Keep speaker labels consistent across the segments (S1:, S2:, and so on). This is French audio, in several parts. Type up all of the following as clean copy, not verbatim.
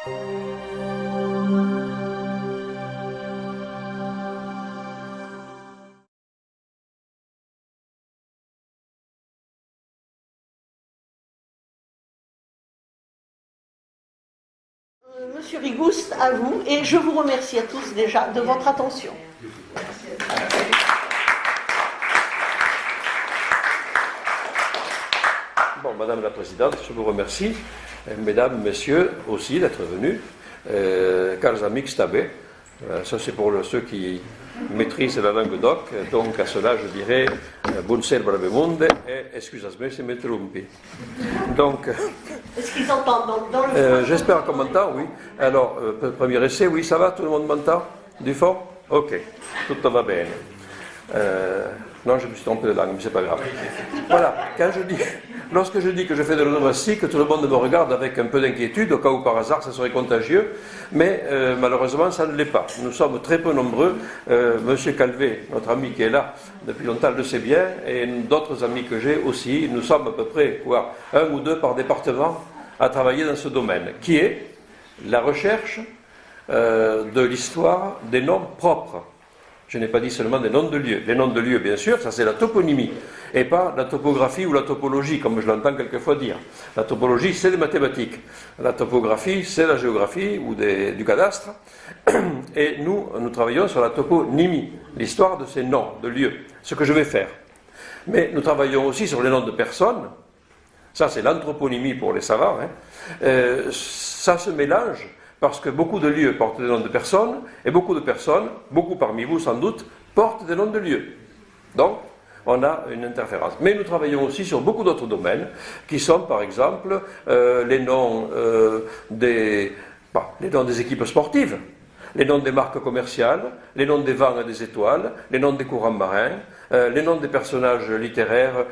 S1: Monsieur Rigouste, à vous, et je vous remercie à tous déjà de votre attention.
S2: Bon, Madame la Présidente, je vous remercie. Mesdames, Messieurs aussi d'être venus. Cars amics tabé. Ça c'est pour ceux qui maîtrisent la langue doc. Donc à cela je dirais Buonasera bravemunde et excusez-moi si me trompe. Donc
S1: Est-ce qu'ils entendent dans le
S2: j'espère qu'on m'entend, oui. Alors, premier essai, oui, ça va, tout le monde m'entend? Du fort? Ok, tout va bien. Non, je me suis trompé de langue, mais c'est pas grave. Voilà, lorsque je dis que je fais de l'onomastie, que tout le monde me regarde avec un peu d'inquiétude, au cas où par hasard ça serait contagieux, mais malheureusement ça ne l'est pas. Nous sommes très peu nombreux. Monsieur Calvé, notre ami qui est là depuis longtemps, le sait bien, et d'autres amis que j'ai aussi, nous sommes à peu près, un ou deux par département à travailler dans ce domaine, qui est la recherche de l'histoire des noms propres. Je n'ai pas dit seulement des noms de lieux. Les noms de lieux, bien sûr, ça c'est la toponymie, et pas la topographie ou la topologie, comme je l'entends quelquefois dire. La topologie, c'est des mathématiques. La topographie, c'est la géographie ou du cadastre. Et nous travaillons sur la toponymie, l'histoire de ces noms de lieux, ce que je vais faire. Mais nous travaillons aussi sur les noms de personnes. Ça, c'est l'anthroponymie pour les savants. Ça se mélange parce que beaucoup de lieux portent des noms de personnes, et beaucoup de personnes, beaucoup parmi vous sans doute, portent des noms de lieux. Donc, on a une interférence. Mais nous travaillons aussi sur beaucoup d'autres domaines, qui sont par exemple les noms des équipes sportives, les noms des marques commerciales, les noms des vents et des étoiles, les noms des courants marins, les noms des personnages littéraires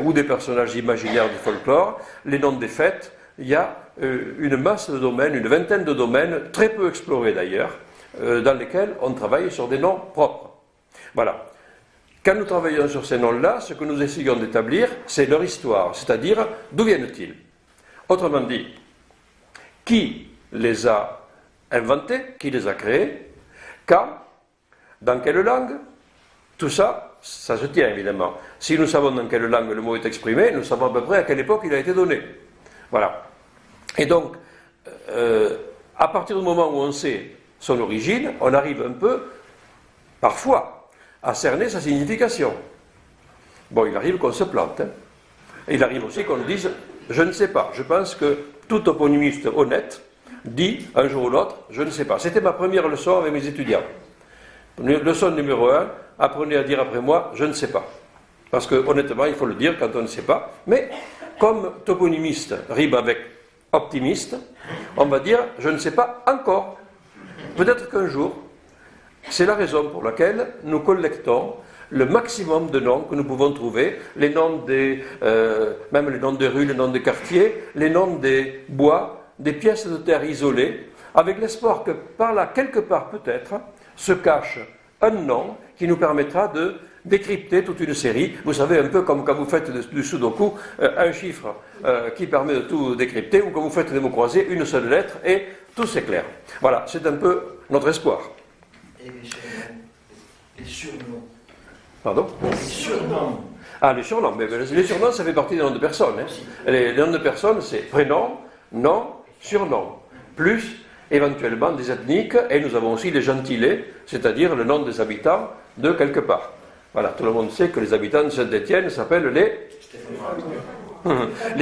S2: ou des personnages imaginaires du folklore, les noms des fêtes. Il y a une masse de domaines, une vingtaine de domaines, très peu explorés d'ailleurs, dans lesquels on travaille sur des noms propres. Voilà. Quand nous travaillons sur ces noms-là, ce que nous essayons d'établir, c'est leur histoire, c'est-à-dire d'où viennent-ils. Autrement dit, qui les a inventés, qui les a créés, quand, dans quelle langue, tout ça, ça se tient évidemment. Si nous savons dans quelle langue le mot est exprimé, nous savons à peu près à quelle époque il a été donné. Voilà. Et donc, à partir du moment où on sait son origine, on arrive un peu, parfois, à cerner sa signification. Bon, il arrive qu'on se plante. Il arrive aussi qu'on dise « je ne sais pas ». Je pense que tout toponymiste honnête dit un jour ou l'autre « je ne sais pas ». C'était ma première leçon avec mes étudiants. Leçon numéro 1, apprenez à dire après moi « je ne sais pas ». Parce que, honnêtement, il faut le dire quand on ne sait pas. Mais, comme toponymiste rime avec optimiste, on va dire « je ne sais pas encore ». Peut-être qu'un jour, c'est la raison pour laquelle nous collectons le maximum de noms que nous pouvons trouver, les noms même les noms de rues, les noms de quartiers, les noms des bois, des pièces de terre isolées, avec l'espoir que par là, quelque part peut-être, se cache un nom qui nous permettra de décrypter toute une série. Vous savez, un peu comme quand vous faites du sudoku, un chiffre qui permet de tout décrypter, ou quand vous faites des mots croisés, une seule lettre, et tout s'éclaire. Voilà, c'est un peu notre espoir.
S3: Et les surnoms.
S2: Pardon?
S3: Les surnoms.
S2: Ah, les surnoms. Mais les surnoms, ça fait partie des noms de personnes. Les noms de personnes, c'est prénom, nom, surnom. Plus, éventuellement, des ethniques, et nous avons aussi les gentilés, c'est-à-dire le nom des habitants de quelque part. Voilà, tout le monde sait que les habitants de Saint-Étienne s'appellent les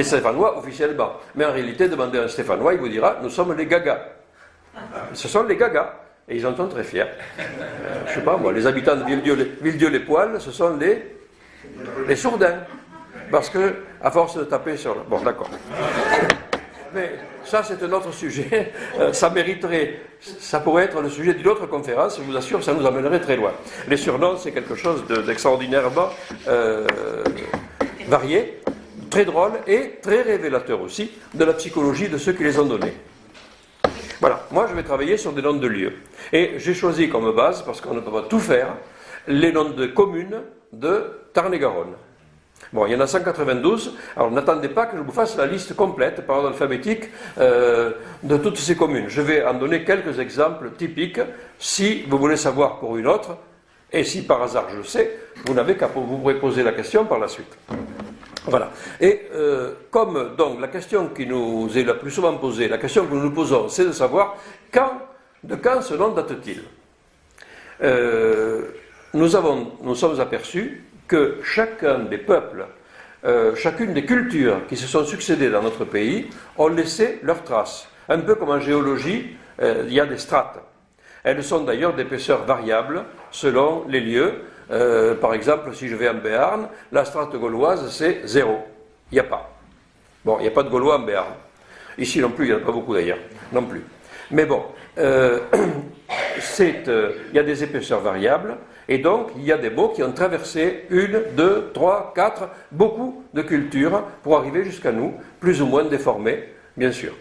S2: Stéphanois officiellement. Mais en réalité, demandez à un Stéphanois, il vous dira, nous sommes les Gagas. Ce sont les Gagas. Et ils en sont très fiers. Je ne sais pas moi, les habitants de Villedieu-les-Poils, ce sont les sourdins. Parce que, à force de taper sur le... Bon, d'accord. Mais ça, c'est un autre sujet. Ça pourrait être le sujet d'une autre conférence. Je vous assure, ça nous amènerait très loin. Les surnoms, c'est quelque chose d'extraordinairement varié, très drôle et très révélateur aussi de la psychologie de ceux qui les ont donnés. Voilà, moi je vais travailler sur des noms de lieux. Et j'ai choisi comme base, parce qu'on ne peut pas tout faire, les noms de communes de Tarn-et-Garonne. Bon, il y en a 192, alors n'attendez pas que je vous fasse la liste complète par ordre alphabétique de toutes ces communes. Je vais en donner quelques exemples typiques, si vous voulez savoir pour une autre, et si par hasard je le sais, vous n'avez qu'à vous pourrez poser la question par la suite. Voilà. Et comme donc la question qui nous est la plus souvent posée, la question que nous nous posons, c'est de savoir de quand ce nom date-t-il. Nous sommes aperçus que chacun des peuples, chacune des cultures qui se sont succédées dans notre pays ont laissé leurs traces. Un peu comme en géologie, il y a des strates. Elles sont d'ailleurs d'épaisseur variable selon les lieux. Par exemple, si je vais en Béarn, la strate gauloise c'est 0. Il n'y a pas. Bon, il n'y a pas de Gaulois en Béarn. Ici non plus, il n'y en a pas beaucoup d'ailleurs. Non plus. Mais bon, il y a des épaisseurs variables. Et donc, il y a des mots qui ont traversé 1, 2, 3, 4, beaucoup de cultures pour arriver jusqu'à nous, plus ou moins déformés, bien sûr.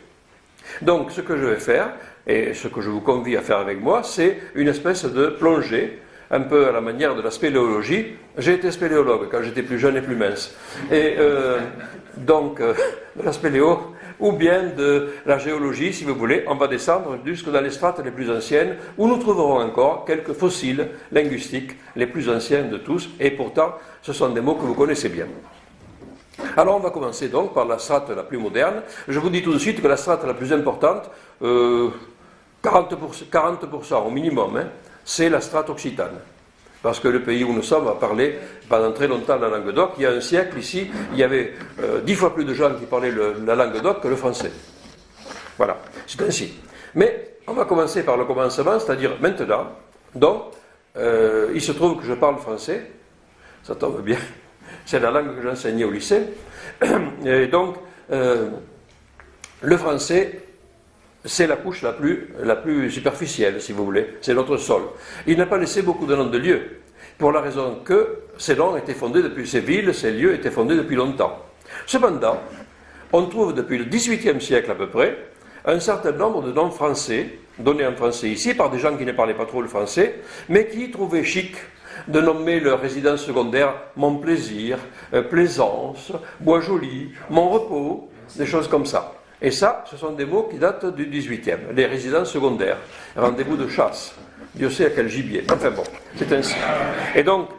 S2: Donc, ce que je vais faire, et ce que je vous convie à faire avec moi, c'est une espèce de plongée, un peu à la manière de la spéléologie. J'ai été spéléologue quand j'étais plus jeune et plus mince. Et donc, de la spéléo, ou bien de la géologie, si vous voulez, on va descendre jusque dans les strates les plus anciennes, où nous trouverons encore quelques fossiles linguistiques, les plus anciens de tous, et pourtant, ce sont des mots que vous connaissez bien. Alors, on va commencer donc par la strate la plus moderne. Je vous dis tout de suite que la strate la plus importante, 40% au minimum, c'est la strate occitane. Parce que le pays où nous sommes a parlé pendant très longtemps la langue d'oc. Il y a un siècle ici, il y avait 10 fois plus de gens qui parlaient la langue d'oc que le français. Voilà, c'est ainsi. Mais on va commencer par le commencement, c'est-à-dire maintenant. Donc, il se trouve que je parle français, ça tombe bien, c'est la langue que j'enseignais au lycée. Et donc, le français, c'est la couche la plus superficielle, si vous voulez, c'est notre sol. Il n'a pas laissé beaucoup de noms de lieux, pour la raison que ces noms étaient fondés depuis ces villes, ces lieux étaient fondés depuis longtemps. Cependant, on trouve depuis le XVIIIe siècle à peu près, un certain nombre de noms français, donnés en français ici, par des gens qui ne parlaient pas trop le français, mais qui trouvaient chic de nommer leur résidence secondaire Mon Plaisir, Plaisance, Bois Joli, Mon Repos, des choses comme ça. Et ça, ce sont des mots qui datent du XVIIIe, les résidences secondaires, rendez-vous de chasse, Dieu sait à quel gibier. Enfin bon, c'est ainsi. Et donc,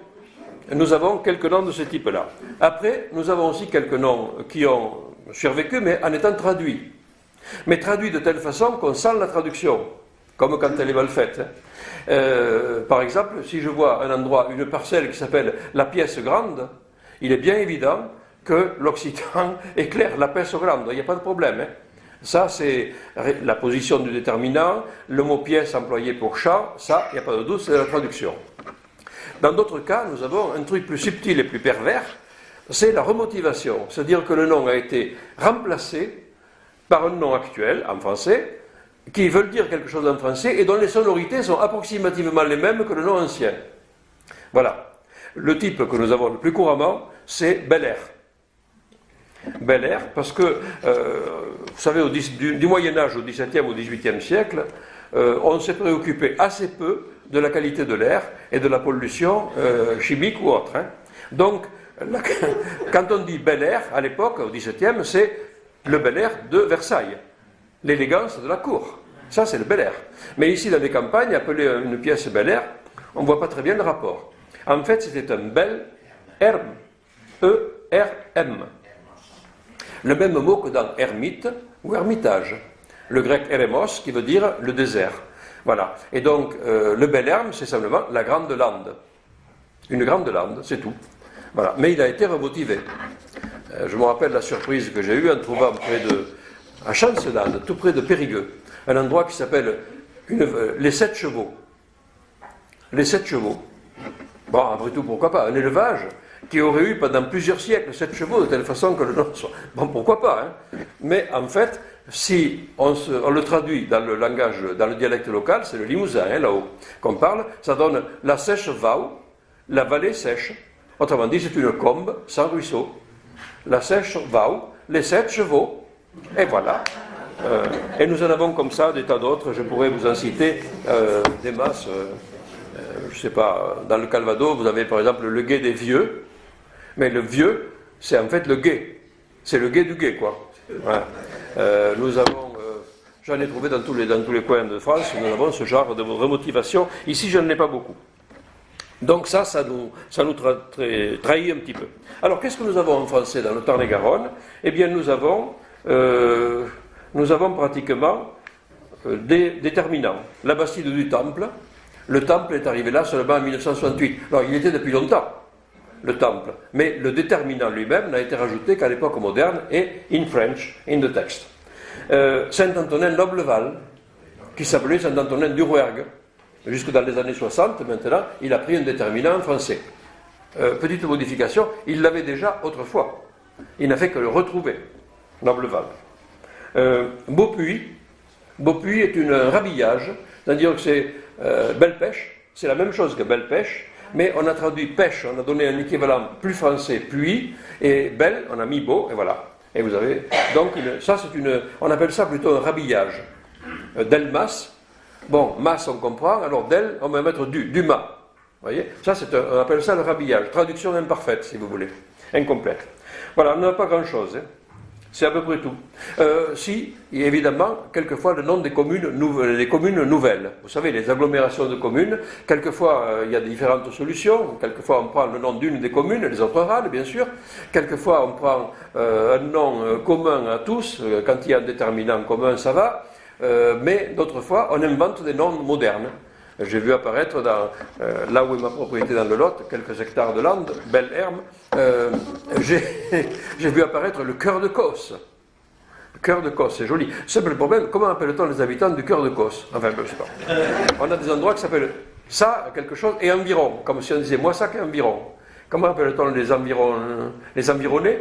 S2: nous avons quelques noms de ce type-là. Après, nous avons aussi quelques noms qui ont survécu, mais en étant traduits. Mais traduits de telle façon qu'on sent la traduction, comme quand elle est mal faite. Par exemple, si je vois un endroit, une parcelle qui s'appelle la pièce grande, il est bien évident que l'occitan éclaire la pièce grande, il n'y a pas de problème. Ça, c'est la position du déterminant, le mot pièce employé pour chat, ça, il n'y a pas de doute, c'est la traduction. Dans d'autres cas, nous avons un truc plus subtil et plus pervers, c'est la remotivation, c'est-à-dire que le nom a été remplacé par un nom actuel, en français, qui veut dire quelque chose en français et dont les sonorités sont approximativement les mêmes que le nom ancien. Voilà. Le type que nous avons le plus couramment, c'est Bel Air. Bel Air, parce que, vous savez, du Moyen-Âge au XVIIe ou XVIIIe siècle, on s'est préoccupé assez peu de la qualité de l'air et de la pollution chimique ou autre. Donc, quand on dit Bel Air, à l'époque, au XVIIe, c'est le Bel Air de Versailles, l'élégance de la cour. Ça, c'est le Bel Air. Mais ici, dans les campagnes, appeler une pièce Bel Air, on ne voit pas très bien le rapport. En fait, c'était un bel erm, E-R-M. Le même mot que dans ermite ou ermitage. Le grec eremos qui veut dire le désert. Voilà. Et donc, le bel erme, c'est simplement la grande lande. Une grande lande, c'est tout. Voilà. Mais il a été remotivé. Je me rappelle la surprise que j'ai eue en trouvant à Chancelade, tout près de Périgueux, un endroit qui s'appelle les 7 chevaux. Les 7 chevaux. Bon, après tout, pourquoi pas? Un élevage qui aurait eu pendant plusieurs siècles 7 chevaux, de telle façon que le nom soit... Bon, pourquoi pas, hein? Mais en fait, si on le traduit dans le langage, dans le dialecte local, c'est le limousin, hein, là-haut, qu'on parle, ça donne la sèche vau, la vallée sèche. Autrement dit, c'est une combe sans ruisseau. La sèche vau, les 7 chevaux, et voilà. Et nous en avons comme ça des tas d'autres, je pourrais vous en citer des masses. Je ne sais pas, dans le Calvados, vous avez par exemple le Gué des Vieux. Mais le vieux, c'est en fait le gai. C'est le gai du gai, quoi. Voilà. Nous avons, j'en ai trouvé dans tous les coins de France, nous avons ce genre de remotivation. Ici, je n'en ai pas beaucoup. Donc ça nous trahit un petit peu. Alors, qu'est-ce que nous avons en français dans le Tarn-et-Garonne? Eh bien, nous avons pratiquement des déterminants. La Bastide du Temple. Le Temple est arrivé là seulement en 1968. Alors, il était depuis longtemps, le Temple. Mais le déterminant lui-même n'a été rajouté qu'à l'époque moderne et in French, in the text. Saint-Antonin Nobleval, qui s'appelait Saint-Antonin du Rouergue. Jusque dans les années 60, maintenant, il a pris un déterminant en français. Petite modification, il l'avait déjà autrefois. Il n'a fait que le retrouver, Nobleval. Beaupuy est un rhabillage, c'est-à-dire que c'est belle pêche, c'est la même chose que belle pêche, mais on a traduit pêche, on a donné un équivalent plus français, pluie, et belle, on a mis beau, et voilà. Et vous avez, donc, on appelle ça plutôt un rhabillage. Delmas, bon, mas on comprend, alors del, on va mettre du mas. Vous voyez, ça on appelle ça le rhabillage, traduction imparfaite, si vous voulez, incomplète. Voilà, on n'a pas grand-chose, hein. C'est à peu près tout. Si, évidemment, quelquefois le nom des communes nouvelles. Vous savez, les agglomérations de communes, quelquefois il y a différentes solutions. Quelquefois on prend le nom d'une des communes, les autres râlent, bien sûr. Quelquefois on prend un nom commun à tous. Quand il y a un déterminant commun, ça va. Mais d'autres fois, on invente des noms modernes. J'ai vu apparaître là où est ma propriété dans le Lot, quelques hectares de lande, belle herbe, j'ai vu apparaître le cœur de Causse. Le cœur de Causse, c'est joli. Simple problème, comment appelle-t-on les habitants du cœur de Causse? Enfin, je ne sais pas. On a des endroits qui s'appellent ça, quelque chose, et environ, comme si on disait Moissac et environ. Comment appelle-t-on les environnés?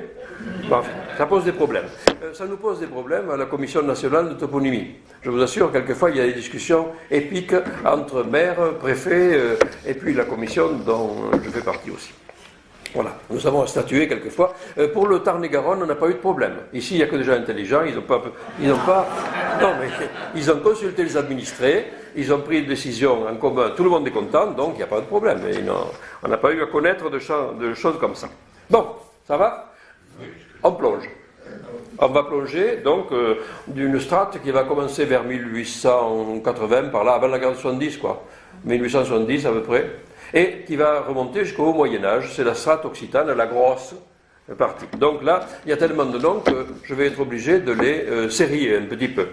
S2: Bon, ça pose des problèmes. Ça nous pose des problèmes à la Commission nationale de toponymie. Je vous assure, quelquefois, il y a des discussions épiques entre maires, préfets, et puis la commission dont je fais partie aussi. Voilà, nous avons statué quelquefois. Pour le Tarn-et-Garonne, on n'a pas eu de problème. Ici, il n'y a que des gens intelligents, ils ont consulté les administrés, ils ont pris une décision en commun, tout le monde est content, donc il n'y a pas de problème. On n'a pas eu à connaître de choses comme ça. Bon, ça va? On plonge. On va plonger donc d'une strate qui va commencer vers 1880, par là, avant la guerre de 70, quoi. 1870 à peu près, et qui va remonter jusqu'au Moyen-Âge. C'est la strate occitane, la grosse partie. Donc là, il y a tellement de noms que je vais être obligé de les sérier un petit peu.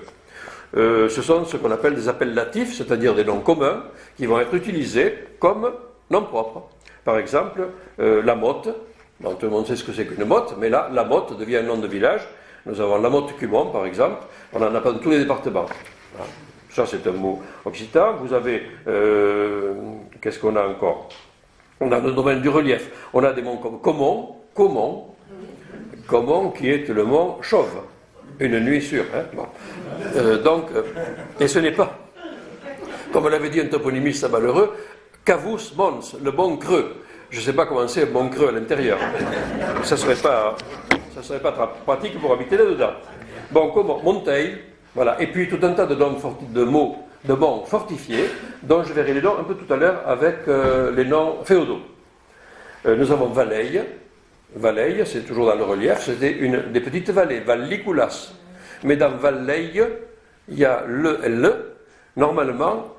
S2: Ce sont ce qu'on appelle des appellatifs, c'est-à-dire des noms communs, qui vont être utilisés comme noms propres. Par exemple, la Motte. Donc, tout le monde sait ce que c'est qu'une motte, mais là, la Motte devient un nom de village. Nous avons la Motte-Cumont, par exemple. On en a pas dans tous les départements. Voilà. Ça, c'est un mot occitan. Vous avez... qu'est-ce qu'on a encore? On a le domaine du relief. On a des mots comme Comont, qui est le mot chauve. Une nuit sûre. Hein? Bon. Et ce n'est pas, comme l'avait dit un toponymiste malheureux, Cavus Mons, le bon creux. Je ne sais pas comment c'est un bon creux à l'intérieur. Ça ne serait pas pratique pour habiter là-dedans. Bon, comment? Monteil, voilà. Et puis tout un tas de mots fortifiés, dont je verrai les noms un peu tout à l'heure avec les noms féodaux. Nous avons Valleille. Valleille, c'est toujours dans le relief, c'était une des petites vallées, Valliculas. Mais dans Valleille, il y a le L. Normalement,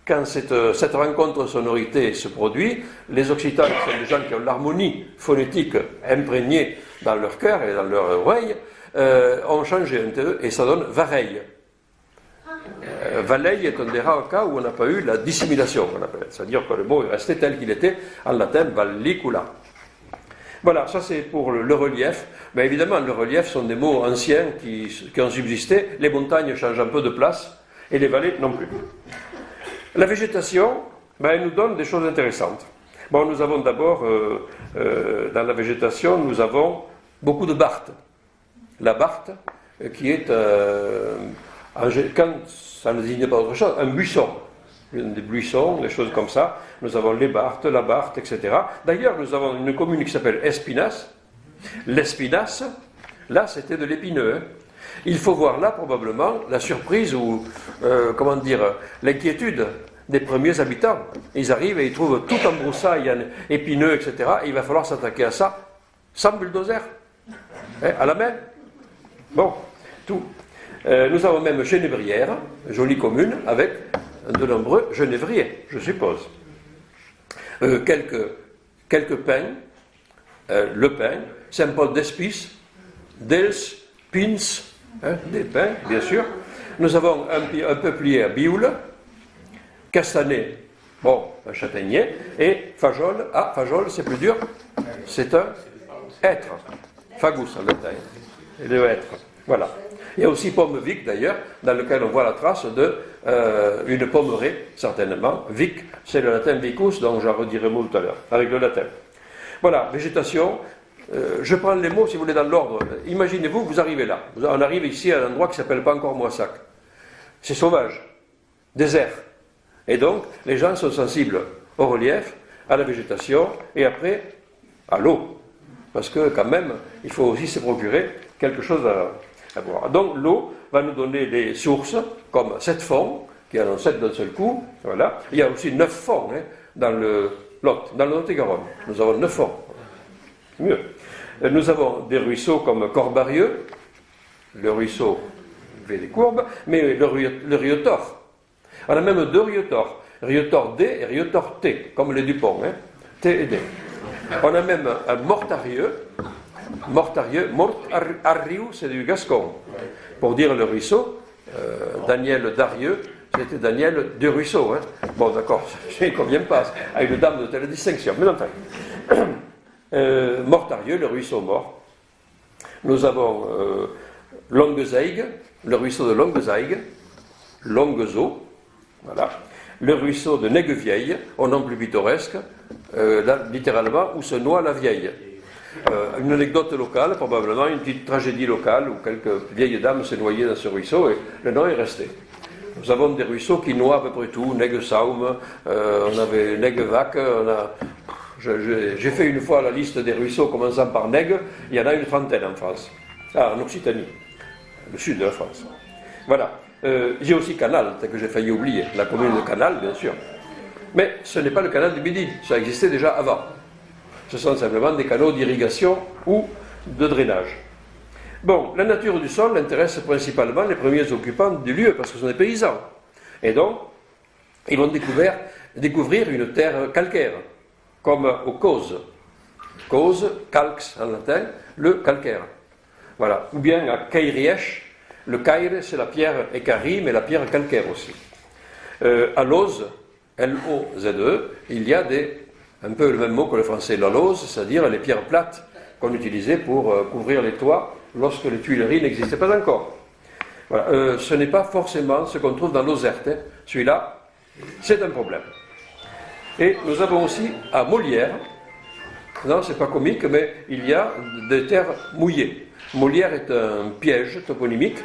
S2: quand cette rencontre sonorité se produit, les Occitans, qui sont des gens qui ont l'harmonie phonétique imprégnée dans leur cœur et dans leur oreille, ont changé un T et ça donne Vareille. Valleille est un des rares cas où on n'a pas eu la dissimulation, on appelle. C'est-à-dire que le mot est resté tel qu'il était en latin, Vallicula. Voilà, ça c'est pour le relief. Mais évidemment, le relief sont des mots anciens qui ont subsisté. Les montagnes changent un peu de place et les vallées non plus. La végétation, elle nous donne des choses intéressantes. Bon, nous avons d'abord, dans la végétation, nous avons beaucoup de barthes. La barthe, qui est, quand ça ne désigne pas autre chose, un buisson. Des buissons, des choses comme ça. Nous avons les barthes, la barthe, etc. D'ailleurs, nous avons une commune qui s'appelle Espinasse. L'Espinasse, là, c'était de l'épineux. Il faut voir là, probablement, la surprise ou, l'inquiétude des premiers habitants. Ils arrivent et ils trouvent tout en broussailles, épineux, etc. Et il va falloir s'attaquer à ça sans bulldozer, hein, à la main. Bon, tout. Nous avons même Genévrière, jolie commune, avec de nombreux genévriers, je suppose. Quelques pins, le pin, Saint-Paul d'Espis, d'Els, Pins, hein, des pins, bien sûr. Nous avons un peuplier à Bioule, castanet, bon, un châtaignier, et fajol, fajol, c'est plus dur, c'est un hêtre, fagus en latin, et le hêtre, voilà. Il y a aussi pomme vic d'ailleurs, dans lequel on voit la trace d'une pommeraie, certainement. Vic, c'est le latin vicus, donc j'en redirai mot tout à l'heure, avec le latin. Voilà, végétation. Je prends les mots, si vous voulez, dans l'ordre. Imaginez-vous, vous arrivez là. On arrive ici à un endroit qui ne s'appelle pas encore Moissac. C'est sauvage, désert. Et donc, les gens sont sensibles au relief, à la végétation, et après, à l'eau. Parce que, quand même, il faut aussi se procurer quelque chose à boire. Donc, l'eau va nous donner des sources, comme 7 fonds, qui en ont 7 d'un seul coup. Voilà. Il y a aussi 9 fonds hein, dans le Lot, dans le Lot-et-Garonne. Nous avons 9 fonds. C'est mieux. Nous avons des ruisseaux comme Corbarieux, le ruisseau fait des courbes, mais le Riotor. On a même 2 Riotor, Riotor D et Riotor T, comme les Dupont, hein, T et D. On a même un Mortarieux, Mortarieux, c'est du Gascon. Pour dire le ruisseau, Daniel Darieux, c'était Daniel du ruisseau. Hein. Bon, d'accord, je ne conviens pas à une dame de telle distinction, mais enfin. Mortarieux, le ruisseau mort. Nous avons Longuezaïgue, le ruisseau de Longuezaïgue, Longuezeau, voilà. Le ruisseau de Neguevieille, au nom plus pittoresque, là, littéralement, où se noie la vieille. Une anecdote locale, probablement, une petite tragédie locale, où quelques vieilles dames s'est noyées dans ce ruisseau, et le nom est resté. Nous avons des ruisseaux qui noient à peu près tout, Neguesaum, on avait Neguevac, on a... J'ai fait une fois la liste des ruisseaux commençant par Nègue, il y en a une trentaine en France. Ah, en Occitanie, le sud de la France. Voilà. J'ai aussi Canal, que j'ai failli oublier, la commune de Canal, bien sûr. Mais ce n'est pas le canal du Midi, ça existait déjà avant. Ce sont simplement des canaux d'irrigation ou de drainage. Bon, la nature du sol intéresse principalement les premiers occupants du lieu, parce que ce sont des paysans. Et donc, ils vont découvrir une terre calcaire, comme aux Causes. Cause, calx en latin, le calcaire. Voilà. Ou bien à Cairièche, le caire, c'est la pierre équarrie, mais la pierre calcaire aussi. À Lose, L-O-Z-E, il y a un peu le même mot que le français, la lose, c'est-à-dire les pierres plates qu'on utilisait pour couvrir les toits lorsque les tuileries n'existaient pas encore. Voilà. Ce n'est pas forcément ce qu'on trouve dans l'Ozerte. Hein. Celui-là, c'est un problème. Et nous avons aussi à Molière, non, c'est pas comique, mais il y a des terres mouillées. Molière est un piège toponymique,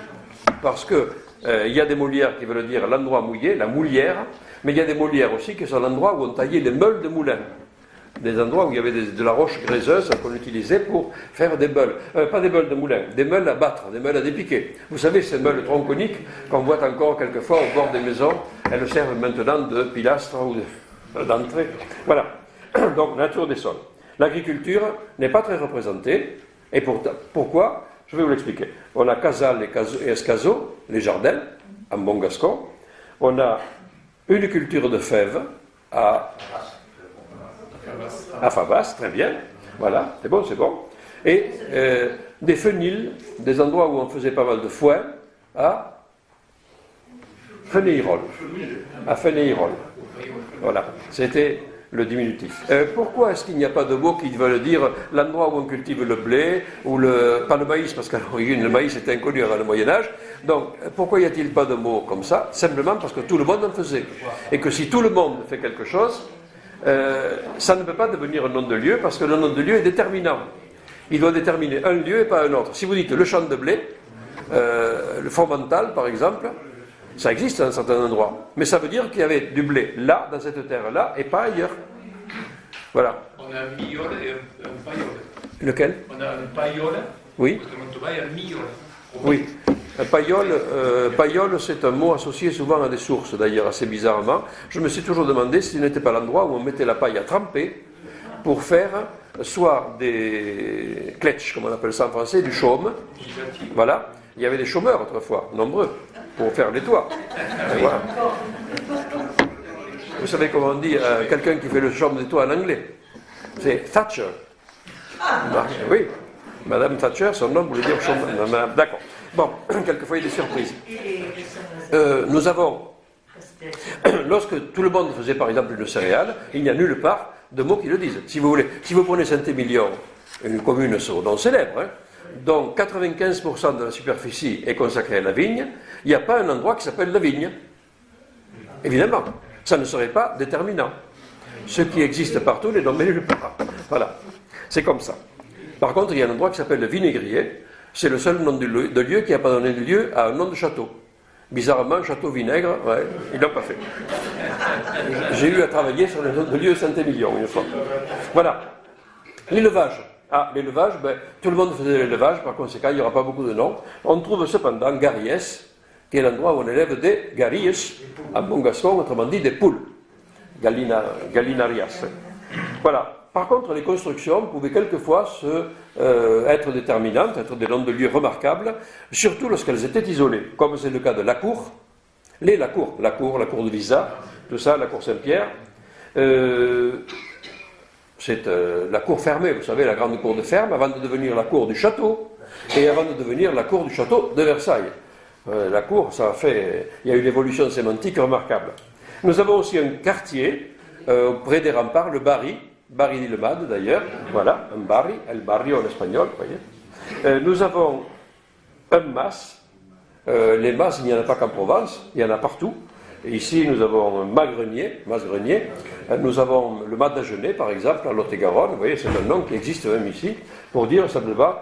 S2: parce que il y a des molières qui veulent dire l'endroit mouillé, la moulière, mais il y a des molières aussi qui sont l'endroit où on taillait les meules de moulin. Des endroits où il y avait de la roche gréseuse qu'on utilisait pour faire des meules. Pas des meules de moulin, des meules à battre, des meules à dépiquer. Vous savez, ces meules tronconiques qu'on voit encore quelquefois au bord des maisons, elles servent maintenant de pilastre ou d'entrée. Voilà. Donc, nature des sols. L'agriculture n'est pas très représentée. Et pourquoi? Je vais vous l'expliquer. On a Casal et Escazo, les jardins, en bon gascon. On a une culture de fèves à Favas, très bien. Voilà, c'est bon, c'est bon. Et des fenils, des endroits où on faisait pas mal de foin, à Fenéirol. À Fenéirol. Voilà, c'était le diminutif. Pourquoi est-ce qu'il n'y a pas de mots qui veulent dire l'endroit où on cultive le blé, ou pas le maïs, parce qu'à l'origine le maïs était inconnu avant le Moyen-Âge. Donc, pourquoi n'y a-t-il pas de mots comme ça? Simplement parce que tout le monde en faisait. Et que si tout le monde fait quelque chose, ça ne peut pas devenir un nom de lieu, parce que le nom de lieu est déterminant. Il doit déterminer un lieu et pas un autre. Si vous dites le champ de blé, le Fromental par exemple, ça existe à un certain endroit. Mais ça veut dire qu'il y avait du blé là, dans cette terre-là, et pas ailleurs. Voilà.
S4: On a un millole et un paillole.
S2: Lequel?
S4: On a un paillole.
S2: Oui.
S4: Parce que Montauban, il y a un millole.
S2: Oui. Paillole, c'est un mot associé souvent à des sources, d'ailleurs, assez bizarrement. Je me suis toujours demandé si ce n'était pas l'endroit où on mettait la paille à tremper pour faire soit des kletsch, comme on appelle ça en français, du chaume. Voilà. Il y avait des chômeurs autrefois, nombreux, pour faire les toits. Et voilà. Vous savez comment on dit quelqu'un qui fait le chaume des toits en anglais? C'est Thatcher. Oui. Madame Thatcher, son nom voulait dire chômeur. D'accord. Bon, quelquefois il y a des surprises. Nous avons, lorsque tout le monde faisait par exemple une céréale, il n'y a nulle part de mots qui le disent. Si vous voulez, si vous prenez Saint-Émilion, une commune non célèbre, dont 95% de la superficie est consacrée à la vigne, il n'y a pas un endroit qui s'appelle la vigne. Évidemment, ça ne serait pas déterminant. Ce qui existe partout n'est nommé nulle part. Voilà, c'est comme ça. Par contre, il y a un endroit qui s'appelle le Vinaigrier. C'est le seul nom de lieu qui n'a pas donné lieu à un nom de château. Bizarrement, Château Vinaigre, ouais, ils ne l'ont pas fait. J'ai eu à travailler sur le nom de lieu Saint-Émilion une fois. Voilà. L'élevage. Ah, l'élevage, tout le monde faisait l'élevage, par conséquent, il n'y aura pas beaucoup de noms. On trouve cependant Garies, qui est l'endroit où on élève des garilles, en bon gascon, autrement dit des poules. Gallinarias. Voilà. Par contre, les constructions pouvaient quelquefois être déterminantes, être des noms de lieux remarquables, surtout lorsqu'elles étaient isolées, comme c'est le cas de la cour, la cour de Lisa, tout ça, la cour Saint-Pierre. C'est la cour fermée, vous savez, la grande cour de ferme, avant de devenir la cour du château, et avant de devenir la cour du château de Versailles. La cour, il y a une évolution sémantique remarquable. Nous avons aussi un quartier, près des remparts, le Barri d'Ilmad d'ailleurs, voilà, un barri, el barrio en espagnol, vous voyez. Nous avons un mas, les mas, il n'y en a pas qu'en Provence, il y en a partout. Et ici, nous avons un mas-grenier, nous avons le mas d'Agenais, par exemple, en Lot-et-Garonne, vous voyez, c'est un nom qui existe même ici, pour dire simplement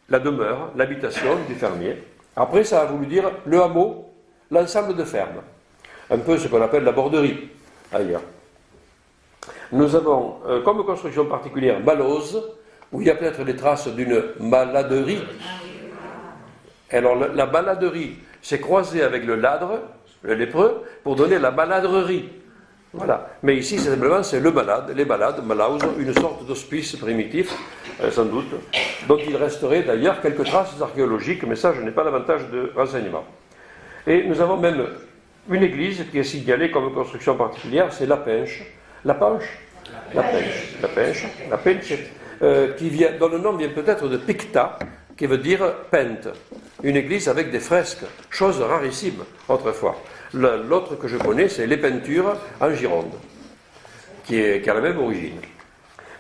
S2: la demeure, l'habitation du fermier. Après, ça a voulu dire le hameau, l'ensemble de fermes, un peu ce qu'on appelle la borderie, ailleurs. Nous avons, comme construction particulière, Malose, où il y a peut-être des traces d'une maladerie. Alors, la maladerie s'est croisée avec le ladre, le lépreux, pour donner la maladrerie. Voilà. Mais ici, simplement, c'est le malade, les malades, Malaus, une sorte d'hospice primitif, sans doute, dont il resterait d'ailleurs quelques traces archéologiques, mais ça, je n'ai pas davantage de renseignements. Et nous avons même une église qui est signalée comme construction particulière, c'est la Pinche, dont le nom vient peut-être de Picta, qui veut dire pente, une église avec des fresques, chose rarissime autrefois. L'autre que je connais, c'est les peintures en Gironde, qui a la même origine.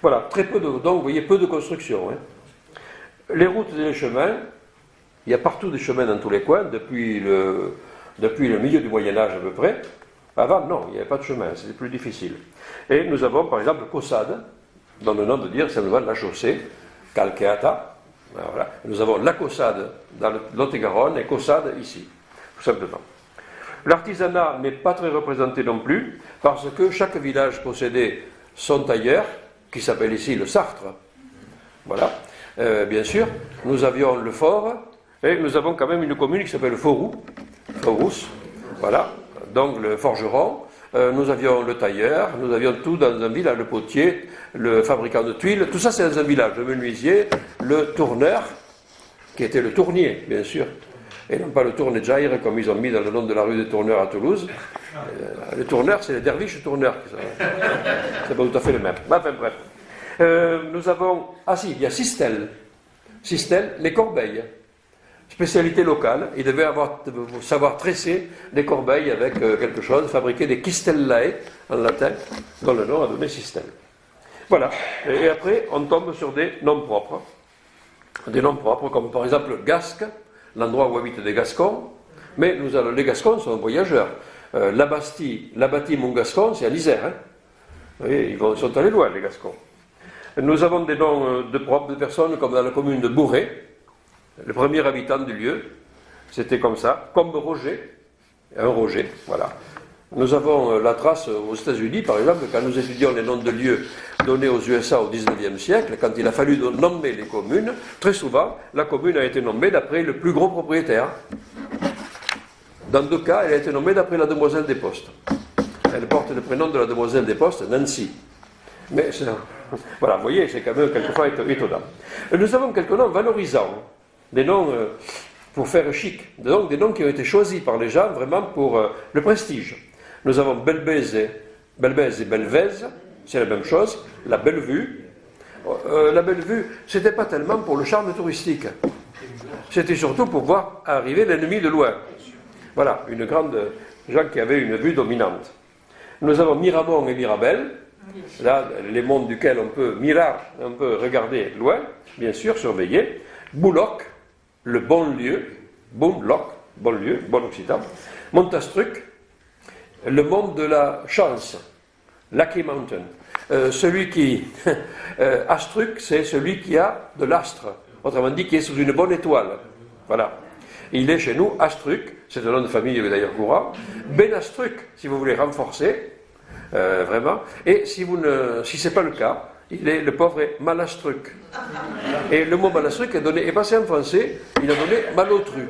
S2: Voilà, très peu donc vous voyez, peu de construction. Les routes et les chemins, il y a partout des chemins dans tous les coins, depuis le milieu du Moyen-Âge à peu près. Avant, non, il n'y avait pas de chemin, c'était plus difficile. Et nous avons, par exemple, Caussade, dont le nom veut dire simplement la chaussée, Calceata. Voilà. Nous avons la Caussade dans le Lot-et-Garonne et Caussade ici, tout simplement. L'artisanat n'est pas très représenté non plus, parce que chaque village possédait son tailleur, qui s'appelle ici le Sartre. Voilà. Bien sûr, nous avions le fort, et nous avons quand même une commune qui s'appelle Forous, voilà. Donc le forgeron, nous avions le tailleur, nous avions tout dans un village, le potier, le fabricant de tuiles, tout ça c'est dans un village, le menuisier, le tourneur, qui était le tournier, bien sûr, et non pas le tourne-jaire comme ils ont mis dans le nom de la rue des Tourneurs à Toulouse. Le tourneur, c'est les derviches tourneurs, c'est pas tout à fait le même. Enfin bref. Nous avons, il y a Sistel, les corbeilles. Spécialité locale, il devait savoir tresser des corbeilles avec quelque chose, fabriquer des chistellae en latin, dont le nom a donné Sistel. Voilà. Et après, on tombe sur des noms propres. Des noms propres, comme par exemple Gasque, l'endroit où habitent des Gascons, mais les Gascons sont voyageurs. La Bâtie Montgascon, c'est à l'Isère. Vous voyez, ils sont allés loin, les Gascons. Nous avons des noms propres de personnes, comme dans la commune de Bourré, le premier habitant du lieu, c'était comme ça, comme Roger, un Roger, voilà. Nous avons la trace aux États-Unis, par exemple, quand nous étudions les noms de lieux donnés aux USA au XIXe siècle, quand il a fallu nommer les communes, très souvent, la commune a été nommée d'après le plus gros propriétaire. Dans 2 cas, elle a été nommée d'après la demoiselle des Postes. Elle porte le prénom de la demoiselle des Postes, Nancy. Mais Voilà, vous voyez, c'est quand même quelquefois étonnant. Nous avons quelques noms valorisants, des noms pour faire chic, donc des noms qui ont été choisis par les gens vraiment pour le prestige. Nous avons Belbèze et Belvèze, c'est la même chose, la belle vue. La belle vue, c'était pas tellement pour le charme touristique, c'était surtout pour voir arriver l'ennemi de loin. Voilà, une grande gens qui avaient une vue dominante. Nous avons Miramont et Mirabel, là, les monts duquel on peut regarder loin, bien sûr, surveiller. Bouloc, le bon lieu, bon lieu, bon occitan. Montastruc, le mont de la chance, Lucky Mountain. Astruc, c'est celui qui a de l'astre, autrement dit qui est sous une bonne étoile. Voilà. Il est chez nous Astruc, c'est un nom de famille d'ailleurs courant. Benastruc, si vous voulez renforcer, vraiment. Et si ce n'est pas le cas, le pauvre est Malastruc. Et le mot Malastruc est passé en français, il a donné Malotru.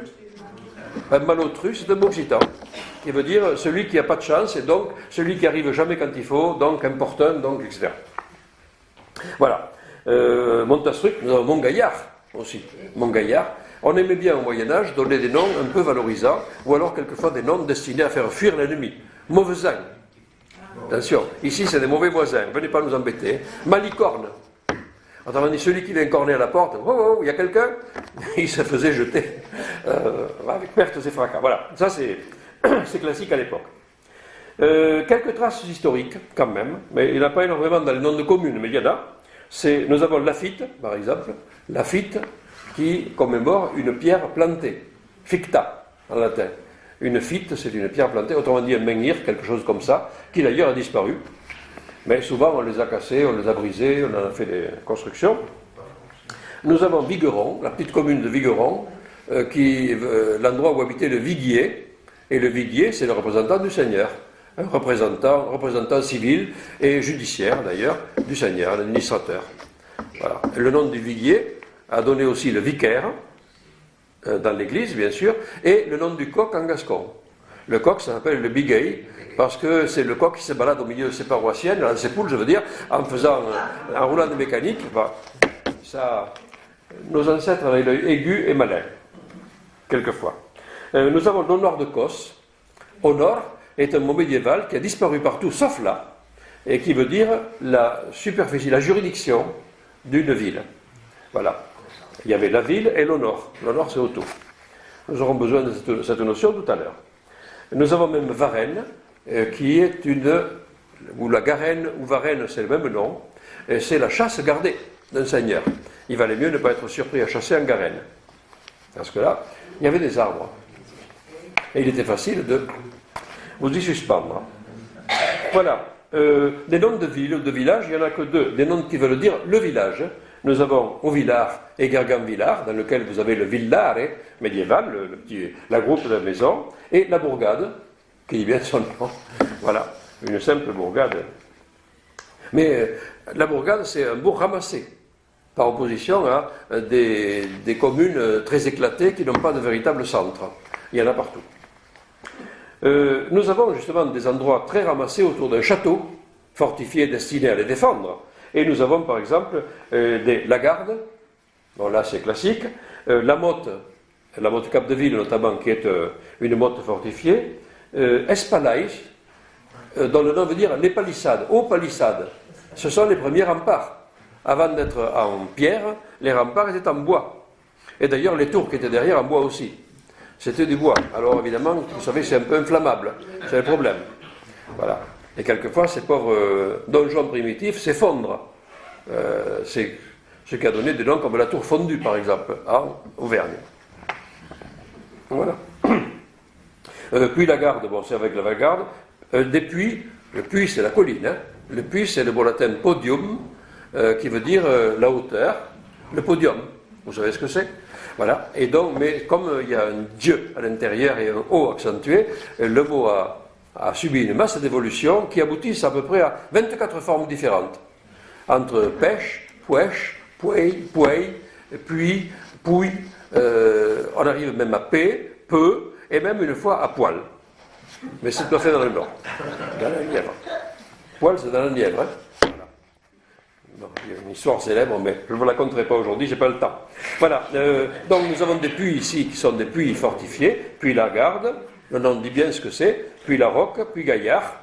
S2: Un Malotru, c'est un mot occitan, qui veut dire celui qui n'a pas de chance, et donc celui qui arrive jamais quand il faut, donc importun, donc etc. Voilà. Montastruc, nous avons Montgaillard aussi. Montgaillard. On aimait bien au Moyen-Âge donner des noms un peu valorisants, ou alors quelquefois des noms destinés à faire fuir l'ennemi. Mauvesin. Attention, ici c'est des mauvais voisins, venez pas nous embêter. Malicorne. Autrement dit, celui qui vient corner à la porte, oh, il y a quelqu'un, il se faisait jeter avec pertes et fracas. Voilà, ça c'est classique à l'époque. Quelques traces historiques, quand même, mais il n'y en a pas énormément dans les noms de communes, mais il y en a. Nous avons Lafitte, par exemple, Lafitte, qui commémore une pierre plantée, ficta en latin. Une fitte, c'est une pierre plantée, autrement dit un menhir, quelque chose comme ça, qui d'ailleurs a disparu. Mais souvent on les a cassés, on les a brisés, on en a fait des constructions. Nous avons Vigueron, la petite commune de Vigueron, l'endroit où habitait le viguier, et le viguier c'est le représentant du Seigneur, un représentant civil et judiciaire d'ailleurs du Seigneur, l'administrateur. Voilà. Le nom du viguier a donné aussi le vicaire, dans l'église bien sûr, et le nom du coq en gascon. Le coq ça s'appelle le biguet, parce que c'est le coq qui se balade au milieu de ses paroissiennes, dans ses poules je veux dire, en roulant de mécanique. Nos ancêtres avaient l'œil aigu et malin, quelquefois. Nous avons l'honneur de Cos. Honor est un mot médiéval qui a disparu partout sauf là, et qui veut dire la superficie, la juridiction d'une ville. Voilà. Il y avait la ville et l'honneur. L'honneur, c'est autour. Nous aurons besoin de cette notion tout à l'heure. Nous avons même Varennes, qui est ou la Garenne ou Varennes, c'est le même nom, et c'est la chasse gardée d'un seigneur. Il valait mieux ne pas être surpris à chasser en Garenne. Parce que là, il y avait des arbres. Et il était facile de vous y suspendre. Voilà. Des noms de villes ou de villages, il n'y en a que deux. Des noms qui veulent dire le village. Nous avons Auvillard et Gargan-Villard, dans lequel vous avez le villare médiéval, la groupe de la maison, et la bourgade, qui dit bien son nom. Voilà, une simple bourgade. Mais la bourgade, c'est un bourg ramassé, par opposition à des communes très éclatées qui n'ont pas de véritable centre. Il y en a partout. Nous avons justement des endroits très ramassés autour d'un château, fortifié, destiné à les défendre. Et nous avons par exemple la Garde, bon là c'est classique, la Motte Capdeville notamment, qui est une motte fortifiée, Espalais, dont le nom veut dire les palissades, aux palissades. Ce sont les premiers remparts. Avant d'être en pierre, les remparts étaient en bois. Et d'ailleurs les tours qui étaient derrière en bois aussi. C'était du bois. Alors évidemment, vous savez, c'est un peu inflammable. C'est le problème. Voilà. Et quelquefois, ces pauvres donjons primitifs s'effondrent. C'est ce qui a donné des noms comme la tour fondue, par exemple, en Auvergne. Voilà. Puis la garde, bon, c'est avec la garde. Des puits, le puits c'est la colline. Hein. Le puits c'est le mot latin podium, qui veut dire la hauteur. Le podium, vous savez ce que c'est? Voilà. Et donc, mais comme il y a un dieu à l'intérieur et un O accentué, le mot a subi une masse d'évolution qui aboutissent à peu près à 24 formes différentes. Entre pêche, pouèche, pouey, puis, pouille, on arrive même à paix, peu, et même une fois à poil. Mais c'est tout à fait dans le nord, dans la Nièvre. Poil, c'est dans la Nièvre. Hein. Il y a une histoire célèbre, mais je ne vous la conterai pas aujourd'hui, j'ai pas le temps. Voilà, donc nous avons des puits ici qui sont des puits fortifiés, puis la Garde, le nom dit bien ce que c'est, puis la Roque, puis Gaillard,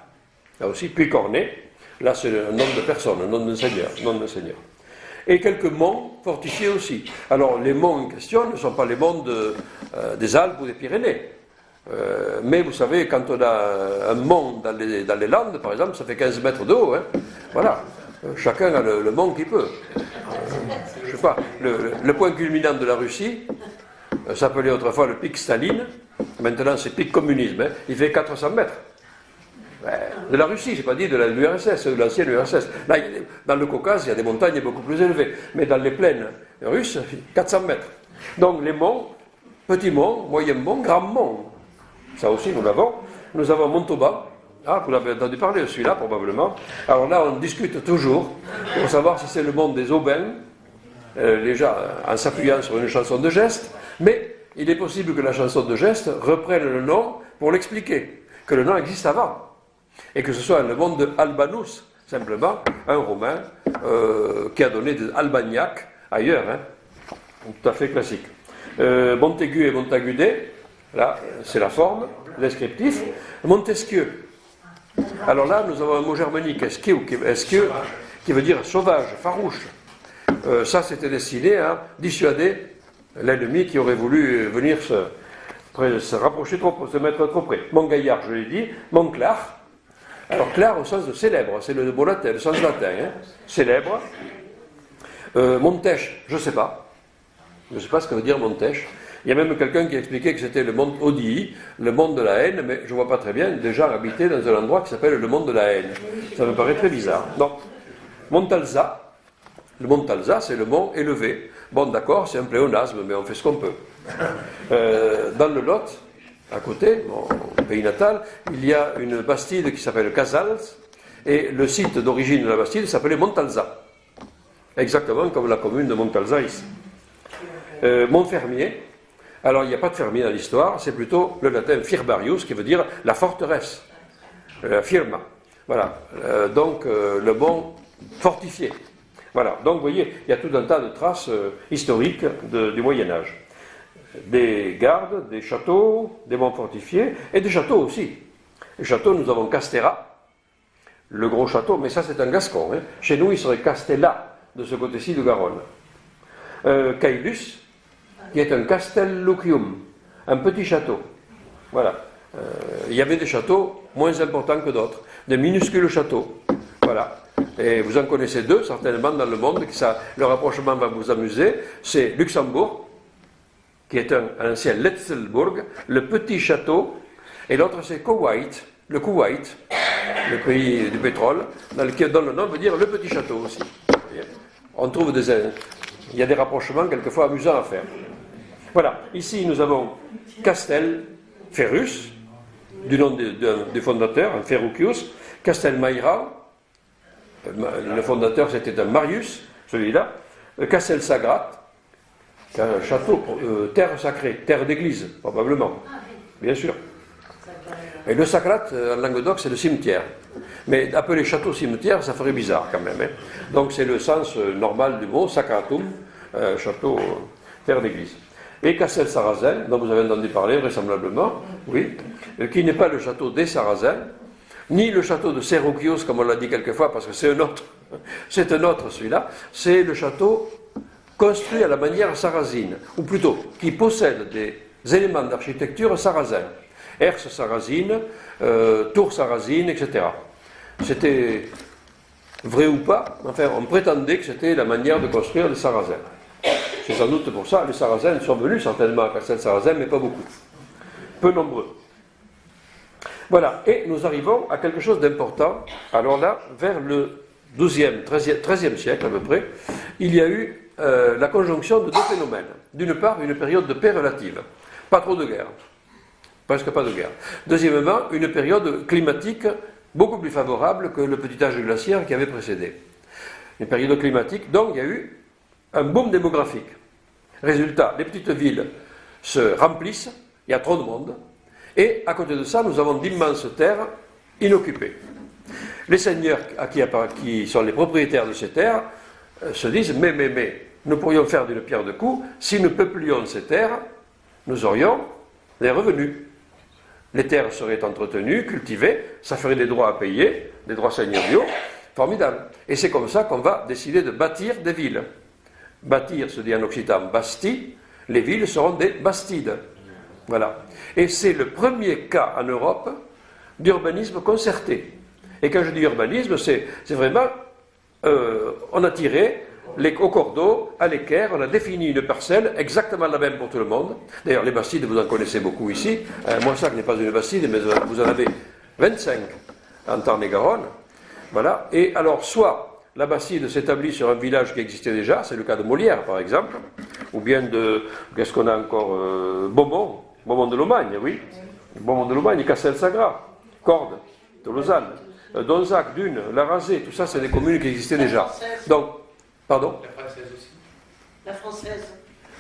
S2: là aussi, puis Cornet, là c'est un nom de personne, un nom de seigneur. Et quelques monts fortifiés aussi. Alors les monts en question ne sont pas les monts des Alpes ou des Pyrénées. Mais vous savez, quand on a un mont dans les Landes, par exemple, ça fait 15 mètres de haut. Hein. Voilà. Chacun a le mont qu'il peut. Je ne sais pas. Le point culminant de la Russie s'appelait autrefois le pic Staline. Maintenant, c'est pic communisme. Hein. Il fait 400 mètres. De la Russie, je n'ai pas dit de l'URSS, de l'ancienne URSS. Là, dans le Caucase, il y a des montagnes beaucoup plus élevées. Mais dans les plaines russes, 400 mètres. Donc les monts, petits monts, moyens monts, grands monts. Ça aussi, nous l'avons. Nous avons Montauban. Ah, vous l'avez entendu parler de celui-là, probablement. Alors là, on discute toujours pour savoir si c'est le mont des Aubins, déjà en s'appuyant sur une chanson de geste. Mais il est possible que la chanson de geste reprenne le nom pour l'expliquer, que le nom existe avant. Et que ce soit le mont de Albanus, simplement, un Romain qui a donné des Albagnac ailleurs, hein, tout à fait classique. Montaigu et Montagudet, là, c'est la forme, descriptif. Montesquieu. Alors là, nous avons un mot germanique, esquieu, qui veut dire sauvage, farouche. Ça, c'était destiné à dissuader l'ennemi qui aurait voulu venir se rapprocher trop, se mettre trop près. Montgaillard, je l'ai dit. Montclar. Alors, clair au sens de célèbre, c'est le mot latin, le sens latin, hein. Célèbre. Montèche, je ne sais pas. Je ne sais pas ce que veut dire Montèche. Il y a même quelqu'un qui a expliqué que c'était le mont Odii, le mont de la haine, mais je ne vois pas très bien des gens habiter dans un endroit qui s'appelle le mont de la haine. Ça me paraît très bizarre. Donc, Montalza. Le mont Alza, c'est le mont élevé. Bon, d'accord, c'est un pléonasme, mais on fait ce qu'on peut. Dans le Lot, à côté, mon pays natal, il y a une bastide qui s'appelle Casals, et le site d'origine de la bastide s'appelait Montalza. Exactement comme la commune de Montalza ici. Montfermier, alors il n'y a pas de fermier dans l'histoire, c'est plutôt le latin firbarius qui veut dire la forteresse, la firma. Voilà, donc le mont fortifié. Voilà, donc vous voyez, il y a tout un tas de traces historiques du Moyen-Âge. Des gardes, des châteaux, des monts fortifiés, et des châteaux aussi. Les châteaux, nous avons Castéra, le gros château, mais ça c'est un gascon. Hein. Chez nous, il serait Castella, de ce côté-ci de Garonne. Caylus, qui est un castellucium, un petit château. Voilà. Il y avait des châteaux moins importants que d'autres, des minuscules châteaux. Voilà. Et vous en connaissez deux, certainement, dans le monde, le rapprochement va vous amuser. C'est Luxembourg, qui est un ancien Letzelbourg, le petit château, et l'autre c'est Koweït, le Koweït, le pays du pétrole, dont le nom veut dire le petit château aussi. On trouve il y a des rapprochements quelquefois amusants à faire. Voilà, ici nous avons Castel Ferrus, du nom du fondateur, un Ferrucius, Castel Maira, le fondateur c'était un Marius, celui-là, Castel Sagrat, un château, terre sacrée, terre d'église, probablement, bien sûr. Et le Sacrat, en Languedoc, c'est le cimetière. Mais appeler château-cimetière, ça ferait bizarre quand même. Hein. Donc c'est le sens normal du mot, Sacratum, château, terre d'église. Et Castel-Sarrazin, dont vous avez entendu parler vraisemblablement, oui, qui n'est pas le château des Sarrasins, ni le château de Serruchios, comme on l'a dit quelquefois, parce que c'est un autre celui-là, c'est le château construit à la manière sarrasine, ou plutôt, qui possède des éléments d'architecture sarrasins. Herse sarrasine, tour sarrasine, etc. C'était vrai ou pas, enfin, on prétendait que c'était la manière de construire les Sarrasins. C'est sans doute pour ça, les Sarrasins sont venus certainement à Castel-Sarrazin, mais pas beaucoup. Peu nombreux. Voilà, et nous arrivons à quelque chose d'important. Alors là, vers le 12e, 13e siècle à peu près, il y a eu la conjonction de deux phénomènes. D'une part, une période de paix relative. Pas trop de guerre. Presque pas de guerre. Deuxièmement, une période climatique beaucoup plus favorable que le petit âge glaciaire qui avait précédé. Une période climatique, donc il y a eu un boom démographique. Résultat, les petites villes se remplissent, il y a trop de monde, et à côté de ça, nous avons d'immenses terres inoccupées. Les seigneurs qui sont les propriétaires de ces terres se disent mais, nous pourrions faire d'une pierre deux coups, si nous peuplions ces terres, nous aurions des revenus. Les terres seraient entretenues, cultivées, ça ferait des droits à payer, des droits seigneuriaux, formidable. Et c'est comme ça qu'on va décider de bâtir des villes. Bâtir se dit en occitan basti, les villes seront des bastides. Voilà. Et c'est le premier cas en Europe d'urbanisme concerté. Et quand je dis urbanisme, c'est vraiment, on a tiré au cordeau, à l'équerre, on a défini une parcelle exactement la même pour tout le monde. D'ailleurs, les bastides, vous en connaissez beaucoup ici. Moissac n'est pas une bastide, mais vous en avez 25 en Tarn-et-Garonne. Voilà. Et alors, soit la bastide s'établit sur un village qui existait déjà, c'est le cas de Molière, par exemple, ou bien de, qu'est-ce qu'on a encore, Beaumont de Lomagne, oui. Beaumont de Lomagne, Castel-Sagras, Cordes, de Lausanne, Donzac, Dune, La Rasée, tout ça, c'est des communes qui existaient déjà. Donc, pardon ?
S4: La française aussi.
S1: La française.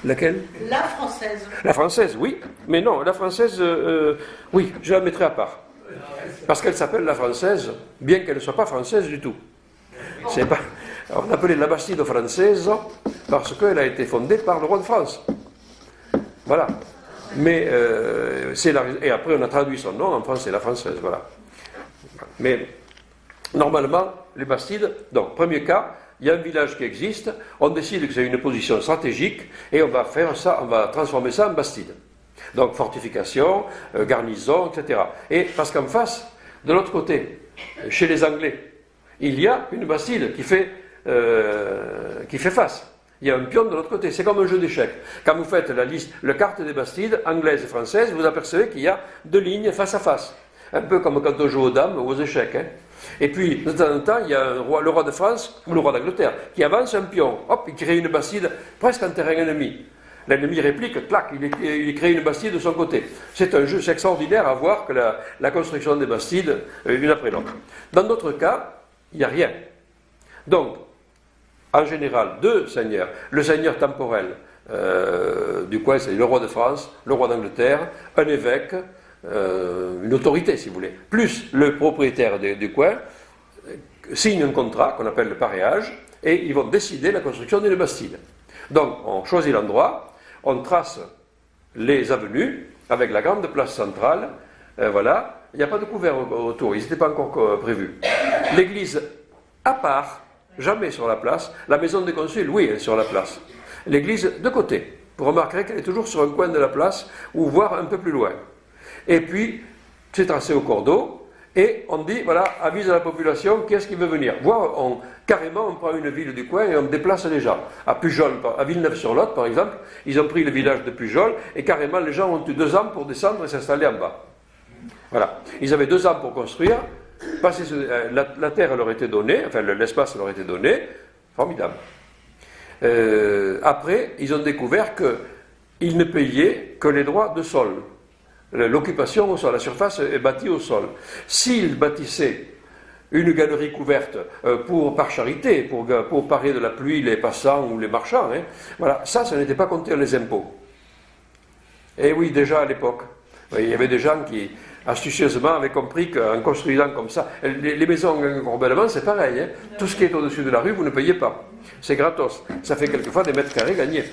S2: Laquelle ?
S1: La française.
S2: La française, oui. Mais non, la française, oui, je la mettrai à part. Parce qu'elle s'appelle la française, bien qu'elle ne soit pas française du tout. C'est pas... On appelait la Bastide française parce qu'elle a été fondée par le roi de France. Voilà. Mais et après on a traduit son nom en français, la française, voilà. Mais normalement, les Bastides, donc premier cas, il y a un village qui existe, on décide que c'est une position stratégique et on va faire ça, on va transformer ça en Bastide. Donc fortification, garnison, etc. Et parce qu'en face, de l'autre côté, chez les Anglais, il y a une Bastide qui fait face. Il y a un pion de l'autre côté. C'est comme un jeu d'échecs. Quand vous faites la carte des Bastides, anglaise et française, vous apercevez qu'il y a deux lignes face à face. Un peu comme quand on joue aux dames ou aux échecs. Hein. Et puis, de temps en temps, il y a le roi de France ou le roi d'Angleterre qui avance un pion. Hop, il crée une Bastide presque en terrain ennemi. L'ennemi réplique, clac, il crée une Bastide de son côté. C'est un jeu, c'est extraordinaire à voir que la construction des Bastides, une après l'autre. Dans d'autres cas, il n'y a rien. Donc, en général, deux seigneurs. Le seigneur temporel du coin, c'est le roi de France, le roi d'Angleterre, un évêque, une autorité, si vous voulez, plus le propriétaire du coin, signe un contrat qu'on appelle le paréage, et ils vont décider la construction d'une bastide. Donc, on choisit l'endroit, on trace les avenues avec la grande place centrale, voilà. Il n'y a pas de couvert autour, ils n'étaient pas encore prévus. L'église à part, jamais sur la place. La maison des consuls, oui, elle est sur la place. L'église de côté. Vous remarquerez qu'elle est toujours sur un coin de la place, ou voire un peu plus loin. Et puis, c'est tracé au cordeau, et on dit, voilà, avise à la population qui est-ce qui veut venir. Voire, carrément, on prend une ville du coin et on déplace les gens. À Pujol, à Villeneuve-sur-Lot, par exemple, ils ont pris le village de Pujol, et carrément, les gens ont eu 2 ans pour descendre et s'installer en bas. Voilà. Ils avaient 2 ans pour construire. La terre leur était donnée, enfin l'espace leur était donné, formidable. Après, ils ont découvert qu'ils ne payaient que les droits de sol, l'occupation au sol, la surface est bâtie au sol. S'ils bâtissaient une galerie couverte par charité, pour parer de la pluie les passants ou les marchands, hein, voilà, ça n'était pas compté dans les impôts. Et oui, déjà à l'époque, il y avait des gens qui astucieusement avaient compris qu'en construisant comme ça, les maisons en corbellement, c'est pareil. Hein. Tout ce qui est au-dessus de la rue, vous ne payez pas. C'est gratos. Ça fait quelquefois des mètres carrés gagnés.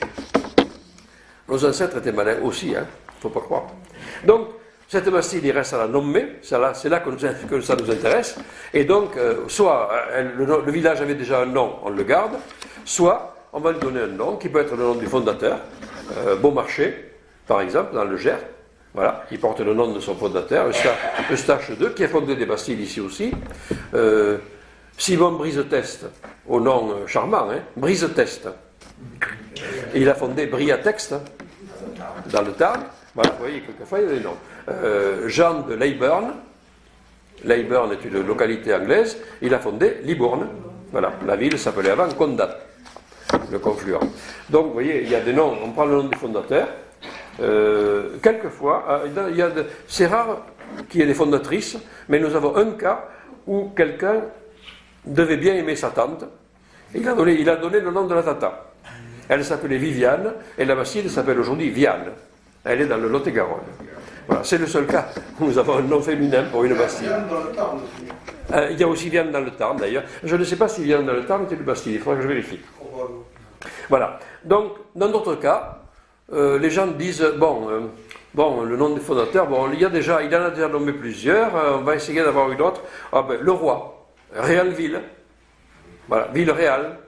S2: Nos ancêtres étaient malins aussi, il ne faut pas croire. Donc, cette bastide, il reste à la nommer, c'est là que ça nous intéresse. Et donc, soit le village avait déjà un nom, on le garde, soit on va lui donner un nom qui peut être le nom du fondateur, Beaumarchais, par exemple, dans le Gers. Voilà, il porte le nom de son fondateur, Eustache II, qui a fondé des bastilles ici aussi. Simon Brise-Teste, au nom charmant, hein, Brise-Teste. Il a fondé Briatexte, dans le Tarn. Voilà, vous voyez, quelquefois, il y a des noms. Jean de Leyburn est une localité anglaise, il a fondé Libourne. Voilà, la ville s'appelait avant Condat, le confluent. Donc, vous voyez, il y a des noms, on prend le nom du fondateur. Quelquefois, c'est rare qu'il y ait des fondatrices, mais nous avons un cas où quelqu'un devait bien aimer sa tante. Il a donné le nom de la tata. Elle s'appelait Viviane, et la bastide s'appelle aujourd'hui Viane. Elle est dans le Lot-et-Garonne. Voilà, c'est le seul cas où nous avons un nom féminin pour une bastide. Il y a aussi Viane dans le Tarn, d'ailleurs. Je ne sais pas si Viane dans le Tarn est une bastide, il faudra que je vérifie. Voilà. Donc, dans d'autres cas, les gens disent, bon, le nom des fondateurs, bon, il en a déjà nommé plusieurs, on va essayer d'avoir une autre. Ah ben, le roi, Réalville, voilà, ville réale,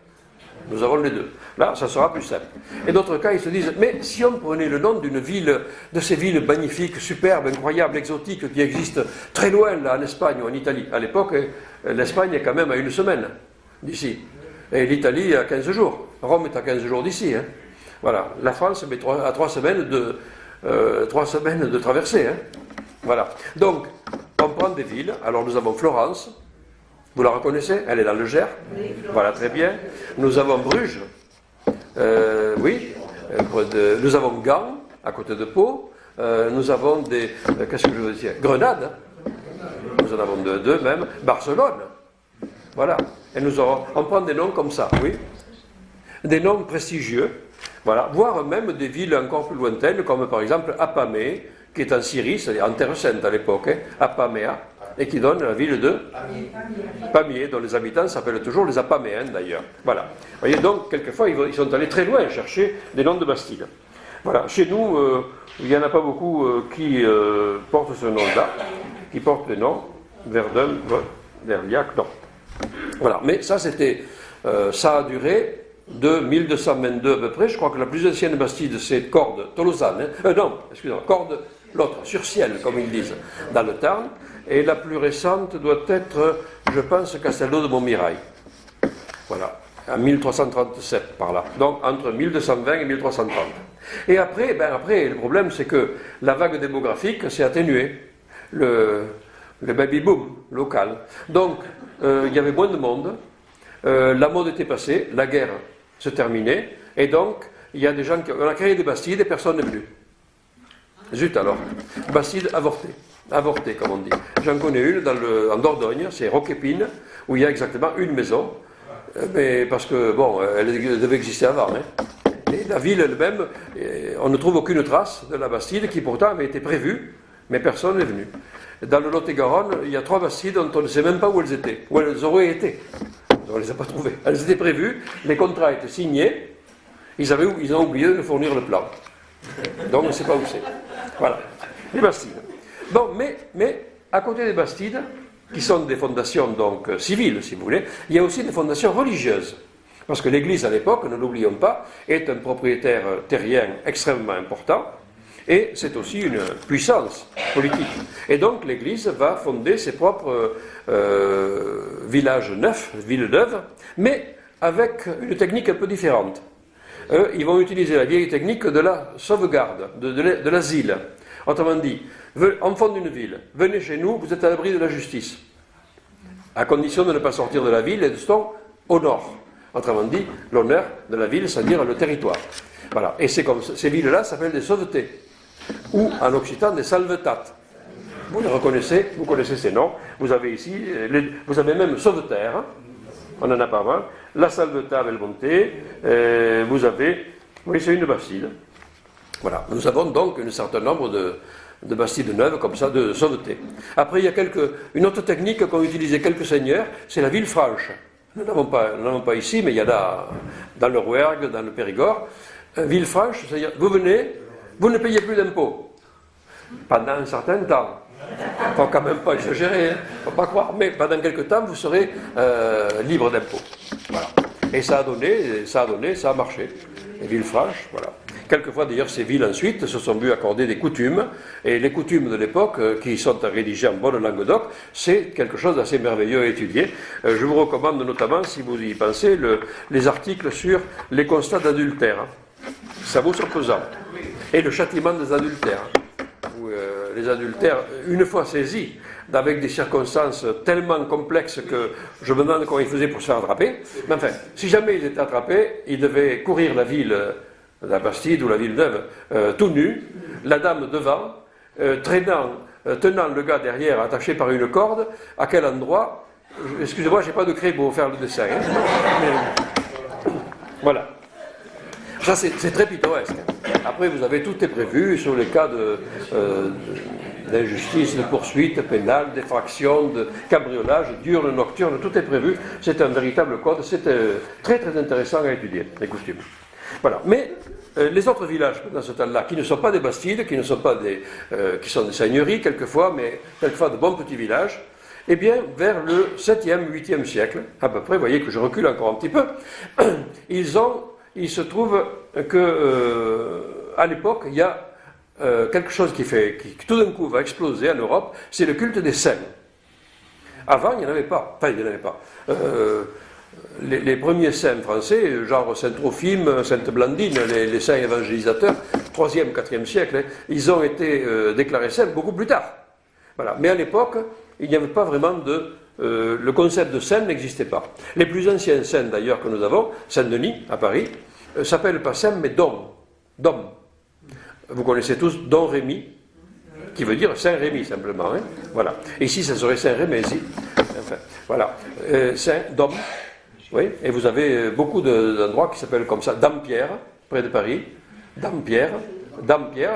S2: nous avons les deux. Là, ça sera plus simple. Et d'autres cas, ils se disent, mais si on prenait le nom d'une ville, de ces villes magnifiques, superbes, incroyables, exotiques, qui existent très loin, là, en Espagne ou en Italie. À l'époque, l'Espagne est quand même à 1 semaine d'ici. Et l'Italie à 15 jours. Rome est à 15 jours d'ici. Hein. Voilà. La France met à 3 semaines de traversée. Hein. Voilà. Donc, on prend des villes. Alors, nous avons Florence. Vous la reconnaissez? Elle est dans le Gers. Oui, voilà, très bien. Nous avons Bruges. Oui. Nous avons Gand, à côté de Pau. Nous avons qu'est-ce que je veux dire? Grenade. Nous en avons deux même. Barcelone. Voilà. Et on prend des noms comme ça, oui. Des noms prestigieux. Voilà. Voire même des villes encore plus lointaines, comme par exemple Apamée, qui est en Syrie, c'est-à-dire en Terre Sainte à l'époque, hein, Apaméa, et qui donne la ville de Pamiers, dont les habitants s'appellent toujours les Apaméens d'ailleurs. Voilà. Vous voyez, donc, quelquefois, ils sont allés très loin chercher des noms de Bastide. Voilà. Chez nous, il n'y en a pas beaucoup qui portent ce nom-là, qui portent les noms Verdun, Verliac, non. Voilà. Mais ça, ça a duré de 1222 à peu près. Je crois que la plus ancienne Bastide, c'est Cordes, Tolosan. Hein. Non, excusez-moi, Cordes, l'autre, sur Ciel, comme ils disent, dans le Tarn. Et la plus récente doit être, je pense, Castelnau de Montmirail. Voilà, en 1337 par là. Donc entre 1220 et 1330. Et après, le problème, c'est que la vague démographique s'est atténuée. Le baby-boom local. Donc, il y avait moins de monde. La mode était passée, la guerre se terminait. Et donc, il y a des gens on a créé des Bastides et personne n'est venu. Zut alors. Bastide avorté, comme on dit. J'en connais une en Dordogne, c'est Roquépine, où il y a exactement une maison. Mais parce que, bon, elle devait exister avant. Hein. Et la ville elle-même, on ne trouve aucune trace de la Bastide qui pourtant avait été prévue, mais personne n'est venu. Dans le Lot-et-Garonne, il y a 3 Bastides dont on ne sait même pas où elles étaient, où elles auraient été. On ne les a pas trouvées. Elles étaient prévues, les contrats étaient signés, ils ont oublié de fournir le plan. Donc on ne sait pas où c'est. Voilà, les Bastides. Bon, mais à côté des Bastides, qui sont des fondations donc civiles, si vous voulez, il y a aussi des fondations religieuses. Parce que l'Église, à l'époque, ne l'oublions pas, est un propriétaire terrien extrêmement important, et c'est aussi une puissance politique. Et donc l'Église va fonder ses propres villages neufs, villes neuves, mais avec une technique un peu différente. Ils vont utiliser la vieille technique de la sauvegarde, de l'asile. Autrement dit, on fonde une ville, venez chez nous, vous êtes à l'abri de la justice. À condition de ne pas sortir de la ville et de son au nord. Autrement dit, l'honneur de la ville, c'est-à-dire le territoire. Voilà. Et c'est comme ces villes-là s'appellent des sauvetés. Ou en occitan des salvetat. Vous les reconnaissez, vous connaissez ces noms. Vous avez ici, vous avez même sauveterre, hein. On en a pas mal. La salvetat Belmonte, vous avez, oui, c'est une bastide. Voilà, nous avons donc un certain nombre de bastides neuves comme ça, de sauvetés. Après, il y a une autre technique qu'ont utilisé quelques seigneurs, c'est la ville franche. Nous n'avons pas ici, mais il y en a dans le Rouergue, dans le Périgord. Ville franche, c'est-à-dire, vous venez, vous ne payez plus d'impôts pendant un certain temps. Il ne faut quand même pas exagérer, il ne faut pas croire, mais pendant quelques temps, vous serez libre d'impôts. Voilà. Et ça a marché. Les villes franches, voilà. Quelquefois, d'ailleurs, ces villes, ensuite, se sont vues accorder des coutumes, et les coutumes de l'époque, qui sont rédigées en bonne langue d'oc, c'est quelque chose d'assez merveilleux à étudier. Je vous recommande notamment, si vous y pensez, les articles sur les constats d'adultère. Ça vaut son pesant. Et le châtiment des adultères. Où, les adultères, une fois saisis, avec des circonstances tellement complexes que je me demande comment ils faisaient pour se faire attraper. Mais enfin, si jamais ils étaient attrapés, ils devaient courir la ville, la Bastide ou la ville neuve, tout nus, la dame devant, tenant le gars derrière, attaché par une corde. À quel endroit? Excusez-moi, j'ai pas de craie pour faire le dessin. Hein. Mais, voilà. Ça, c'est très pittoresque. Après, vous avez tout est prévu sur les cas d'injustice, de poursuite pénale, d'effraction, de cambriolage, diurne, nocturne, tout est prévu. C'est un véritable code. C'est très très intéressant à étudier, les costumes. Voilà. Mais les autres villages dans ce temps-là, qui ne sont pas des bastides, qui ne sont pas qui sont des seigneuries quelquefois, mais quelquefois de bons petits villages, eh bien, vers le 7e, 8e siècle, à peu près, vous voyez que je recule encore un petit peu, il se trouve que à l'époque, il y a quelque chose qui tout d'un coup va exploser en Europe, c'est le culte des saints. Avant, il n'y en avait pas. Enfin, il n'y en avait pas. Les premiers saints français, genre Saint Trophime, Sainte Blandine, les saints évangélisateurs, 3e, 4e siècle, hein, ils ont été déclarés saints beaucoup plus tard. Voilà. Mais à l'époque, il n'y avait pas vraiment le concept de saint n'existait pas. Les plus anciens saints d'ailleurs que nous avons, Saint-Denis à Paris, s'appellent pas saint mais dom. Vous connaissez tous Don Rémy, qui veut dire Saint Rémy simplement. Hein. Voilà. Ici, ça serait Saint Rémézy. Enfin, voilà. Saint Dom. Oui. Et vous avez beaucoup d'endroits qui s'appellent comme ça. Dampierre, près de Paris. Dampierre,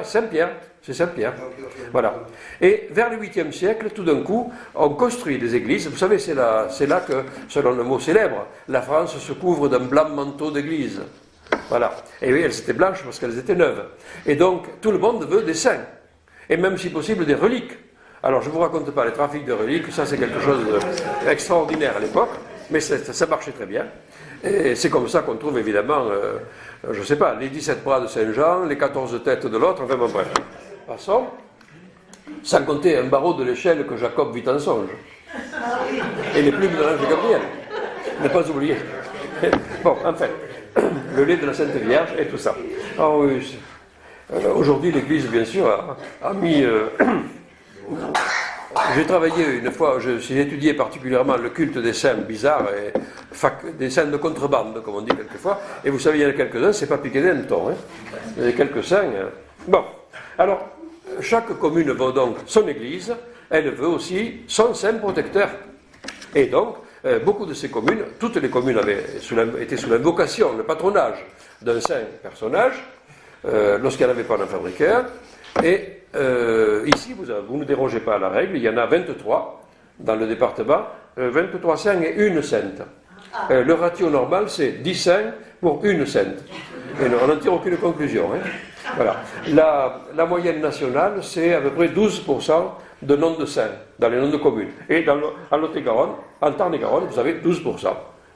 S2: Saint-Pierre. C'est Saint-Pierre. Voilà. Et vers le 8e siècle, tout d'un coup, on construit des églises. Vous savez, c'est là que, selon le mot célèbre, la France se couvre d'un blanc manteau d'église. Voilà. Et oui, elles étaient blanches parce qu'elles étaient neuves. Et donc, tout le monde veut des saints. Et même, si possible, des reliques. Alors, je ne vous raconte pas les trafics de reliques, ça c'est quelque chose d'extraordinaire à l'époque, mais ça marchait très bien. Et c'est comme ça qu'on trouve évidemment, je ne sais pas, les 17 bras de Saint-Jean, les 14 têtes de l'autre, enfin bon, bref. Passons. Sans compter un barreau de l'échelle que Jacob vit en songe. Et les plumes de l'ange Gabriel. Ne pas oublier. Bon, enfin, le lait de la Sainte Vierge et tout ça. Oh, oui, aujourd'hui, l'Église, bien sûr, a mis... J'ai travaillé une fois, j'ai étudié particulièrement le culte des saints bizarres, des saints de contrebande, comme on dit quelquefois, et vous savez, il y en a quelques-uns, c'est pas piqué d'un ton. Hein. Il y a quelques saints... Bon, alors, chaque commune veut donc son église, elle veut aussi son saint protecteur. Et donc, beaucoup de ces communes, toutes les communes étaient sous l'invocation, le patronage d'un saint personnage, lorsqu'il n'y en avait pas d'en fabriquer un. Et ici, vous ne dérogez pas à la règle, il y en a 23 dans le département, 23 saints et une sainte. Le ratio normal, c'est 10 saints pour une sainte. Et on n'en tire aucune conclusion. Hein. Voilà. La moyenne nationale, c'est à peu près 12% de noms de saints dans les noms de communes. Et en Lot-et-Garonne, en Tarn-et-Garonne, vous avez 12%.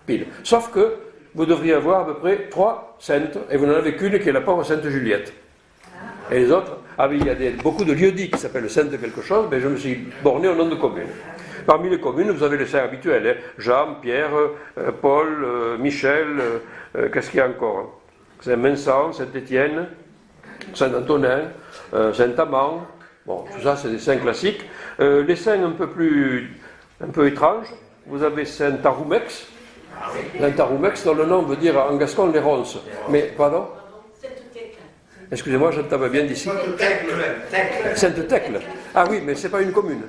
S2: Pile. Sauf que vous devriez avoir à peu près 3 saintes, et vous n'en avez qu'une qui est la pauvre Sainte Juliette. Et les autres, il y a beaucoup de lieux-dits qui s'appellent sainte quelque chose, mais je me suis borné au nom de communes. Parmi les communes, vous avez les saints habituels, hein. Jean, Pierre, Paul, Michel, qu'est-ce qu'il y a encore? Saint-Vincent, Saint-Étienne, Saint-Antonin, Saint-Amand, bon, tout ça c'est des saints classiques. Les saints un peu étranges, vous avez Saint-Aroumex, Saint-Aroumex dont le nom veut dire en gascon les ronces. Mais, pardon? Excusez-moi, j'entends bien d'ici. Sainte-Thècle. Ah oui, mais c'est pas une commune.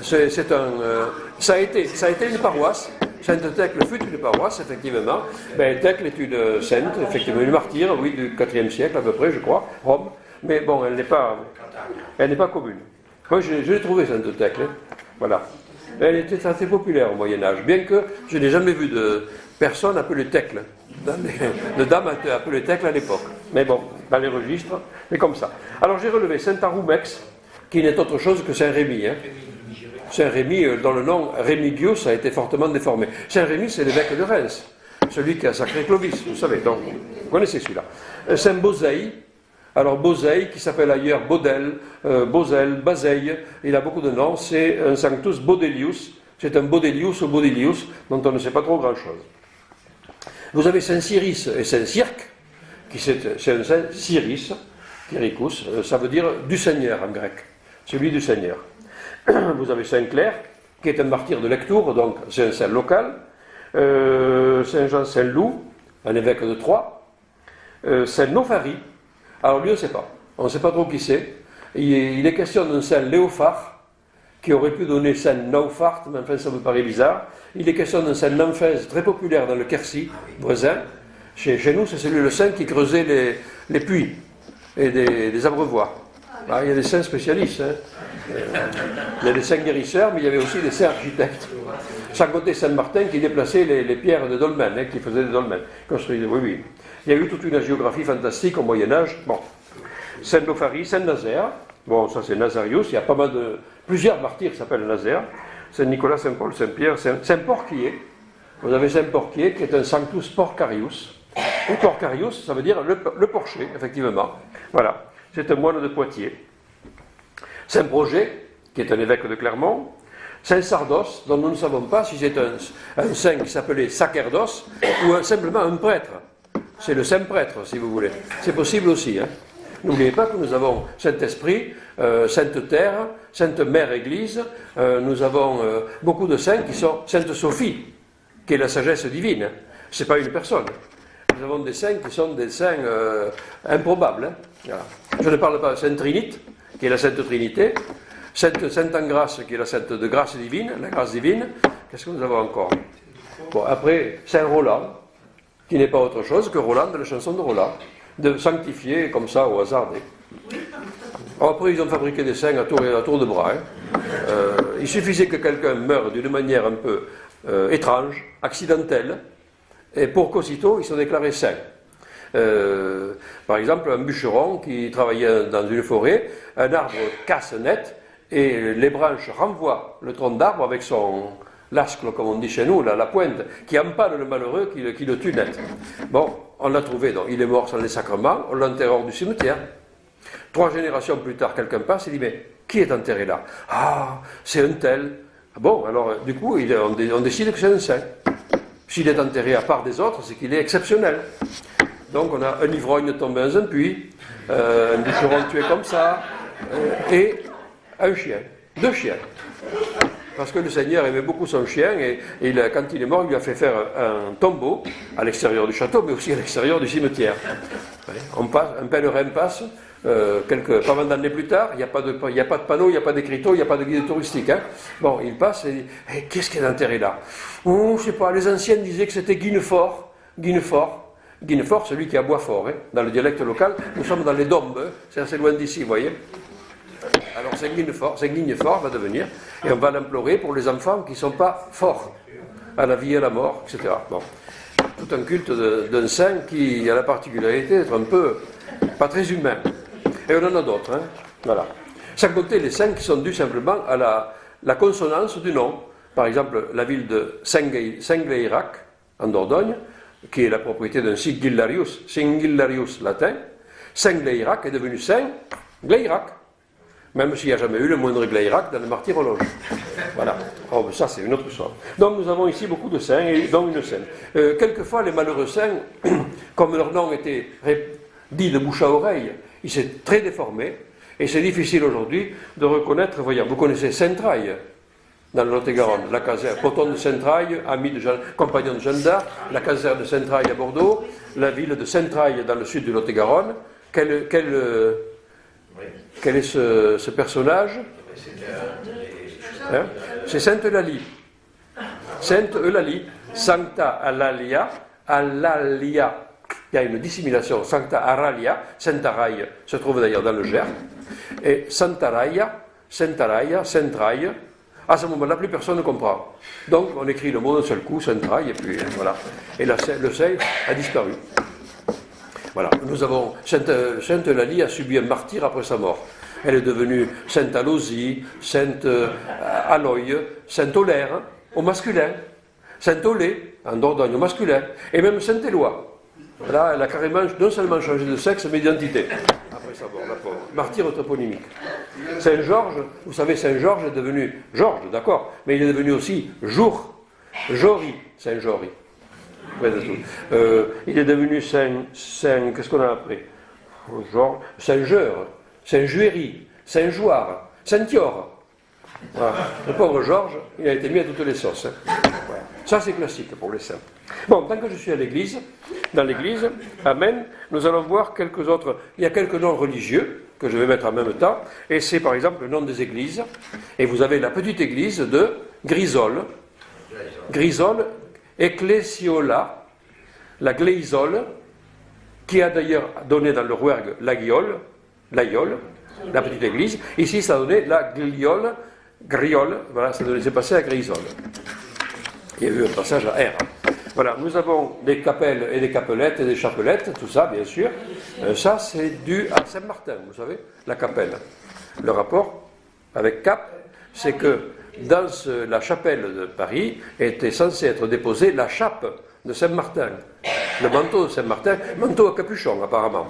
S2: Ça a été une paroisse. Sainte-Thècle fut une paroisse, effectivement. Thècle est une sainte, effectivement, une martyre, oui, du IVe siècle à peu près, je crois, Rome. Mais bon, elle n'est pas commune. Moi, je l'ai trouvée, Sainte-Thècle. Hein. Voilà. Elle était assez populaire au Moyen-Âge, bien que je n'ai jamais vu de personne appelée Thècle. De dames appelées Thècle à l'époque. Mais bon, dans les registres, c'est comme ça. Alors j'ai relevé Saint-Aroumex, qui n'est autre chose que Saint-Rémy. Hein. Saint-Rémy, dont le nom Rémigius a été fortement déformé. Saint-Rémy, c'est l'évêque de Reims, celui qui a sacré Clovis, vous savez, donc vous connaissez celui-là. Saint-Bozeille, alors Bozeille, qui s'appelle ailleurs Baudel, Bozel, Bazeille, il a beaucoup de noms, c'est un Sanctus Bodelius, c'est un Bodelius ou Bodilius, dont on ne sait pas trop grand-chose. Vous avez Saint-Cyrus et Saint-Cirque, c'est un Saint Cyrus, Kyrikos, ça veut dire du Seigneur en grec, celui du Seigneur. Vous avez Saint-Clair, qui est un martyr de Lectoure, donc c'est un saint local. Saint-Jean Saint-Loup, un évêque de Troyes. Saint-Nofari, alors lui on ne sait pas, on ne sait pas trop qui c'est. Il est question d'un saint Léophare, qui aurait pu donner Saint-Naufart, mais enfin ça me paraît bizarre. Il est question d'un saint Namphèse, très populaire dans le Quercy, voisin. Chez nous, c'est celui le saint qui creusait les puits et des abreuvoirs. Ah, il y a des saints spécialistes. Hein. Il y a des saints guérisseurs, mais il y avait aussi des saints architectes. Sans compter Saint-Martin qui déplaçait les pierres de dolmen, hein, qui faisait des dolmens. Construisait, oui, oui. Il y a eu toute une géographie fantastique au Moyen-Âge. Bon. Saint-Lopharie, Saint-Nazaire. Bon, ça c'est Nazarius. Il y a pas mal de. Plusieurs martyrs qui s'appellent Nazaire. Saint-Nicolas, Saint-Paul, Saint-Pierre, Saint-Porquier. Vous avez Saint-Porquier qui est un Sanctus Porcarius. Et Porcarius, ça veut dire le porcher, effectivement. Voilà. C'est un moine de Poitiers. Saint-Projet, qui est un évêque de Clermont. Saint-Sardos, dont nous ne savons pas si c'est un saint qui s'appelait Sacerdos ou simplement un prêtre. C'est le saint-prêtre, si vous voulez. C'est possible aussi. Hein. N'oubliez pas que nous avons Saint-Esprit, Sainte Terre, Sainte Mère Église. Nous avons beaucoup de saints qui sont Sainte Sophie, qui est la sagesse divine. Ce n'est pas une personne. Nous avons des saints qui sont des saints improbables. Hein. Voilà. Je ne parle pas de Sainte Trinite, qui est la Sainte Trinité. Sainte Engrâce, qui est la Sainte de grâce divine, la grâce divine. Qu'est-ce que nous avons encore? Bon, après, Saint Roland, qui n'est pas autre chose que Roland de la chanson de Roland, de sanctifier comme ça au hasard. Après, ils ont fabriqué des saints à tour de bras. Hein. Il suffisait que quelqu'un meure d'une manière un peu étrange, accidentelle, et pour qu'aussitôt, ils sont déclarés saints. Par exemple, un bûcheron qui travaillait dans une forêt, un arbre casse net, et les branches renvoient le tronc d'arbre avec son l'ascle, comme on dit chez nous, la pointe, qui empale le malheureux, qui le tue net. Bon, on l'a trouvé, donc il est mort sans les sacrements, on l'enterre hors du cimetière. 3 générations plus tard, quelqu'un passe et dit, mais qui est enterré là? Ah, c'est un tel. Bon, alors du coup, on décide que c'est un saint. S'il est enterré à part des autres, c'est qu'il est exceptionnel. Donc on a un ivrogne tombé dans un puits, un bûcheron tué comme ça, et un chien, 2 chiens. Parce que le Seigneur aimait beaucoup son chien, et quand il est mort, il lui a fait faire un tombeau à l'extérieur du château, mais aussi à l'extérieur du cimetière. Un pèlerin passe, pas mal d'années plus tard, il n'y a pas de panneau, il n'y a pas d'écriteau, il n'y a pas de guide touristique. Hein. Bon, il passe et dit, qu'est-ce qu'il y a d'enterré là? Oh, je ne sais pas, les anciens disaient que c'était Guinefort, celui qui est à Boisfort, hein, dans le dialecte local. Nous sommes dans les Dombes, hein, c'est assez loin d'ici, vous voyez. Alors Saint-Guinefort va devenir, et on va l'implorer pour les enfants qui ne sont pas forts à la vie et à la mort, etc. Bon. Tout un culte d'un saint qui a la particularité d'être un peu pas très humain. Et on en a d'autres. Hein. Voilà. Sans compter les saints qui sont dus simplement à la consonance du nom. Par exemple, la ville de Saint-Gléirac, en Dordogne, qui est la propriété d'un Saint-Gillarius latin. Saint-Gléirac est devenu Saint-Gléirac. Même s'il n'y a jamais eu le moindre Gléirac dans le martyrologe. Voilà. Oh, ça, c'est une autre histoire. Donc, nous avons ici beaucoup de saints, et dont une sainte. Quelquefois, les malheureux saints, comme leur nom était dit de bouche à oreille, il s'est très déformé, et c'est difficile aujourd'hui de reconnaître. Voyez, vous connaissez Saint-Traille, dans le Lot-et-Garonne, la caserne, Poton de Saint-Traille, compagnon de Jeanne d'Arc, la caserne de Saint-Traille à Bordeaux, la ville de Saint-Traille dans le sud du Lot-et-Garonne. Quel est ce personnage? Hein? C'est Sainte Eulalie. Sainte Eulalie, Sancta Alalia, Alalia. Il y a une dissimulation. Sancta Aralia, Sainte-Araille, se trouve d'ailleurs dans le Gers. Et Santaraia, Sainte-Raille. À ce moment-là, plus personne ne comprend. Donc, on écrit le mot d'un seul coup, Sainte-Raille, et puis voilà. Et le Saint a disparu. Voilà, nous avons Sainte Eulalie a subi un martyre après sa mort. Elle est devenue Sainte Alosie, Sainte Aloïe, Sainte Olaire, au masculin, Sainte Olée, en Dordogne, au masculin, et même Sainte Éloi. Là, elle a carrément non seulement changé de sexe, mais d'identité. Après sa mort, la pauvre. Martyre toponymique. Saint Georges, vous savez, Saint Georges est devenu Georges, d'accord, mais il est devenu aussi Jory, Saint Jory. Il est devenu Saint qu'est-ce qu'on a après? Saint-Geur, Saint-Juéry, Saint-Jouard, Saint-Thior. Voilà. Le pauvre Georges, il a été mis à toutes les sauces. Hein. Voilà. Ça, c'est classique pour les saints. Bon, tant que je suis à l'église, dans l'église, amen, nous allons voir quelques autres. Il y a quelques noms religieux que je vais mettre en même temps, et c'est par exemple le nom des églises. Et vous avez la petite église de Grisole. Grisole, Ecclesiola, la Gléisole, qui a d'ailleurs donné dans le Rouergue l'Aïole, la petite église. Ici, ça donnait la Griole, voilà, c'est passé à Grisole. Il y a eu un passage à R. Voilà, nous avons des capelles et des capelettes et des chapelettes, tout ça, bien sûr. Ça, c'est dû à Saint-Martin, vous savez, la capelle. Le rapport avec Cap, c'est que dans la chapelle de Paris était censée être déposée la chape de Saint-Martin, le manteau de Saint-Martin, manteau à capuchon apparemment.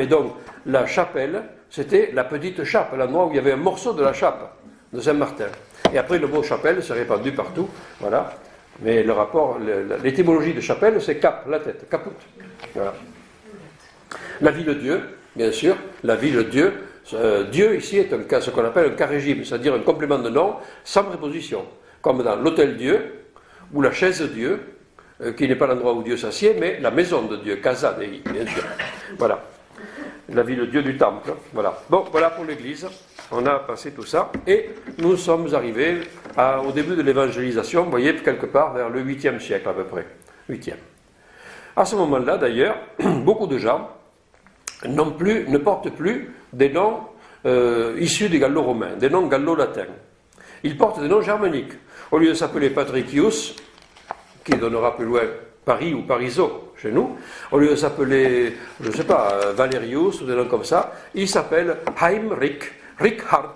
S2: Et donc, la chapelle, c'était la petite chape, l'endroit où il y avait un morceau de la chape de Saint-Martin. Et après, le mot chapelle s'est répandu partout, voilà. Mais le rapport, l'étymologie de chapelle, c'est cap, la tête, caput. Voilà. La vie-le-Dieu, bien sûr, la vie-le-Dieu. Dieu, ici, est ce qu'on appelle un cas régime, c'est-à-dire un complément de nom sans préposition, comme dans l'hôtel-Dieu, ou la chaise-Dieu, qui n'est pas l'endroit où Dieu s'assied, mais la maison de Dieu, casa Dei, bien sûr. Voilà. La vie-le-Dieu du temple. Voilà. Bon, voilà pour l'Église. On a passé tout ça, et nous sommes arrivés au début de l'évangélisation, vous voyez, quelque part vers le 8e siècle à peu près. 8e. À ce moment-là, d'ailleurs, beaucoup de gens ne portent plus des noms issus des gallo-romains, des noms gallo-latins. Ils portent des noms germaniques. Au lieu de s'appeler Patricius, qui donnera plus loin Paris ou Pariso chez nous, au lieu de s'appeler, je ne sais pas, Valerius ou des noms comme ça, ils s'appellent Heinrich, Richard,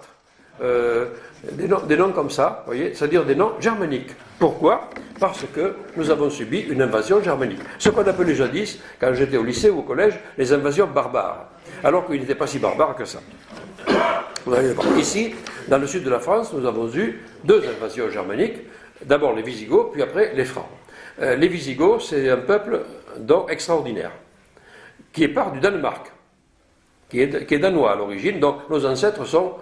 S2: des noms comme ça, vous voyez, c'est-à-dire des noms germaniques. Pourquoi ? Parce que nous avons subi une invasion germanique. Ce qu'on appelait jadis, quand j'étais au lycée ou au collège, les invasions barbares, alors qu'ils n'étaient pas si barbares que ça. Vous allez voir. Ici, dans le sud de la France, nous avons eu 2 invasions germaniques, d'abord les Visigoths, puis après les Francs. Les Visigoths, c'est un peuple donc extraordinaire, qui est part du Danemark, qui est danois à l'origine, donc nos ancêtres sont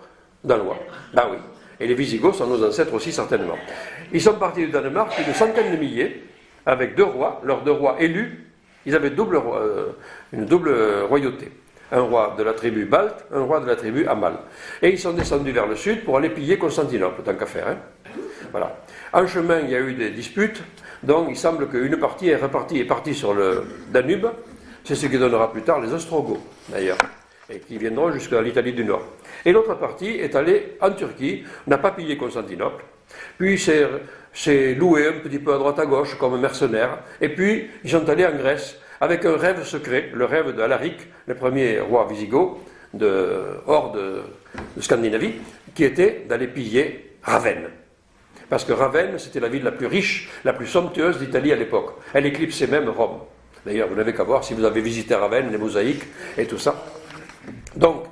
S2: danois. Ben oui. Et les Visigoths sont nos ancêtres aussi, certainement. Ils sont partis du Danemark, une centaine de milliers, avec 2 rois, leurs 2 rois élus. Ils avaient une double royauté. Un roi de la tribu balte, un roi de la tribu Amal. Et ils sont descendus vers le sud pour aller piller Constantinople, tant qu'à faire. Hein. Voilà. En chemin, il y a eu des disputes, donc il semble qu'une partie est partie sur le Danube. C'est ce qui donnera plus tard les Ostrogoths, d'ailleurs, et qui viendront jusqu'à l'Italie du Nord. Et l'autre partie est allée en Turquie, n'a pas pillé Constantinople, puis s'est loué un petit peu à droite à gauche comme mercenaire, et puis ils sont allés en Grèce avec un rêve secret, le rêve d'Alaric, le premier roi wisigoth hors de Scandinavie, qui était d'aller piller Ravenne. Parce que Ravenne, c'était la ville la plus riche, la plus somptueuse d'Italie à l'époque. Elle éclipsait même Rome. D'ailleurs, vous n'avez qu'à voir si vous avez visité Ravenne, les mosaïques et tout ça. Donc,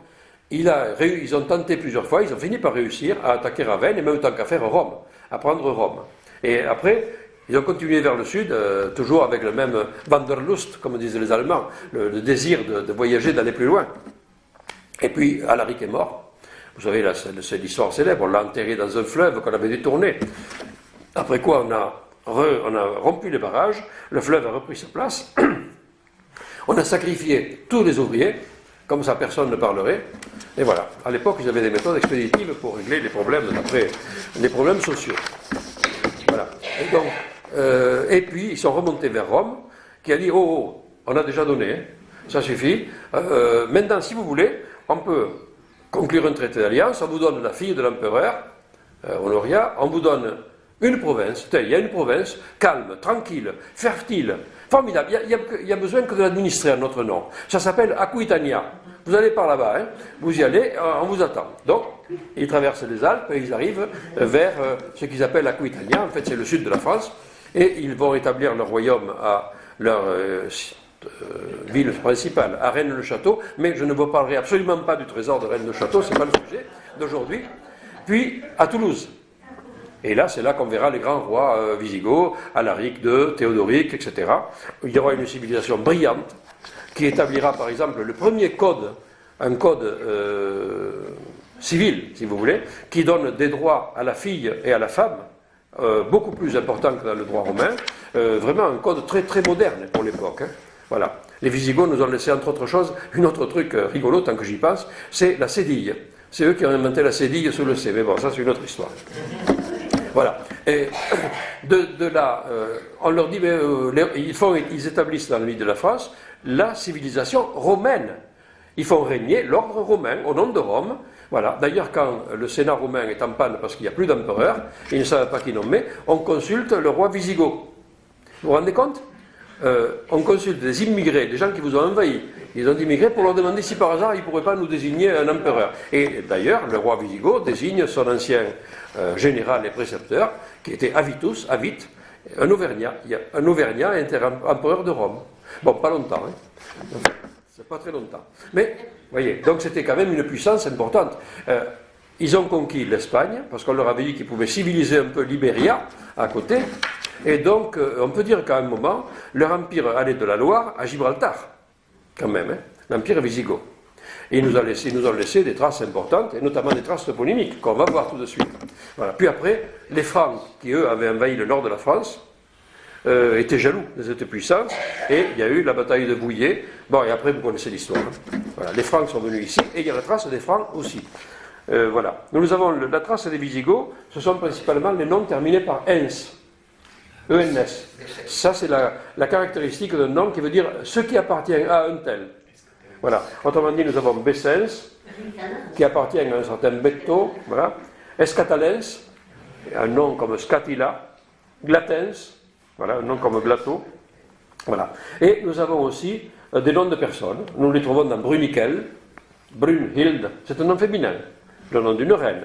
S2: ils ont tenté plusieurs fois, ils ont fini par réussir à attaquer Ravenne et même tant qu'à faire Rome, à prendre Rome. Et après, ils ont continué vers le sud, toujours avec le même Wanderlust, comme disent les Allemands, le désir de voyager, d'aller plus loin. Et puis, Alaric est mort. Vous savez, là, c'est l'histoire célèbre, on l'a enterré dans un fleuve qu'on avait détourné. Après quoi, on a rompu les barrages, le fleuve a repris sa place, on a sacrifié tous les ouvriers, comme ça personne ne parlerait, et voilà. À l'époque, ils avaient des méthodes expéditives pour régler les problèmes, les problèmes sociaux. Voilà. Et donc, et puis, ils sont remontés vers Rome, qui a dit, oh, on a déjà donné, hein, ça suffit. Maintenant, si vous voulez, on peut conclure un traité d'alliance, on vous donne la fille de l'empereur, Honoria, on vous donne une province, il y a une province calme, tranquille, fertile, formidable, il y a besoin que de l'administrer à notre nom. Ça s'appelle Aquitania. Vous allez par là-bas, hein, vous y allez, on vous attend. Donc, ils traversent les Alpes et ils arrivent vers ce qu'ils appellent Aquitania, en fait c'est le sud de la France, et ils vont établir leur royaume à leur ville principale, à Rennes-le-Château, mais je ne vous parlerai absolument pas du trésor de Rennes-le-Château, ce n'est pas le sujet d'aujourd'hui, puis à Toulouse. Et là, c'est là qu'on verra les grands rois wisigoths, Alaric II, Théodoric, etc. Il y aura une civilisation brillante qui établira, par exemple, le premier code, un code civil, si vous voulez, qui donne des droits à la fille et à la femme, beaucoup plus importants que dans le droit romain, vraiment un code très, très moderne pour l'époque. Hein. Voilà. Les Visigoths nous ont laissé, entre autres choses, un autre truc rigolo, tant que j'y pense, c'est la cédille. C'est eux qui ont inventé la cédille sous le C, mais bon, ça c'est une autre histoire. Voilà. Et de là, on leur dit, mais, ils établissent dans le milieu de la France la civilisation romaine. Ils font régner l'ordre romain au nom de Rome. Voilà. D'ailleurs, quand le Sénat romain est en panne parce qu'il n'y a plus d'empereur, ils ne savent pas qui nommer, on consulte le roi Visigoth. Vous vous rendez compte? On consulte des immigrés, des gens qui vous ont envahi. Ils ont immigré pour leur demander si par hasard ils ne pourraient pas nous désigner un empereur. Et d'ailleurs, le roi Visigoth désigne son ancien général et précepteur, qui était Avitus, un Auvergnat. Un Auvergnat était empereur de Rome. Bon, pas longtemps, hein. C'est pas très longtemps. Mais, voyez, donc c'était quand même une puissance importante. Ils ont conquis l'Espagne, parce qu'on leur avait dit qu'ils pouvaient civiliser un peu l'Ibéria, à côté. Et donc, on peut dire qu'à un moment, leur empire allait de la Loire à Gibraltar, quand même, hein, l'empire Visigoth. Et ils nous ont laissé des traces importantes, et notamment des traces toponymiques, qu'on va voir tout de suite. Voilà. Puis après, les Francs, qui eux avaient envahi le nord de la France, étaient jaloux de cette puissance, et il y a eu la bataille de Bouillé. Bon, et après, vous connaissez l'histoire. Hein. Voilà. Les Francs sont venus ici, et il y a la trace des Francs aussi. Voilà. Nous avons la trace des Visigoths, ce sont principalement les noms terminés par ens. ENS. Ça, c'est la caractéristique d'un nom qui veut dire ce qui appartient à un tel. Voilà. Autrement dit, nous avons Bessens, qui appartient à un certain Betto. Voilà. Escatalens, un nom comme Scatilla. Glatens, voilà, un nom comme Glato. Voilà. Et nous avons aussi des noms de personnes. Nous les trouvons dans Bruniquel, Brunhild, c'est un nom féminin, le nom d'une reine.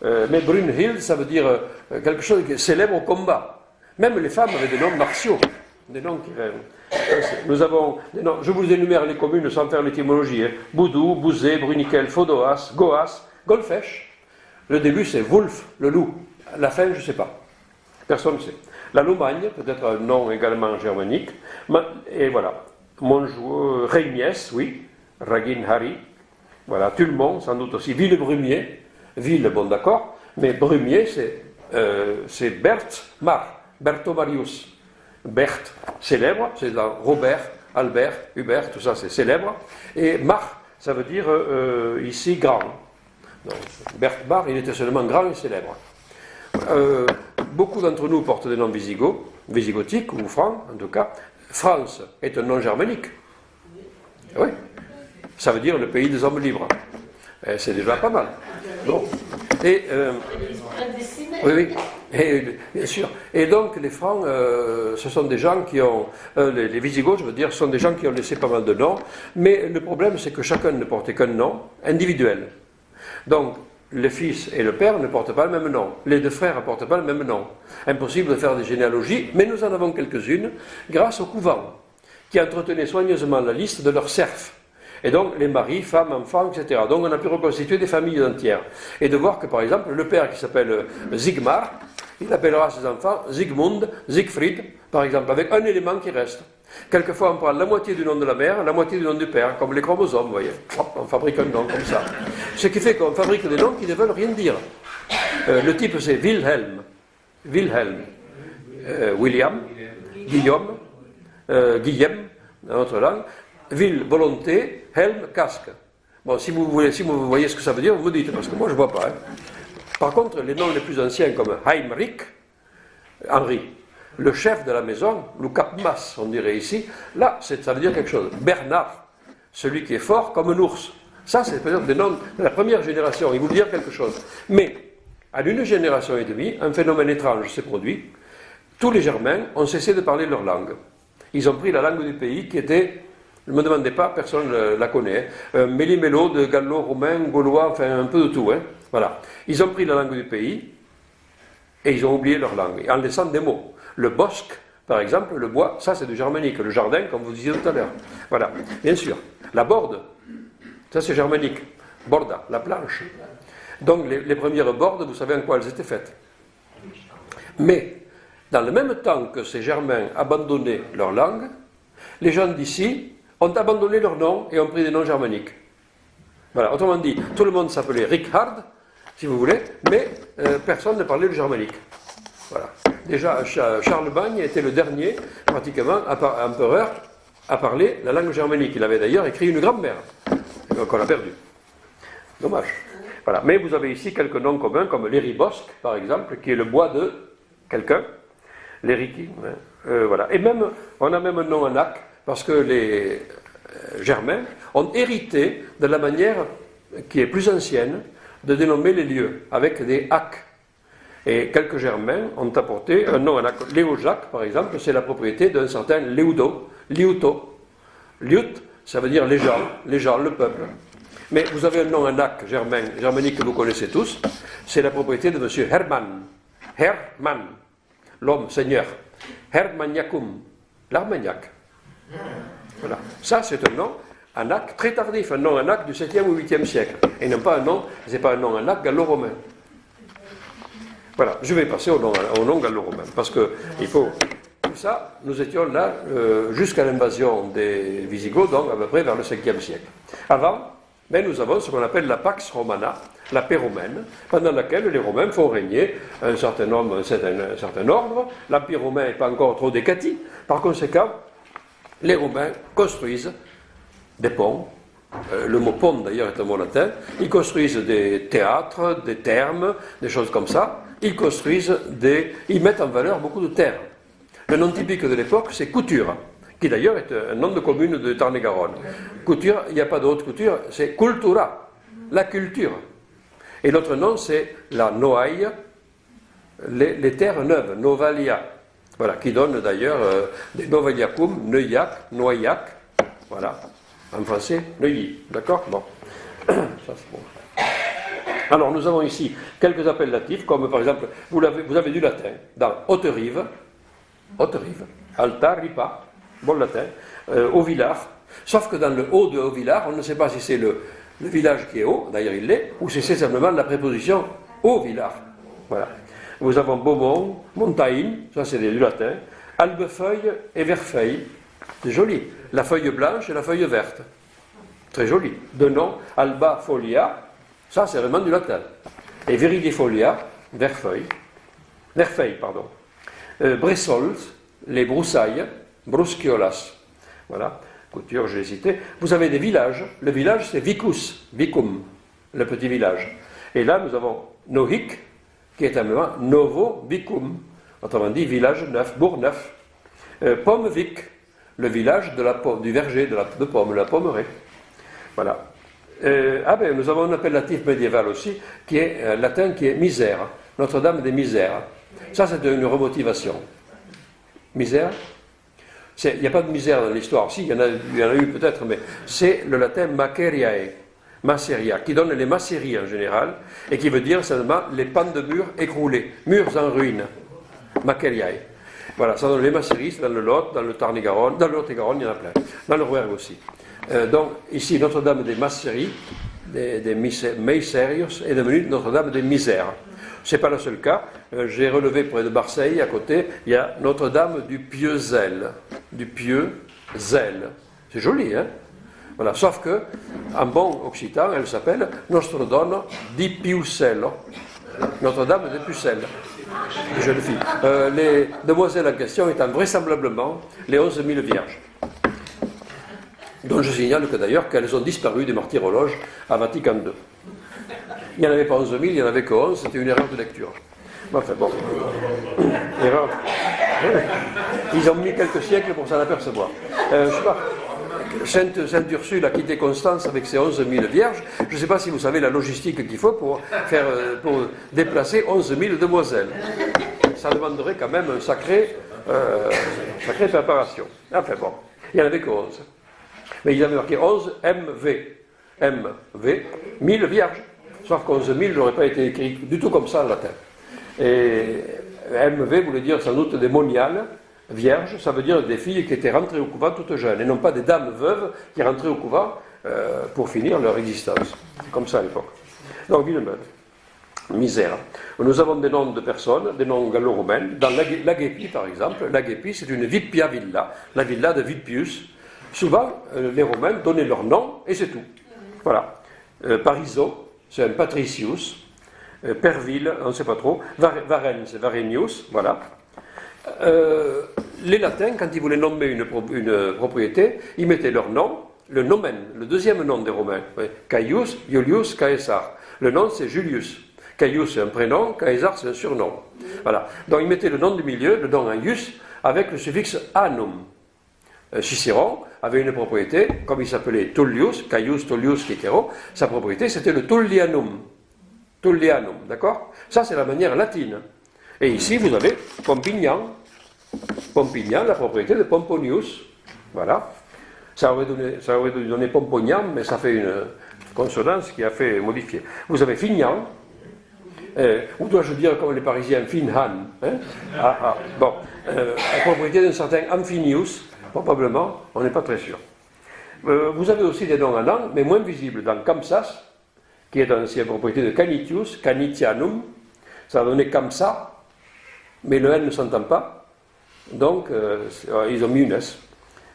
S2: Mais Brunhild, ça veut dire quelque chose qui est célèbre au combat. Même les femmes avaient des noms martiaux, des noms qui... Nous avons des noms, je vous énumère les communes sans faire l'étymologie. Hein. Boudou, Bouzé, Bruniquel, Fodoas, Goas, Golfech. Le début c'est Wolf, le loup. La fin, je ne sais pas. Personne ne sait. La Lomagne, peut-être un nom également germanique. Et voilà. Monjou, Régniès, oui. Ragin Hari. Voilà. Tulmont, sans doute aussi. Villebrumier. Ville, bon d'accord. Mais Brumier, c'est Berthe Mar. Bertho Marius. Berthe, célèbre, c'est dans Robert, Albert, Hubert, tout ça c'est célèbre. Et Mar, ça veut dire ici grand. Donc, Berthe Mar, il était seulement grand et célèbre. Beaucoup d'entre nous portent des noms visigothiques ou francs en tout cas. France est un nom germanique. Oui. Ça veut dire le pays des hommes libres. Et c'est déjà pas mal. Bon. Et, oui, oui. Et, bien sûr. Et donc les Francs, ce sont des gens qui ont, les Visigoths, je veux dire, sont des gens qui ont laissé pas mal de noms, mais le problème c'est que chacun ne portait qu'un nom individuel. Donc le fils et le père ne portent pas le même nom, les deux frères ne portent pas le même nom. Impossible de faire des généalogies, mais nous en avons quelques-unes grâce au couvent, qui entretenait soigneusement la liste de leurs serfs. Et donc les maris, femmes, enfants, etc. Donc on a pu reconstituer des familles entières. Et de voir que par exemple le père qui s'appelle Sigmar, il appellera ses enfants Sigmund, Siegfried, par exemple, avec un élément qui reste. Quelquefois on prend la moitié du nom de la mère, la moitié du nom du père, comme les chromosomes, vous voyez. Hop, on fabrique un nom comme ça. Ce qui fait qu'on fabrique des noms qui ne veulent rien dire. Le type c'est Wilhelm, William, Guillaume, Guillem, dans notre langue. Ville, volonté, helm, casque. Bon, si vous voyez ce que ça veut dire, vous me dites, parce que moi je ne vois pas. Hein. Par contre, les noms les plus anciens, comme Heinrich, Henri, le chef de la maison, le capmas, on dirait ici, là, ça veut dire quelque chose. Bernard, celui qui est fort comme un ours. Ça, c'est peut-être des noms de la première génération, ils vous dire quelque chose. Mais, à une génération et demie, un phénomène étrange s'est produit. Tous les Germains ont cessé de parler leur langue. Ils ont pris la langue du pays qui était... Ne me demandez pas, personne ne la connaît. Méli-mélo de gallo-romain, gaulois, enfin un peu de tout. Hein. Voilà. Ils ont pris la langue du pays et ils ont oublié leur langue, en laissant des mots. Le bosque, par exemple, le bois, ça c'est du germanique. Le jardin, comme vous disiez tout à l'heure. Voilà, bien sûr. La borde, ça c'est germanique. Borda, la planche. Donc les premières bordes, vous savez en quoi elles étaient faites. Mais, dans le même temps que ces Germains abandonnaient leur langue, les gens d'ici ont abandonné leur nom et ont pris des noms germaniques. Voilà, autrement dit, tout le monde s'appelait Richard, si vous voulez, mais personne ne parlait le germanique. Voilà. Déjà, Charlemagne était le dernier, pratiquement, empereur, à parler la langue germanique. Il avait d'ailleurs écrit une grammaire, qu'on a perdue. Dommage. Voilà. Mais vous avez ici quelques noms communs, comme l'Éribosque, par exemple, qui est le bois de quelqu'un, l'Ériki. Voilà. Et même, on a même un nom en ac, parce que germains ont hérité de la manière qui est plus ancienne de dénommer les lieux, avec des ac. Et quelques germains ont apporté un nom anac. Léojac, par exemple, c'est la propriété d'un certain Léudo, Liuto. Liut, ça veut dire les gens, le peuple. Mais vous avez un nom anac germanique que vous connaissez tous, c'est la propriété de M. Hermann. Hermann, l'homme, seigneur. Hermaniacum, l'Armagnac. Voilà. Ça, c'est un nom anac très tardif, un nom anac du 7e ou 8e siècle. Et non pas un nom, c'est pas un nom anac gallo-romain. Voilà, je vais passer au nom gallo-romain, parce que il faut. Tout ça, nous étions là jusqu'à l'invasion des Visigoths, donc à peu près vers le 5e siècle. Avant, mais nous avons ce qu'on appelle la Pax Romana, la paix romaine, pendant laquelle les Romains font régner un certain ordre. L'Empire romain n'est pas encore trop décati. Par conséquent, les Romains construisent des ponts. Le mot pont, d'ailleurs, est un mot latin. Ils construisent des théâtres, des thermes, des choses comme ça. Ils mettent en valeur beaucoup de terres. Le nom typique de l'époque, c'est Couture, qui d'ailleurs est un nom de commune de Tarn-et-Garonne. Couture, il n'y a pas d'autre couture, c'est cultura, la culture. Et l'autre nom, c'est la noaille, les terres neuves, novalia. Voilà, qui donne d'ailleurs des novaliacum, Neuillac, Noailllac. Voilà, en français, Neuilly. D'accord? Bon. Ça, c'est bon. Alors, nous avons ici quelques appellatifs, comme par exemple, vous avez du latin dans Haute-Rive, Alta, Ripa, bon latin, Haut-Villard, sauf que dans le haut de Haut-Villard, on ne sait pas si c'est le village qui est haut, d'ailleurs il l'est, ou si c'est simplement la préposition Haut-Villard. Voilà. Nous avons Beaumont, Montaigne, ça c'est du latin, Albefeuille et Verfeuille, c'est joli, la feuille blanche et la feuille verte, très joli. De nom, Alba Folia, ça c'est vraiment du latin, et Viridifolia, Verfeuille, pardon. Bressols, les broussailles, Brusquiolas. Voilà, Couture, je l'ai cité. Vous avez des villages. Le village, c'est Vicum, le petit village. Et là, nous avons Nohic, qui est un moment Novo Vicum. Autrement dit, village neuf, bourg neuf. Pommevic, le village du verger de pommes, la pommeraie. Voilà. Nous avons un appellatif médiéval aussi, qui est latin, qui est misère. Notre-Dame des Misères. Ça, c'est une remotivation. Misère? Il n'y a pas de misère dans l'histoire. Si, il y en a eu peut-être, mais c'est le latin maceriae, maceria, qui donne les macéries en général, et qui veut dire seulement les pans de murs écroulés, murs en ruine. Maceriae. Voilà, ça donne les macéries, c'est dans le Lot, dans le Tarn-et-Garonne, dans le Lot-et-Garonne, il y en a plein. Dans le Rouergue aussi. Donc, ici, Notre-Dame des Macéries, des Meiserios, est devenue Notre-Dame des Misères. Ce n'est pas le seul cas. J'ai relevé près de Marseille, à côté, il y a Notre-Dame du Pieux-Zèle. C'est joli, hein? Voilà. Sauf que, en bon occitan, elle s'appelle Nostro Dono di Piusello. Notre-Dame des Pucelles. Les jeunes filles. Les demoiselles en question étant vraisemblablement les 11 000 vierges. Dont je signale que d'ailleurs qu'elles ont disparu des martyrologes à Vatican II. Il n'y en avait pas 11 000, il n'y en avait que 11, c'était une erreur de lecture. Enfin bon. Erreur. Ils ont mis quelques siècles pour s'en apercevoir. Je ne sais pas. Sainte Ursule a quitté Constance avec ses 11 000 vierges. Je ne sais pas si vous savez la logistique qu'il faut pour déplacer 11 000 demoiselles. Ça demanderait quand même une sacrée préparation. Enfin bon, il n'y en avait que 11. Mais ils avaient marqué 11 MV, 1000 vierges. Sauf que 11 000 n'aurait pas été écrit du tout comme ça en latin. Et MV voulait dire sans doute des moniales, vierges, ça veut dire des filles qui étaient rentrées au couvent toutes jeunes, et non pas des dames veuves qui rentraient au couvent pour finir leur existence. C'est comme ça à l'époque. Donc, Villeneuve, misère. Nous avons des noms de personnes, des noms gallo-romains. Dans l'Agépi, par exemple, l'Agépi, c'est une Vippia villa, la villa de Vippius. Souvent, les Romains donnaient leur nom, et c'est tout. Voilà. Pariso, c'est un patricius. Perville, on ne sait pas trop. Varenne, c'est Varenius, voilà. Les Latins, quand ils voulaient nommer une propriété, ils mettaient leur nom, le nomen, le deuxième nom des Romains. Caius, Iulius, Caesar. Le nom, c'est Julius. Caius, c'est un prénom, Caesar, c'est un surnom. Voilà. Donc, ils mettaient le nom du milieu, le nom en ius, avec le suffixe anum. Cicéron avait une propriété, comme il s'appelait Tullius, Caius Tullius Cicero, sa propriété c'était le Tullianum. Tullianum, d'accord? Ça c'est la manière latine. Et ici vous avez Pompignan. Pompignan, la propriété de Pomponius. Voilà. Ça aurait dû donner Pomponian, mais ça fait une consonance qui a fait modifier. Vous avez Fignan, ou dois-je dire comme les Parisiens, Finhan. Hein? Bon, la propriété d'un certain Amphinius, probablement, on n'est pas très sûr. Vous avez aussi des noms en langue, mais moins visibles. Dans Kamsas, qui est ancienne propriété de Canitius, Canitianum, ça va donner Kamsa, mais le N ne s'entend pas, donc ils ont mis une S.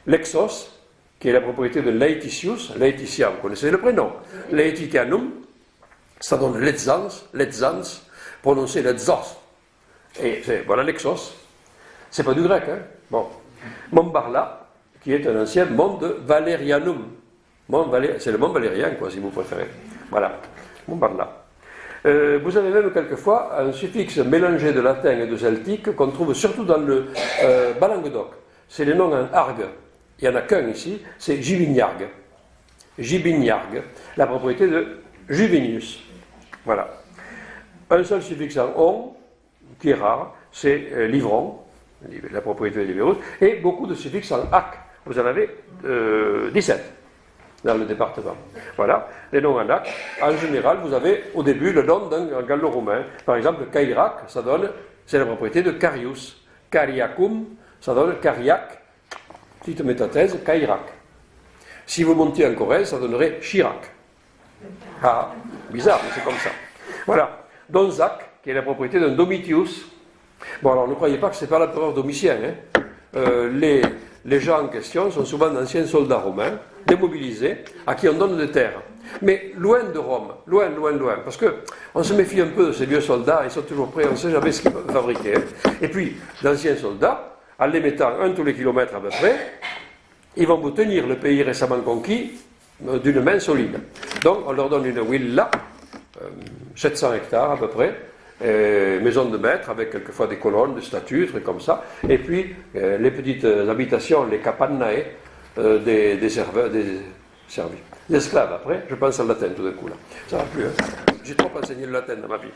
S2: Lexos, qui est la propriété de Laetitius, Laetitia, vous connaissez le prénom. Laetitianum, ça donne Letzans, prononcé Letzos. Et voilà Lexos. C'est pas du grec, hein. Bon. Montbarla, qui est un ancien mont de Valerianum. C'est le mont Valérien, quoi, si vous préférez. Voilà, Montbarla. Vous avez même quelquefois un suffixe mélangé de latin et de celtique qu'on trouve surtout dans le bas-languedoc. C'est les noms en argue. Il n'y en a qu'un ici, c'est Gibignargue. Gibignargue, la propriété de Juvinius. Voilà. Un seul suffixe en on, qui est rare, c'est livron, la propriété de Liberus, et beaucoup de suffixes en ac. Vous en avez 17 dans le département. Voilà, les noms en ac. En général, vous avez au début le nom d'un gallo-romain. Par exemple, Cairac, c'est la propriété de Carius. Cariacum, ça donne Cariac. Petite métathèse, Cairac. Si vous montiez en Corrèze, ça donnerait Chirac. Ah, bizarre, mais c'est comme ça. Voilà. Donzac, qui est la propriété d'un Domitius. Bon, alors ne croyez pas que c'est pas l'empereur Domitien. Hein. Les gens en question sont souvent d'anciens soldats romains, démobilisés, à qui on donne des terres. Mais loin de Rome, loin, parce qu'on se méfie un peu de ces vieux soldats, ils sont toujours prêts, on ne sait jamais ce qu'ils peuvent fabriquer. Hein. Et puis, d'anciens soldats, en les mettant un tous les kilomètres à peu près, ils vont vous tenir le pays récemment conquis d'une main solide. Donc, on leur donne une villa, 700 hectares à peu près, maison de maître avec quelquefois des colonnes, des statues, trucs comme ça, et puis les petites habitations, les capanae des serveurs, des servis. Les esclaves après, je pense au latin tout d'un coup là. Ça va plus, hein. J'ai trop enseigné le latin dans ma vie.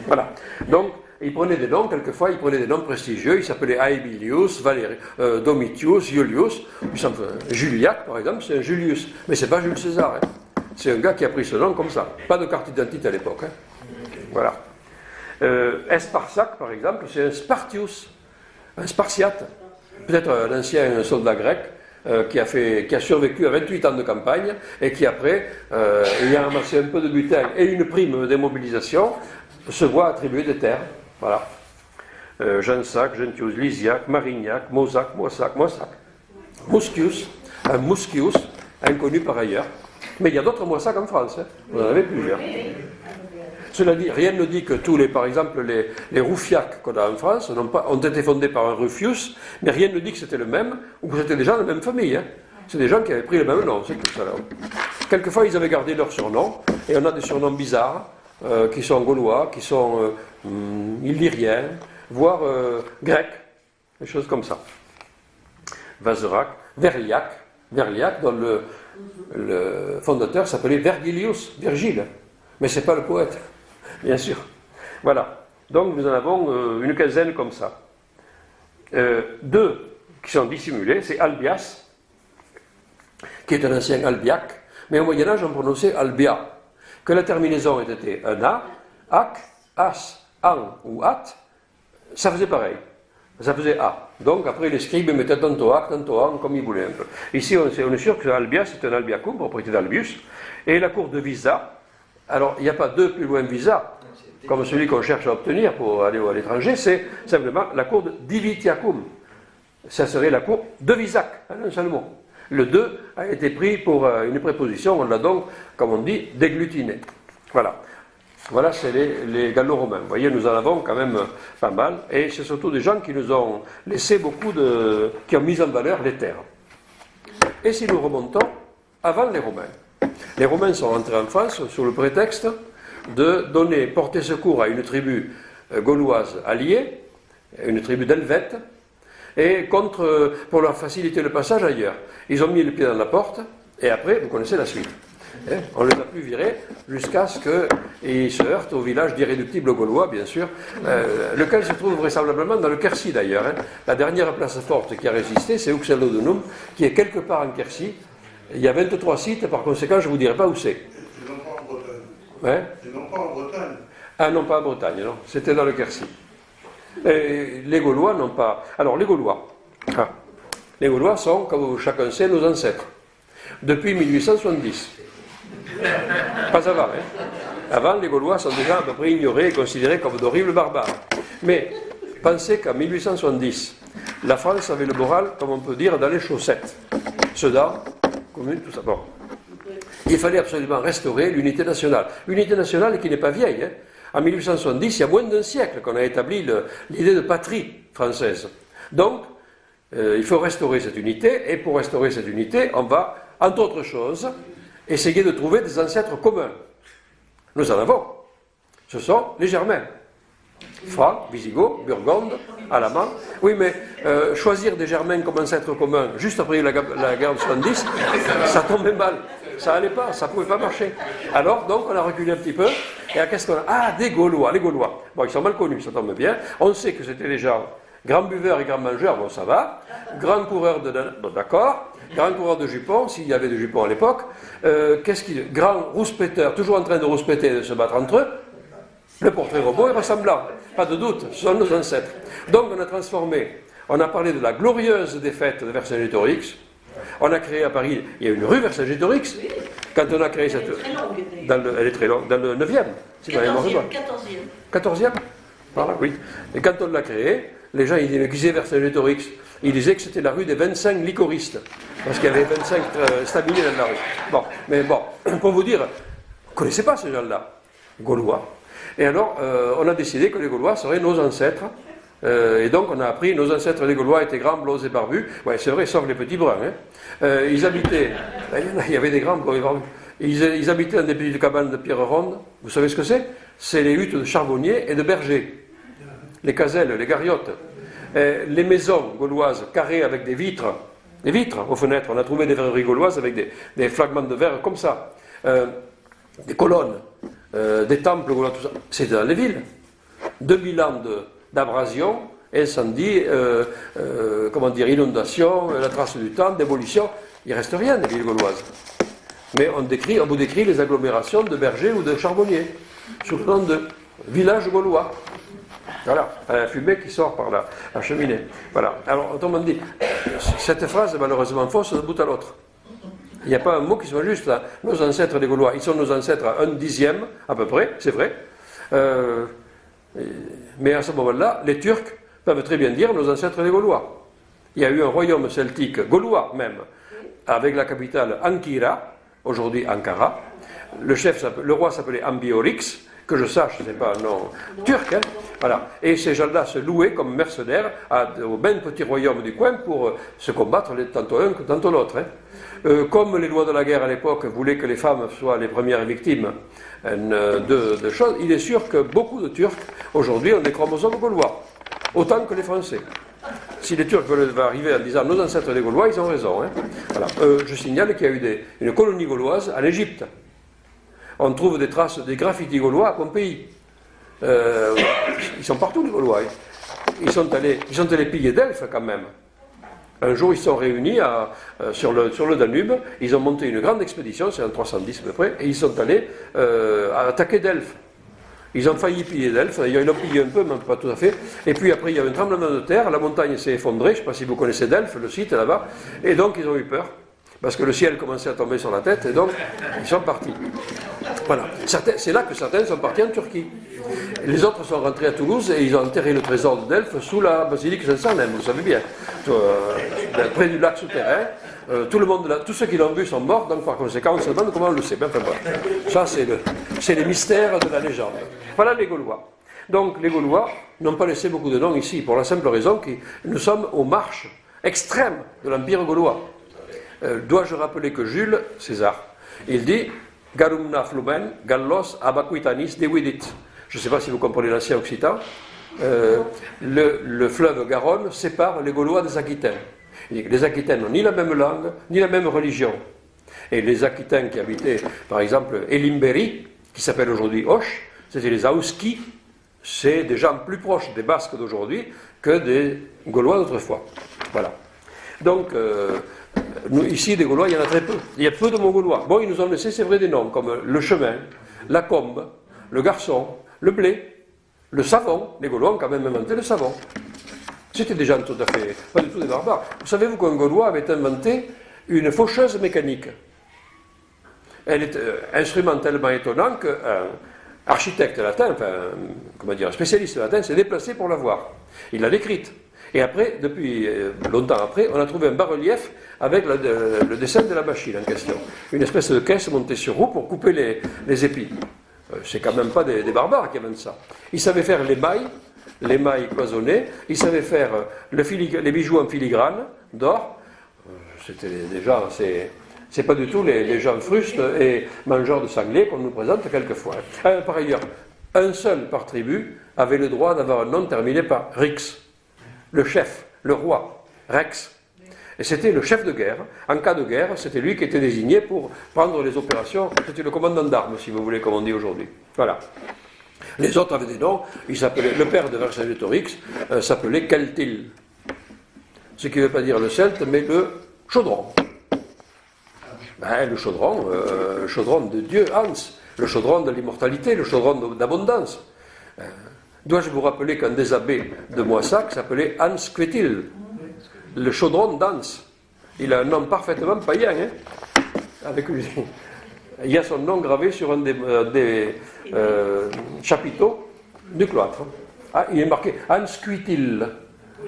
S2: Voilà. Donc, ils prenaient des noms, quelquefois ils prenaient des noms prestigieux, ils s'appelaient Aemilius, Domitius, Julius, Juliac par exemple, c'est un Julius, mais c'est pas Jules César, hein. C'est un gars qui a pris ce nom comme ça, pas de carte d'identité à l'époque. Hein. Voilà. Esparsac, par exemple, c'est un Spartius, un Spartiate, peut-être un ancien soldat grec qui a survécu à 28 ans de campagne et qui après, ayant amassé un peu de butin et une prime démobilisation, se voit attribuer des terres. Voilà. Gensac, Gentius, Lysiac, Marignac, Mosac, Muscius, un Muscius, inconnu par ailleurs. Mais il y a d'autres Moissac en France, hein. Vous en avez plusieurs. Cela dit, rien ne dit que par exemple, les Roufiacs qu'on a en France ont été fondés par un Rufius, mais rien ne dit que c'était le même, ou que c'était des gens de la même famille. Hein. C'est des gens qui avaient pris le même nom, c'est tout ça là. Quelquefois, ils avaient gardé leur surnom, et on a des surnoms bizarres, qui sont gaulois, qui sont illyriens, voire grecs, des choses comme ça. Vazerac, Verliac, dont le fondateur s'appelait Vergilius, Virgile, mais ce n'est pas le poète. Bien sûr. Voilà. Donc nous en avons une quinzaine comme ça. Deux qui sont dissimulés, c'est Albias, qui est un ancien Albiac, mais au Moyen-Âge on prononçait Albia, que la terminaison était un A, ac, as, an ou at, ça faisait pareil. Ça faisait A. Donc après les scribes mettaient tantôt ac, tantôt an, comme ils voulaient un peu. Ici on est sûr que Albias c'est un Albiacum, propriété d'Albius, et la cour de Visa. Alors, il n'y a pas deux plus loin Visa, comme celui qu'on cherche à obtenir pour aller à l'étranger, c'est simplement la cour de Divitiacum. Ça serait la cour de Visac, un seul mot. Le 2 a été pris pour une préposition, on l'a donc, comme on dit, déglutiné. Voilà. Voilà, c'est les gallo-romains. Vous voyez, nous en avons quand même pas mal, et c'est surtout des gens qui nous ont laissé qui ont mis en valeur les terres. Et si nous remontons avant les Romains. Les Romains sont rentrés en France sous le prétexte de porter secours à une tribu gauloise alliée, une tribu d'Helvètes, et pour leur faciliter le passage ailleurs. Ils ont mis le pied dans la porte, et après, vous connaissez la suite. On ne les a plus virés jusqu'à ce qu'ils se heurtent au village d'irréductibles gaulois, bien sûr, lequel se trouve vraisemblablement dans le Quercy d'ailleurs. La dernière place forte qui a résisté, c'est Uxellodunum, qui est quelque part en Quercy. Il y a 23 sites, par conséquent, je ne vous dirai pas où c'est.
S5: C'est non pas en Bretagne.
S2: Ouais.
S5: C'est non pas en Bretagne.
S2: Ah non, pas en Bretagne, non. C'était dans le Quercy. Et les Gaulois n'ont pas... Alors, les Gaulois. Les Gaulois sont, comme chacun sait, nos ancêtres. Depuis 1870. Pas avant, hein. Avant, les Gaulois sont déjà à peu près ignorés et considérés comme d'horribles barbares. Mais pensez qu'en 1870, la France avait le moral, comme on peut dire, dans les chaussettes. Sedan, commune, tout ça. Bon. Il fallait absolument restaurer l'unité nationale. L'unité nationale qui n'est pas vieille. Hein. En 1870, il y a moins d'un siècle qu'on a établi l'idée de patrie française. Donc, il faut restaurer cette unité, et pour restaurer cette unité, on va, entre autres choses, essayer de trouver des ancêtres communs. Nous en avons. Ce sont les Germains. Francs, Visigoths, Burgondes, Alamans. Oui, mais choisir des Germains comme ancêtres communs juste après la guerre de 70, ça tombait mal. Ça allait pas, ça pouvait pas marcher. Alors, donc, on a reculé un petit peu. Et qu'est-ce qu'on a? Ah, des Gaulois, les Gaulois. Bon, ils sont mal connus, ça tombe bien. On sait que c'était des gens grands buveurs et grands mangeurs, bon, ça va. Grands coureurs bon, d'accord. Grands coureurs de jupons, s'il y avait des jupons à l'époque. Grands rouspéteurs, toujours en train de rouspéter et de se battre entre eux. Le portrait robot est ressemblant, pas de doute, ce sont nos ancêtres. Donc on a transformé, on a parlé de la glorieuse défaite de Vercingétorix. On a créé à Paris, il y a une rue Vercingétorix. Quand on a créé cette... Elle est très longue, dans le 9e. Si 14e. Voilà, oui. Et quand on l'a créé, les gens ils disaient, mais qui c'est Vercingétorix? Ils disaient que c'était la rue des 25 licoristes. Parce qu'il y avait 25 staminés dans la rue. Bon, mais bon, pour vous dire, vous ne connaissez pas ces gens-là, Gaulois. Et alors, on a décidé que les Gaulois seraient nos ancêtres. Et donc, on a appris, nos ancêtres les Gaulois étaient grands, blonds et barbus. Ouais, c'est vrai, sauf les petits bruns. Hein. Ils habitaient, il y avait des grands blonds et barbus. Ils habitaient dans des petites cabanes de pierre ronde. Vous savez ce que c'est? C'est les huttes de charbonniers et de bergers. Les caselles, les gariottes. Les maisons gauloises carrées avec des vitres aux fenêtres. On a trouvé des verreries gauloises avec des fragments de verre comme ça. Des colonnes. Des temples gaulois, tout ça, c'était dans les villes. 2000 ans d'abrasion, incendie, inondation, la trace du temps, démolition. Il ne reste rien des villes gauloises. Mais on vous décrit les agglomérations de bergers ou de charbonniers, sous le nom de village gaulois. Voilà, la fumée qui sort par la cheminée. Voilà. Alors, autrement dit, cette phrase est malheureusement fausse d'un bout à l'autre. Il n'y a pas un mot qui soit juste là. Nos ancêtres, les Gaulois, ils sont nos ancêtres à 1/10 à peu près, c'est vrai. Mais à ce moment-là, les Turcs peuvent très bien dire nos ancêtres, les Gaulois. Il y a eu un royaume celtique, gaulois même, avec la capitale Ankira, aujourd'hui Ankara. Le roi s'appelait Ambiorix, que je sache, ce n'est pas un nom turc. Hein. Voilà. Et ces gens-là se louaient comme mercenaires aux même petits royaumes du coin pour se combattre tantôt l'un que tantôt l'autre. Hein. Comme les lois de la guerre à l'époque voulaient que les femmes soient les premières victimes de choses, il est sûr que beaucoup de Turcs, aujourd'hui, ont des chromosomes gaulois, autant que les Français. Si les Turcs veulent arriver en disant nos ancêtres les Gaulois, ils ont raison. Hein. Voilà. Je signale qu'il y a eu une colonie gauloise en Égypte. On trouve des traces des graffitis gaulois à Pompéi. Ils sont partout les Gaulois. Hein. Ils sont allés piller Delphes quand même. Un jour, ils se sont réunis sur le Danube, ils ont monté une grande expédition, c'est en 310 à peu près, et ils sont allés attaquer Delphes. Ils ont failli piller Delphes, d'ailleurs ils l'ont pillé un peu, mais pas tout à fait. Et puis après, il y a eu un tremblement de terre, la montagne s'est effondrée, je ne sais pas si vous connaissez Delphes, le site là-bas, et donc ils ont eu peur, parce que le ciel commençait à tomber sur la tête, et donc ils sont partis. Voilà. C'est là que certains sont partis en Turquie. Les autres sont rentrés à Toulouse et ils ont enterré le trésor de Delphes sous la basilique Saint-Salem, vous savez bien. Près du lac souterrain. Tous ceux qui l'ont vu sont morts, donc par conséquent on se demande comment on le sait. Enfin, voilà. Ça, c'est les mystères de la légende. Voilà les Gaulois. Donc les Gaulois n'ont pas laissé beaucoup de noms ici, pour la simple raison que nous sommes aux marches extrêmes de l'Empire gaulois. Dois-je rappeler que Jules César, il dit Garumna flumen, gallos abaquitanis devidit. Je ne sais pas si vous comprenez l'ancien occitan. le fleuve Garonne sépare les Gaulois des Aquitains. Les Aquitains n'ont ni la même langue, ni la même religion. Et les Aquitains qui habitaient, par exemple, Elimberi, qui s'appelle aujourd'hui Auch, c'était les Auski, c'est des gens plus proches des Basques d'aujourd'hui que des Gaulois d'autrefois. Voilà. Donc, nous, ici, des Gaulois, il y en a très peu. Il y a peu de Mont-Gaulois. Bon, ils nous ont laissé, c'est vrai, des noms, comme le chemin, la combe, le garçon, le blé, le savon. Les Gaulois ont quand même inventé le savon. C'était des gens tout à fait, pas du tout des barbares. Vous savez-vous qu'un Gaulois avait inventé une faucheuse mécanique? Elle est instrument tellement étonnant qu'un architecte latin, enfin, comment dire, un spécialiste latin, s'est déplacé pour la voir. Il l'a décrite. Et après, depuis longtemps après, on a trouvé un bas-relief avec le dessin de la machine en question. Une espèce de caisse montée sur roue pour couper les épis. C'est quand même pas des barbares qui inventent ça. Ils savaient faire les mailles cloisonnées, ils savaient faire les bijoux en filigrane d'or. C'était des gens, c'est pas du tout les gens frustes et mangeurs de sanglier qu'on nous présente quelquefois. Par ailleurs, un seul par tribu avait le droit d'avoir un nom terminé par Rix. Le chef, le roi, Rex. Et c'était le chef de guerre. En cas de guerre, c'était lui qui était désigné pour prendre les opérations. C'était le commandant d'armes, si vous voulez, comme on dit aujourd'hui. Voilà. Les autres avaient des noms. Il s'appelait, le père de Vercingétorix s'appelait Keltil. Ce qui ne veut pas dire le celte, mais le chaudron. Ben, le chaudron de Dieu, Hans. Le chaudron de l'immortalité, le chaudron d'abondance. Dois-je vous rappeler qu'un des abbés de Moissac s'appelait Hans Quetil, le chaudron d'Hans. Il a un nom parfaitement païen. Hein, avec lui. Il y a son nom gravé sur un des chapiteaux du cloître. Ah, il est marqué Hans Quetil.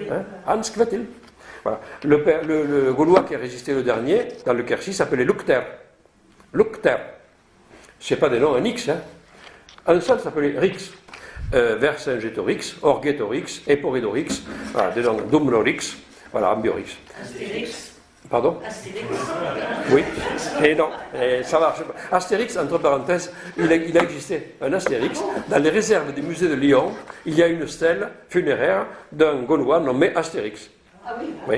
S2: Hein, Hans Quetil. Voilà. Le Gaulois qui a résisté le dernier, dans le Quercy, s'appelait Lucter. Lucter. Ce n'est pas des noms en X. Hein. Un seul s'appelait Rix. Vercingétorix, Orgetorix, Eporidorix, voilà, des noms Dumnorix, voilà, Ambiorix.
S1: Astérix.
S2: Pardon?
S1: Astérix.
S2: Oui, et non, ça marche pas. Astérix, entre parenthèses, il a existé un Astérix. Dans les réserves du musée de Lyon, il y a une stèle funéraire d'un Gaulois nommé Astérix.
S1: Ah oui.
S2: Oui.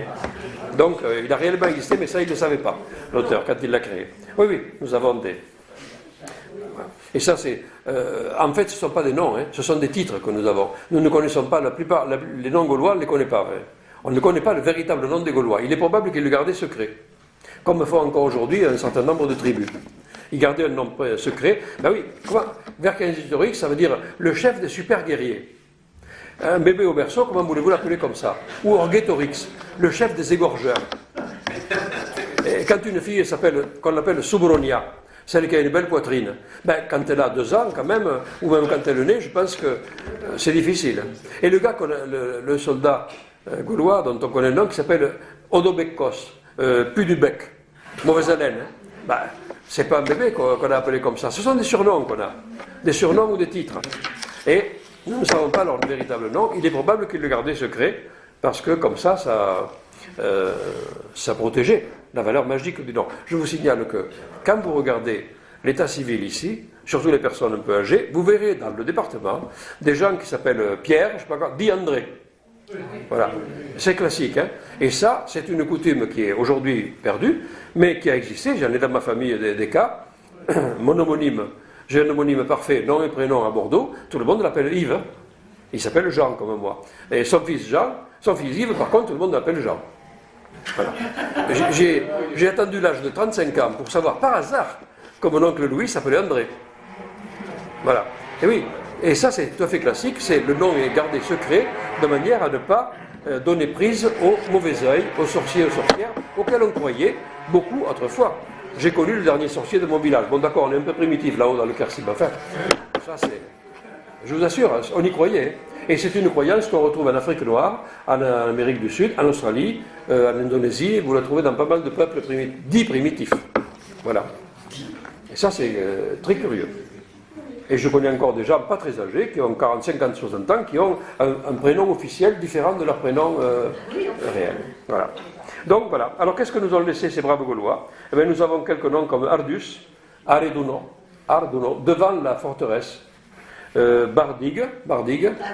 S2: Donc, il a réellement existé, mais ça, il ne le savait pas, l'auteur, quand il l'a créé. Oui, oui, nous avons des... Et ça, c'est... en fait, ce ne sont pas des noms, hein, ce sont des titres que nous avons. Nous ne connaissons pas, la plupart, les noms gaulois, on ne les connaît pas. Hein. On ne connaît pas le véritable nom des Gaulois. Il est probable qu'ils le gardaient secret. Comme font encore aujourd'hui un certain nombre de tribus. Ils gardaient un nom secret. Ben oui, Vercingétorix, ça veut dire le chef des super guerriers. Un bébé au berceau, comment voulez-vous l'appeler comme ça? Ou Orgetorix, le chef des égorgeurs. Et quand une fille qu'on appelle Subronia, celle qui a une belle poitrine, ben, quand elle a 2 ans, quand même, ou même quand elle est née, je pense que c'est difficile. Et le gars, le soldat gaulois, dont on connaît le nom, qui s'appelle Odobekkos, pu du bec, mauvaise haleine, hein, ben, c'est pas un bébé qu'on a appelé comme ça. Ce sont des surnoms qu'on a, des surnoms ou des titres. Et nous ne savons pas leur véritable nom. Il est probable qu'ils le gardaient secret, parce que comme ça protégeait la valeur magique du nom. Je vous signale que quand vous regardez l'état civil ici, surtout les personnes un peu âgées, vous verrez dans le département des gens qui s'appellent Pierre, je ne sais pas quoi, dit André. Voilà, c'est classique. Hein. Et ça, c'est une coutume qui est aujourd'hui perdue, mais qui a existé. J'en ai dans ma famille des cas. Mon homonyme, j'ai un homonyme parfait, nom et prénom à Bordeaux, tout le monde l'appelle Yves. Hein. Il s'appelle Jean comme moi. Et son fils Yves, par contre, tout le monde l'appelle Jean. Voilà. J'ai attendu l'âge de 35 ans pour savoir par hasard que mon oncle Louis s'appelait André. Voilà. Et oui, et ça c'est tout à fait classique, c'est le nom est gardé secret de manière à ne pas donner prise au mauvais œil, aux sorciers et aux sorcières, auxquels on croyait beaucoup autrefois. J'ai connu le dernier sorcier de mon village. Bon d'accord, on est un peu primitif là-haut dans le Quercy, mais enfin, ça c'est... Je vous assure, on y croyait. Hein. Et c'est une croyance qu'on retrouve en Afrique noire, en Amérique du Sud, en Australie, en Indonésie, vous la trouvez dans pas mal de peuples dits primitifs. Voilà. Et ça, c'est très curieux. Et je connais encore des gens pas très âgés, qui ont 40, 50, 60 ans, qui ont un prénom officiel différent de leur prénom réel. Voilà. Donc voilà. Alors qu'est-ce que nous ont laissé ces braves Gaulois? Eh bien, nous avons quelques noms comme Ardus, Arduno, devant la forteresse. Bardigue,
S1: Ah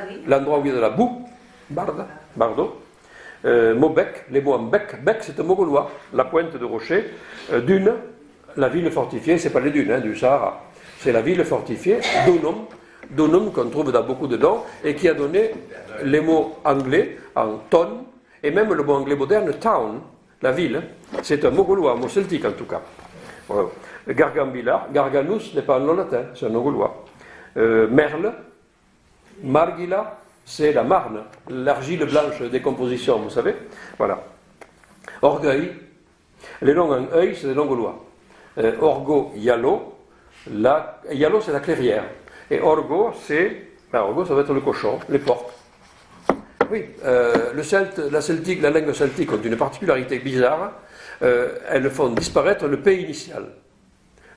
S1: oui.
S2: l'endroit où il y a de la boue, Bardo. Maubec, les mots en bec, bec c'est un mot gaulois, la pointe de rocher. Dune, la ville fortifiée, c'est pas les dunes du Sahara, c'est la ville fortifiée. Donum qu'on trouve dans beaucoup de noms et qui a donné les mots anglais en town et même le mot anglais moderne town, la ville. C'est un mot gaulois, un mot celtique en tout cas. Voilà. Gargambilla, Garganus n'est pas un nom latin, c'est un nom gaulois. Merle, Margila, c'est la marne, l'argile blanche de décomposition, vous savez. Voilà. Orgueil, les noms en œil, c'est des noms gaulois. Orgo, Yalo, Yalo c'est la clairière. Et Orgo, Orgo ça va être le cochon, les porcs. Oui, la langue celtique ont une particularité bizarre, elles font disparaître le P initial.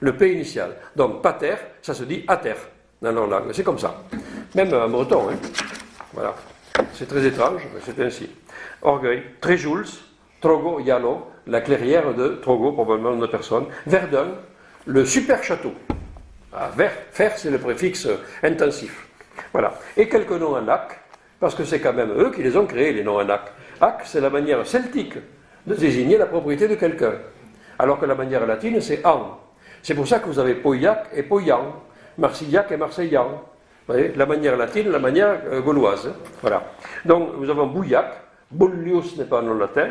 S2: Le P initial. Donc, pater, ça se dit ater dans leur langue. C'est comme ça. Même en breton. Hein. Voilà. C'est très étrange, mais c'est ainsi. Orgueil. Tréjuls, Trogo, Yalo, la clairière de Trogo, probablement de personne. Verdun, le super château. Ah, fer, c'est le préfixe intensif. Voilà. Et quelques noms en ac, parce que c'est quand même eux qui les ont créés, les noms en ac. Ac, c'est la manière celtique de désigner la propriété de quelqu'un. Alors que la manière latine, c'est an. C'est pour ça que vous avez Pauillac et Pauillan, Marsillac et Marseillan. Vous voyez, la manière latine, la manière gauloise. Voilà. Donc, nous avons Bouillac, Bullius n'est pas un nom latin,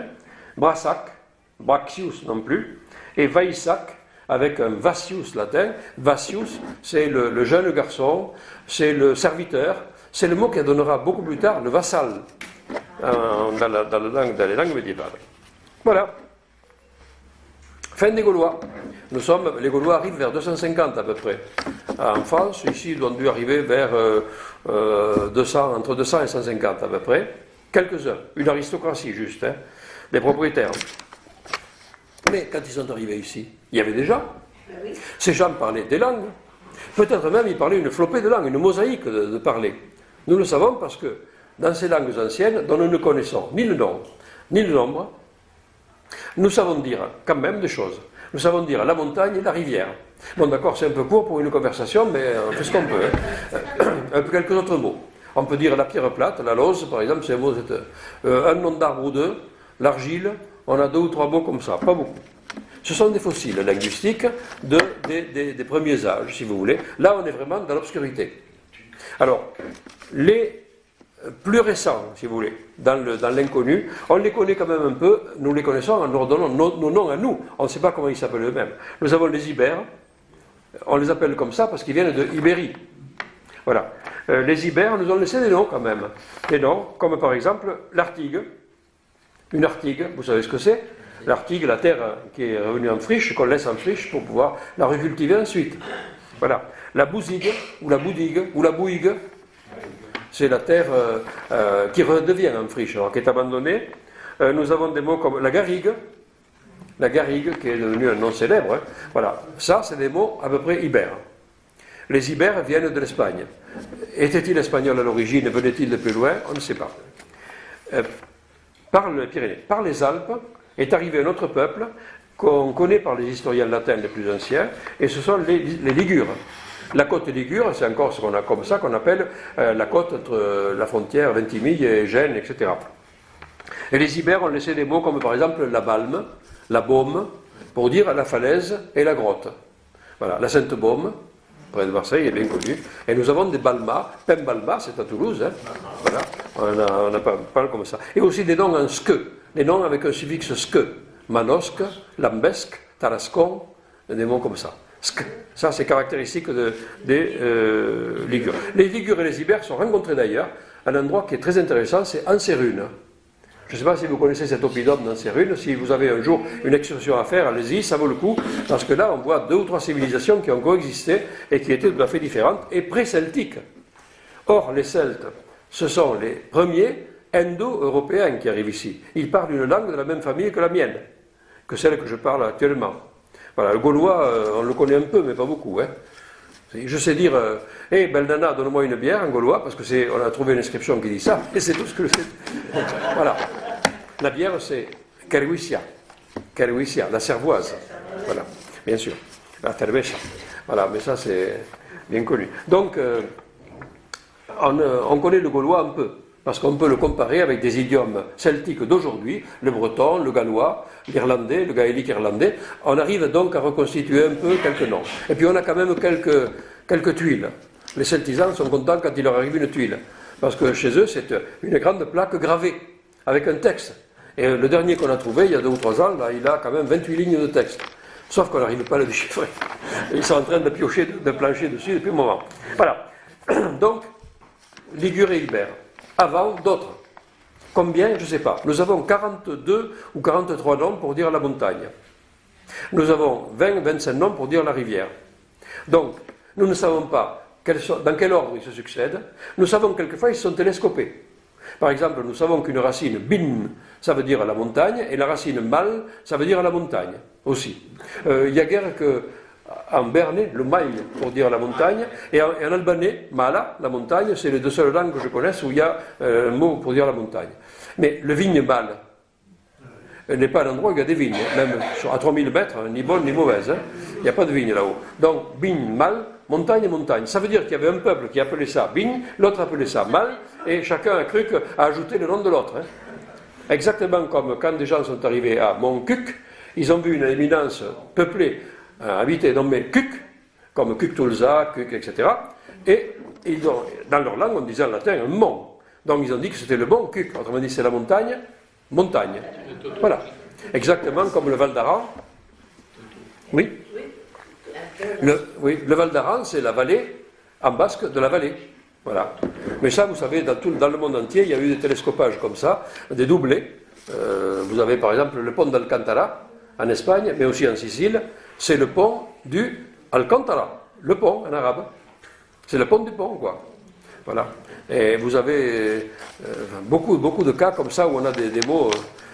S2: Brassac, Braxius non plus, et Vaissac, avec un Vassius latin. Vassius, c'est le jeune garçon, c'est le serviteur, c'est le mot qui donnera beaucoup plus tard le vassal, dans les langues médiévales. Voilà. Fin des Gaulois. Les Gaulois arrivent vers 250 à peu près. En France, ici, ils ont dû arriver vers entre 200 et 150 à peu près. Quelques-uns, une aristocratie juste, hein, des propriétaires. Mais quand ils sont arrivés ici, il y avait des gens. Ces gens parlaient des langues. Peut-être même ils parlaient une flopée de langues, une mosaïque de parler. Nous le savons parce que dans ces langues anciennes, dont nous ne connaissons ni le nom, ni le nombre, nous savons dire quand même des choses. Nous savons dire la montagne et la rivière. Bon, d'accord, c'est un peu court pour une conversation, mais on fait ce qu'on peut. Quelques autres mots. On peut dire la pierre plate, la lose, par exemple, c'est un mot, un nom d'arbre ou deux, l'argile, on a 2 ou 3 mots comme ça, pas beaucoup. Ce sont des fossiles linguistiques des premiers âges, si vous voulez. Là, on est vraiment dans l'obscurité. Alors, les plus récents, si vous voulez, dans l'inconnu, on les connaît quand même un peu, nous les connaissons en leur donnant nos noms à nous. On ne sait pas comment ils s'appellent eux-mêmes. Nous avons les Ibères, on les appelle comme ça parce qu'ils viennent de Ibérie. Voilà. Les Ibères nous ont laissé des noms quand même. Des noms, comme par exemple l'Artigue. Une Artigue, vous savez ce que c'est? L'Artigue, la terre qui est revenue en friche, qu'on laisse en friche pour pouvoir la recultiver ensuite. Voilà. La Bouzigue, ou la Boudigue, ou la Bouigue, c'est la terre qui redevient en friche, alors qui est abandonnée. Nous avons des mots comme la Garrigue qui est devenue un nom célèbre. Hein. Voilà. Ça, c'est des mots à peu près ibères. Les Ibères viennent de l'Espagne. Était-il espagnol à l'origine? Venait-il de plus loin? On ne sait pas. Par les Pyrénées, par les Alpes, est arrivé un autre peuple qu'on connaît par les historiens latins les plus anciens, et ce sont les Ligures. La côte Ligure, c'est encore ce qu'on a comme ça qu'on appelle la côte entre la frontière Ventimille et Gênes, etc. Et les Ibères ont laissé des mots comme par exemple la Balme, la Baume, pour dire la falaise et la grotte. Voilà, la Sainte-Baume, près de Marseille, est bien connue. Et nous avons des Balmas, Pembalma, c'est à Toulouse, hein. Voilà, on a pas mal comme ça. Et aussi des noms en ske, des noms avec un suffixe ske, Manosque, Lambesque, Tarascon, des mots comme ça. Ça, c'est caractéristique des Ligures. Les Ligures et les Ibères sont rencontrés d'ailleurs à un endroit qui est très intéressant, c'est Anserune. Je ne sais pas si vous connaissez cet oppidum d'Anserune. Si vous avez un jour une excursion à faire, allez-y, ça vaut le coup, parce que là, on voit 2 ou 3 civilisations qui ont coexisté et qui étaient tout à fait différentes et pré-celtiques. Or, les Celtes, ce sont les premiers indo-européens qui arrivent ici. Ils parlent une langue de la même famille que la mienne, que celle que je parle actuellement. Voilà, le gaulois, on le connaît un peu, mais pas beaucoup. Hein. Je sais dire, hey, belle nana, donne-moi une bière en gaulois, parce qu'on a trouvé une inscription qui dit ça, et c'est tout ce que je sais. Voilà. La bière, c'est Kerwissia, la cervoise. Voilà, bien sûr. La cerveza. Voilà, mais ça, c'est bien connu. Donc, on connaît le gaulois un peu, parce qu'on peut le comparer avec des idiomes celtiques d'aujourd'hui, le breton, le gallois, l'irlandais, le gaélique irlandais. On arrive donc à reconstituer un peu quelques noms. Et puis on a quand même quelques tuiles. Les celtisans sont contents quand il leur arrive une tuile, parce que chez eux, c'est une grande plaque gravée, avec un texte. Et le dernier qu'on a trouvé, il y a 2 ou 3 ans, là, il a quand même 28 lignes de texte. Sauf qu'on n'arrive pas à le déchiffrer. Ils sont en train de piocher, de plancher dessus depuis un moment. Voilà. Donc, Ligure et Hilbert. Avant, d'autres. Combien? Je ne sais pas. Nous avons 42 ou 43 noms pour dire la montagne. Nous avons 20, 25 noms pour dire la rivière. Donc, nous ne savons pas dans quel ordre ils se succèdent. Nous savons quelquefois ils sont télescopés. Par exemple, nous savons qu'une racine bin, ça veut dire la montagne, et la racine mal, ça veut dire la montagne aussi. Il n'y a guère qu'en Bernais, le mail pour dire la montagne, et en albanais, mala, la montagne, c'est les 2 seules langues que je connaisse où il y a un mot pour dire la montagne. Mais le vigne mal n'est pas un endroit où il y a des vignes, même à 3000 mètres, ni bonne ni mauvaise. Il n'y a pas de vigne là-haut. Donc, bin, mal, montagne, montagne. Ça veut dire qu'il y avait un peuple qui appelait ça bin, l'autre appelait ça mal, et chacun a cru à ajouter le nom de l'autre. Exactement comme quand des gens sont arrivés à Montcuq, ils ont vu une éminence peuplée, habitée, nommée Cuc, comme Cuc-Tulsa, Cuc, etc. Et ils ont, dans leur langue, on disait en latin un mont. Donc ils ont dit que c'était le bon Cuc. Autrement dit, c'est la montagne, montagne. Voilà. Exactement comme le Val d'Aran. Oui. Le Val d'Aran, c'est la vallée en basque de la vallée. Voilà. Mais ça, vous savez, dans le monde entier, il y a eu des télescopages comme ça, des doublés. Vous avez par exemple le pont d'Alcantara en Espagne, mais aussi en Sicile. C'est le pont du Alcantara, le pont en arabe. C'est le pont du pont, quoi. Voilà. Et vous avez beaucoup de cas comme ça où on a des mots.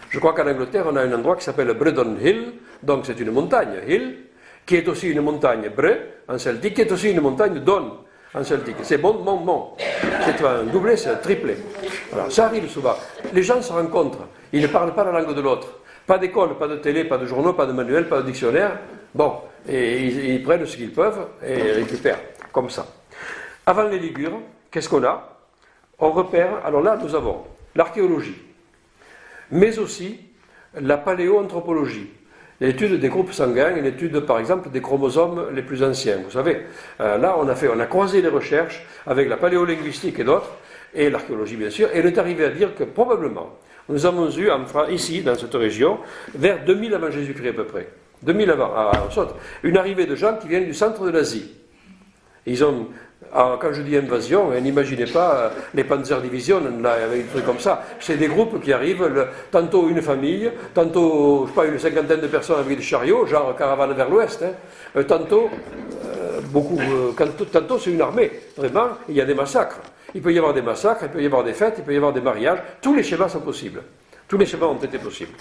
S2: Je crois qu'en Angleterre, on a un endroit qui s'appelle Bredon Hill, donc c'est une montagne, Hill, qui est aussi une montagne, Bre, en celtique, qui est aussi une montagne, Don, en celtique. C'est mon. C'est un doublé, c'est un triplé. Voilà. Ça arrive souvent. Les gens se rencontrent, ils ne parlent pas la langue de l'autre. Pas d'école, pas de télé, pas de journaux, pas de manuel, pas de dictionnaire. Bon, et ils prennent ce qu'ils peuvent et récupèrent, comme ça. Avant les Ligures, qu'est-ce qu'on a? On repère, alors là, nous avons l'archéologie, mais aussi la paléoanthropologie, l'étude des groupes sanguins et l'étude, par exemple, des chromosomes les plus anciens. Vous savez, là, on a croisé les recherches avec la paléolinguistique et d'autres, et l'archéologie, bien sûr, et on est arrivé à dire que, probablement, nous avons eu, ici, dans cette région, vers 2000 avant Jésus-Christ à peu près, 2000 avant, une arrivée de gens qui viennent du centre de l'Asie. Ils ont... Alors, quand je dis invasion, n'imaginez pas les Panzerdivision, là, avec des trucs comme ça. C'est des groupes qui arrivent, tantôt une famille, tantôt, je sais pas, une cinquantaine de personnes avec des chariots, genre caravane vers l'ouest. Tantôt, tantôt c'est une armée. Vraiment, il y a des massacres. Il peut y avoir des massacres, il peut y avoir des fêtes, il peut y avoir des mariages. Tous les schémas sont possibles. Tous les schémas ont été possibles.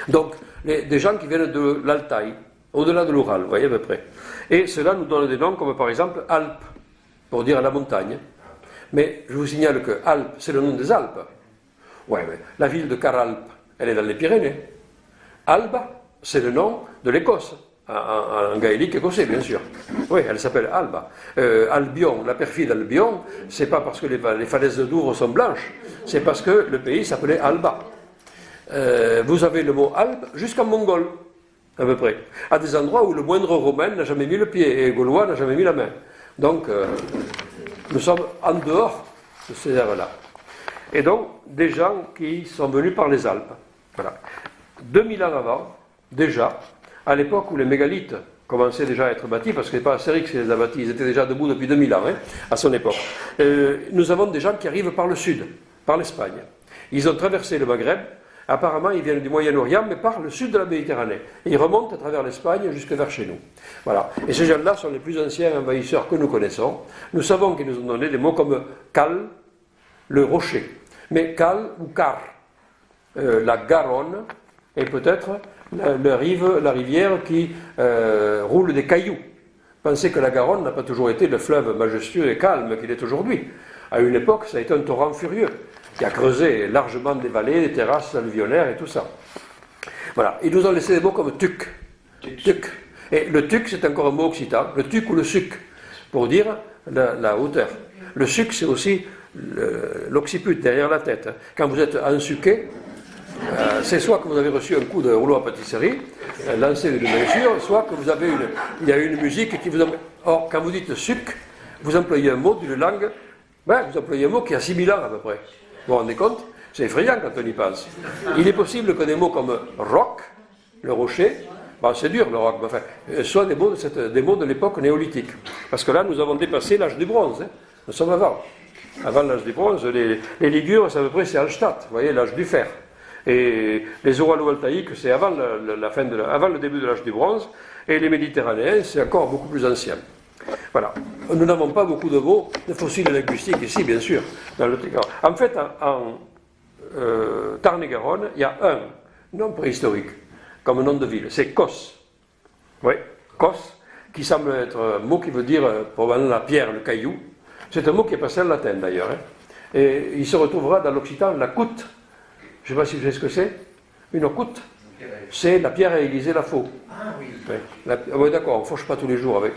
S2: Donc, des gens qui viennent de l'Altaï, au-delà de l'Oural, vous voyez à peu près. Et cela nous donne des noms comme par exemple Alpes, pour dire la montagne. Mais je vous signale que Alpes, c'est le nom des Alpes. Ouais, mais la ville de Caralpe, elle est dans les Pyrénées. Alba, c'est le nom de l'Écosse, en gaélique écossais, bien sûr. Oui, elle s'appelle Alba. Albion, la perfide Albion, c'est pas parce que les falaises de Douvres sont blanches, c'est parce que le pays s'appelait Alba. Vous avez le mot Alpe jusqu'en mongol, à peu près. À des endroits où le moindre romain n'a jamais mis le pied et gaulois n'a jamais mis la main. Donc, nous sommes en dehors de ces aires-là. Et donc, des gens qui sont venus par les Alpes. Voilà. 2000 ans avant, déjà, à l'époque où les mégalithes commençaient déjà à être bâtis, parce que ce n'est pas Astérix qui les a bâtis, ils étaient déjà debout depuis 2000 ans, à son époque. Nous avons des gens qui arrivent par le sud, par l'Espagne. Ils ont traversé le Maghreb. Apparemment, ils viennent du Moyen-Orient, mais par le sud de la Méditerranée. Et ils remontent à travers l'Espagne jusque vers chez nous. Voilà. Et ces gens-là sont les plus anciens envahisseurs que nous connaissons. Nous savons qu'ils nous ont donné des mots comme Cal, le rocher. Mais Cal ou Car, la Garonne, et peut-être la rivière qui roule des cailloux. Pensez que la Garonne n'a pas toujours été le fleuve majestueux et calme qu'il est aujourd'hui. À une époque, ça a été un torrent furieux, qui a creusé largement des vallées, des terrasses alluvionnaires et tout ça. Voilà. Ils nous ont laissé des mots comme tuc. Et le tuc, c'est encore un mot occitan, le tuc ou le suc, pour dire la hauteur. Le suc, c'est aussi l'occiput, derrière la tête. Quand vous êtes ensuqué, c'est soit que vous avez reçu un coup de rouleau à pâtisserie, lancé d'une mesure, soit que il y a une musique qui vous... Or, quand vous dites suc, vous employez un mot d'une langue, vous employez un mot qui a 6000 ans à peu près. Vous vous rendez compte? C'est effrayant quand on y pense. Il est possible que des mots comme roc, le rocher, c'est dur le roc, mais enfin, soient des mots de l'époque néolithique. Parce que là, nous avons dépassé l'âge du bronze. Nous sommes avant. Avant l'âge du bronze, les Ligures, c'est à peu près c'est Hallstatt, vous voyez, l'âge du fer. Et les Oralo-Altaïques, c'est avant avant le début de l'âge du bronze, et les Méditerranéens, c'est encore beaucoup plus ancien. Voilà. Nous n'avons pas beaucoup de mots de fossiles linguistiques ici, bien sûr. En fait, en Tarn-et-Garonne, il y a un nom préhistorique, comme nom de ville, c'est Kos. Oui, Kos, qui semble être un mot qui veut dire probablement la pierre, le caillou. C'est un mot qui est passé en latin d'ailleurs. Et il se retrouvera dans l'occitan, la coute. Je ne sais pas si vous savez ce que c'est. Une coute, c'est la pierre à aiguiser la faux.
S3: Ah oui.
S2: Oui, d'accord, on ne fauche pas tous les jours avec.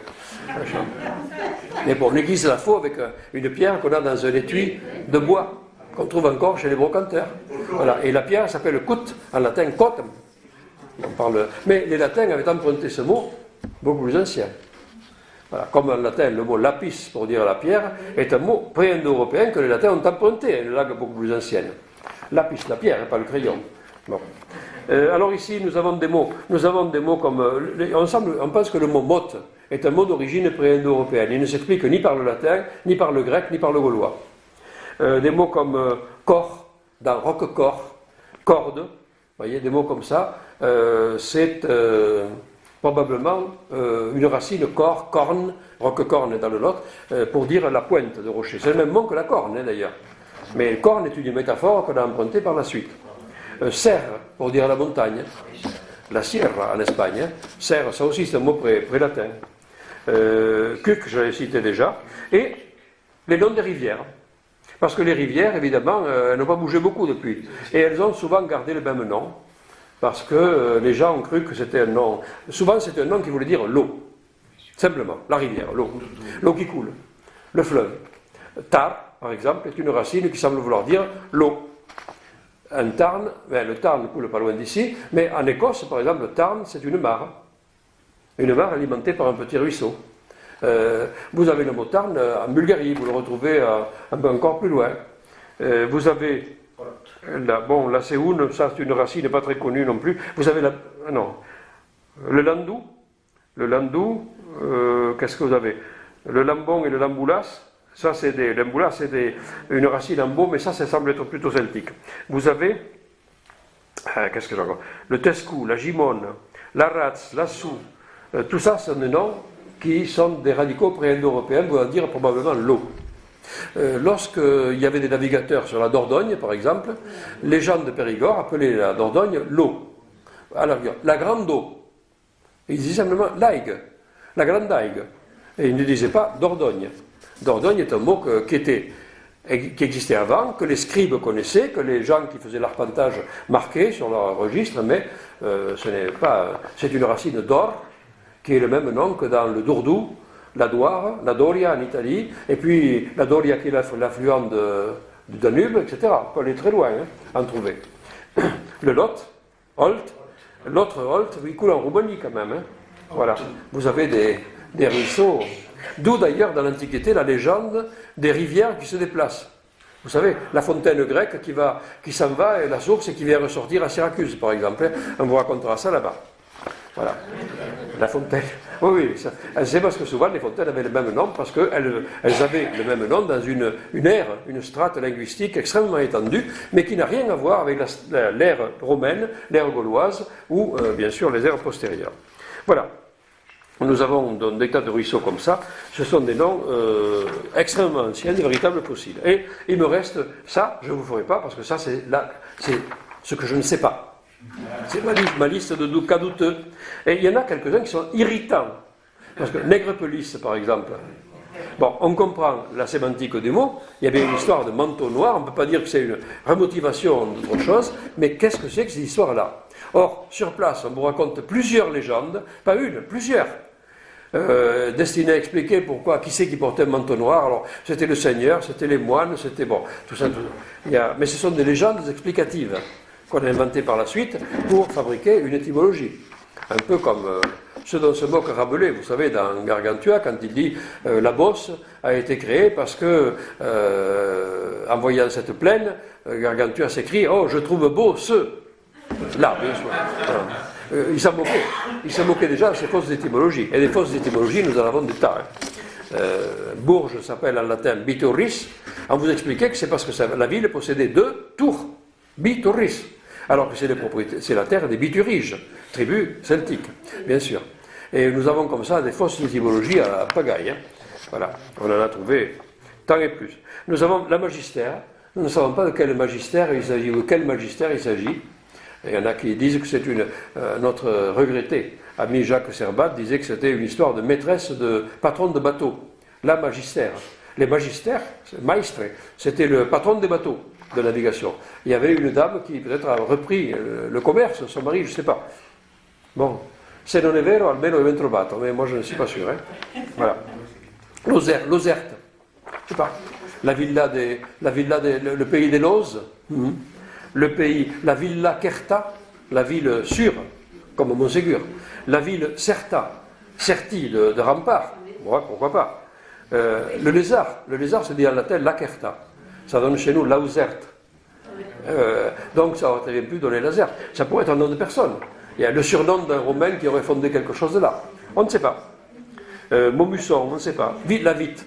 S2: Mais bon, on aiguise la faux avec une pierre qu'on a dans un étui de bois, qu'on trouve encore chez les brocanteurs. Voilà. Et la pierre s'appelle coute, en latin cotum. Mais les latins avaient emprunté ce mot beaucoup plus ancien. Voilà. Comme en latin, le mot lapis, pour dire la pierre, est un mot pré-indo-européen que les latins ont emprunté, une langue beaucoup plus ancienne. Lapis, la pierre, pas le crayon. Bon. Alors ici, nous avons des mots comme... on pense que le mot motte est un mot d'origine pré-indo-européenne. Il ne s'explique ni par le latin, ni par le grec, ni par le gaulois. Des mots comme corps, dans roquecor, corde, vous voyez, des mots comme ça, c'est probablement une racine corps, corne, roquecorne dans le Lot, pour dire la pointe de rocher. C'est le même mot que la corne, d'ailleurs. Mais corne est une métaphore qu'on a empruntée par la suite. Serre, pour dire la montagne. La sierra en Espagne. Serre, ça aussi c'est un mot pré-latin. Cuc, je l'ai cité déjà. Et les noms des rivières. Parce que les rivières, évidemment, elles n'ont pas bougé beaucoup depuis. Et elles ont souvent gardé le même nom. Parce que les gens ont cru que c'était un nom... Souvent, c'était un nom qui voulait dire l'eau. Simplement, la rivière, l'eau. L'eau qui coule. Le fleuve. Tar, par exemple, est une racine qui semble vouloir dire l'eau. Un tarn, le Tarn ne coule pas loin d'ici, mais en Écosse, par exemple, le Tarn, c'est une mare. Une mare alimentée par un petit ruisseau. Vous avez le mot Tarn en Bulgarie, vous le retrouvez un peu encore plus loin. Vous avez la Séoune, ça c'est une racine pas très connue non plus. Vous avez le Landou. Le Landou, qu'est-ce que vous avez? Le Lambon et le Lamboulas. Ça, l'emboulas, c'est une racine en beau, mais ça semble être plutôt celtique. Vous avez, qu'est-ce que j'ai encore? Le Tescou, la Gimone, la Ratz, la Sou, tout ça, sont des noms qui sont des radicaux pré-indo-européens, voulant dire probablement l'eau. Lorsqu'il y avait des navigateurs sur la Dordogne, par exemple, les gens de Périgord appelaient la Dordogne l'eau. Alors, la grande eau. Ils disaient simplement l'aigue, la grande aigue. Et ils ne disaient pas Dordogne. Dordogne est un mot qui existait avant, que les scribes connaissaient, que les gens qui faisaient l'arpentage marquaient sur leur registre, mais ce n'est pas... C'est une racine d'or, qui est le même nom que dans le Dourdou, la Doire, la Doria en Italie, et puis la Doria qui est l'affluent du Danube, etc. On peut aller très loin, en trouver. Le Lot, Holt, l'autre Holt, il coule en Roumanie quand même. Voilà. Vous avez des ruisseaux... D'où d'ailleurs dans l'Antiquité la légende des rivières qui se déplacent. Vous savez, la fontaine grecque qui s'en va et la source et qui vient ressortir à Syracuse, par exemple. On vous racontera ça là-bas. Voilà. La fontaine. Oui, c'est parce que souvent les fontaines avaient le même nom, parce qu'elles avaient le même nom dans une ère, une strate linguistique extrêmement étendue, mais qui n'a rien à voir avec l'ère romaine, l'ère gauloise, ou bien sûr les ères postérieures. Voilà. Nous avons des tas de ruisseaux comme ça, ce sont des noms extrêmement anciens, des véritables fossiles. Et il me reste ça, je ne vous ferai pas, parce que ça c'est ce que je ne sais pas. C'est ma liste de cas douteux. Et il y en a quelques-uns qui sont irritants. Parce que Nègrepelisse, par exemple, bon, on comprend la sémantique du mot, il y avait une histoire de manteau noir, on ne peut pas dire que c'est une remotivation d'autre chose, mais qu'est-ce que c'est que cette histoire-là? Or, sur place, on vous raconte plusieurs légendes, pas une, plusieurs, destiné à expliquer pourquoi, qui c'est qui portait un manteau noir. Alors, c'était le seigneur, c'était les moines, c'était bon, tout ça. Mais ce sont des légendes explicatives qu'on a inventées par la suite pour fabriquer une étymologie. Un peu comme ce dont se moque Rabelais, vous savez, dans Gargantua, quand il dit la bosse a été créée parce que, en voyant cette plaine, Gargantua s'écrie « Oh, je trouve beau ce ». Là, bien sûr. Voilà. Il s'en moquait. Il se moquait déjà de ces fausses étymologies. Et des fausses étymologies, nous en avons des tas. Bourges s'appelle en latin Biturris. On vous expliquait que c'est parce que la ville possédait 2 tours. Biturris. Alors que c'est la terre des Bituriges, tribus celtiques, bien sûr. Et nous avons comme ça des fausses étymologies à pagaille. Hein. Voilà, on en a trouvé tant et plus. Nous avons la magistère. Nous ne savons pas de quel magistère il s'agit ou de quel magistère il s'agit. Il y en a qui disent que c'est notre regretté ami Jacques Servat disait que c'était une histoire de maîtresse, de patron de bateau. La magistère. Les magistères, maestre, c'était le patron des bateaux de navigation. Il y avait une dame qui peut-être a repris le commerce, son mari, je ne sais pas. Bon, se non è vero, almeno è ben trovato, mais moi je ne suis pas sûr. Hein. Voilà. Lozerte, je ne sais pas. Le pays des Lozes, la villa Kerta, la ville sûre, comme Montségur, la ville Certa, Certi de rempart, ouais, pourquoi pas. Le lézard se dit en latin la Kerta, ça donne chez nous Lauzerte. Donc ça aurait très bien pu donner Lazerte. Ça pourrait être un nom de personne. Il y a le surnom d'un Romain qui aurait fondé quelque chose de là. On ne sait pas. Maumusson, on ne sait pas. La vite.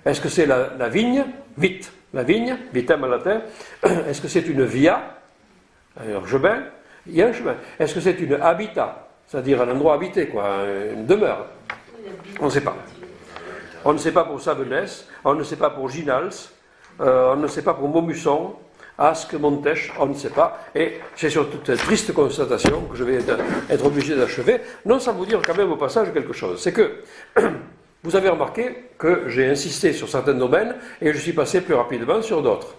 S2: Est-ce que c'est la vigne? Vite. La vigne, vitem en latin. Est-ce que c'est une via? Un chemin. Il y a un chemin. Est-ce que c'est une habitat? C'est-à-dire un endroit habité, quoi, une demeure? On ne sait pas. On ne sait pas pour Savenès, on ne sait pas pour Ginals, on ne sait pas pour Maumusson, Asque, Montèche, on ne sait pas. Et c'est sur toute cette triste constatation que je vais être obligé d'achever, non sans vous dire quand même au passage quelque chose. C'est que vous avez remarqué que j'ai insisté sur certains domaines et je suis passé plus rapidement sur d'autres.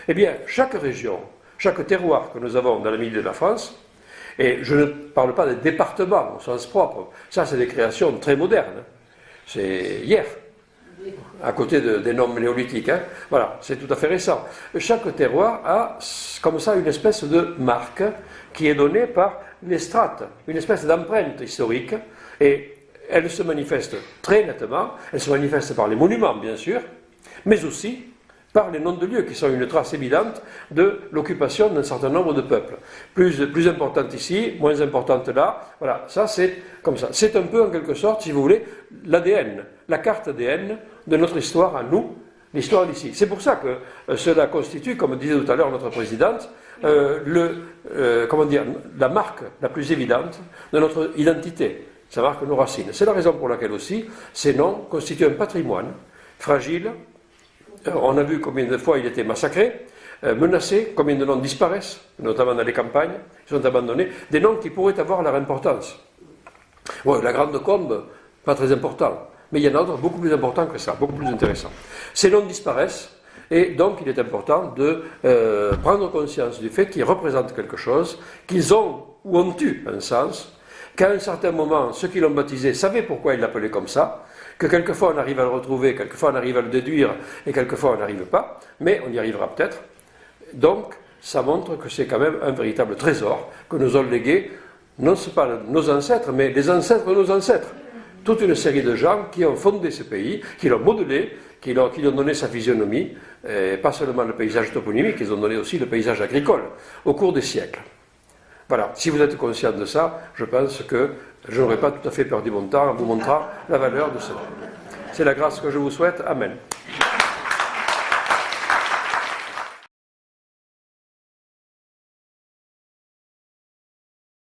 S2: Eh bien, chaque région, chaque terroir que nous avons dans le milieu de la France, et je ne parle pas des départements au sens propre, ça c'est des créations très modernes, c'est hier, à côté des noms néolithiques, hein. Voilà, c'est tout à fait récent. Chaque terroir a comme ça une espèce de marque qui est donnée par les strates, une espèce d'empreinte historique, et elle se manifeste très nettement, elle se manifeste par les monuments bien sûr, mais aussi par les noms de lieux qui sont une trace évidente de l'occupation d'un certain nombre de peuples. Plus importante ici, moins importante là, voilà, ça c'est comme ça. C'est un peu en quelque sorte, si vous voulez, l'ADN, la carte ADN de notre histoire à nous, l'histoire d'ici. C'est pour ça que cela constitue, comme disait tout à l'heure notre présidente, la marque la plus évidente de notre identité. Ça marque nos racines. C'est la raison pour laquelle aussi ces noms constituent un patrimoine fragile. On a vu combien de fois il était massacré, menacé, combien de noms disparaissent, notamment dans les campagnes, ils sont abandonnés, des noms qui pourraient avoir leur importance. Ouais, la Grande Combe, pas très important, mais il y en a d'autres beaucoup plus importants que ça, beaucoup plus intéressants. Ces noms disparaissent, et donc il est important de prendre conscience du fait qu'ils représentent quelque chose, qu'ils ont ou ont eu un sens, qu'à un certain moment, ceux qui l'ont baptisé savaient pourquoi ils l'appelaient comme ça, que quelquefois on arrive à le retrouver, quelquefois on arrive à le déduire, et quelquefois on n'arrive pas, mais on y arrivera peut-être. Donc, ça montre que c'est quand même un véritable trésor que nous ont légué, non pas nos ancêtres, mais les ancêtres de nos ancêtres. Toute une série de gens qui ont fondé ce pays, qui l'ont modelé, qui lui ont donné sa physionomie, et pas seulement le paysage toponymique, ils ont donné aussi le paysage agricole, au cours des siècles. Voilà, si vous êtes conscient de ça, je pense que je n'aurai pas tout à fait perdu mon temps en vous montrant la valeur de cela. C'est la grâce que je vous souhaite. Amen.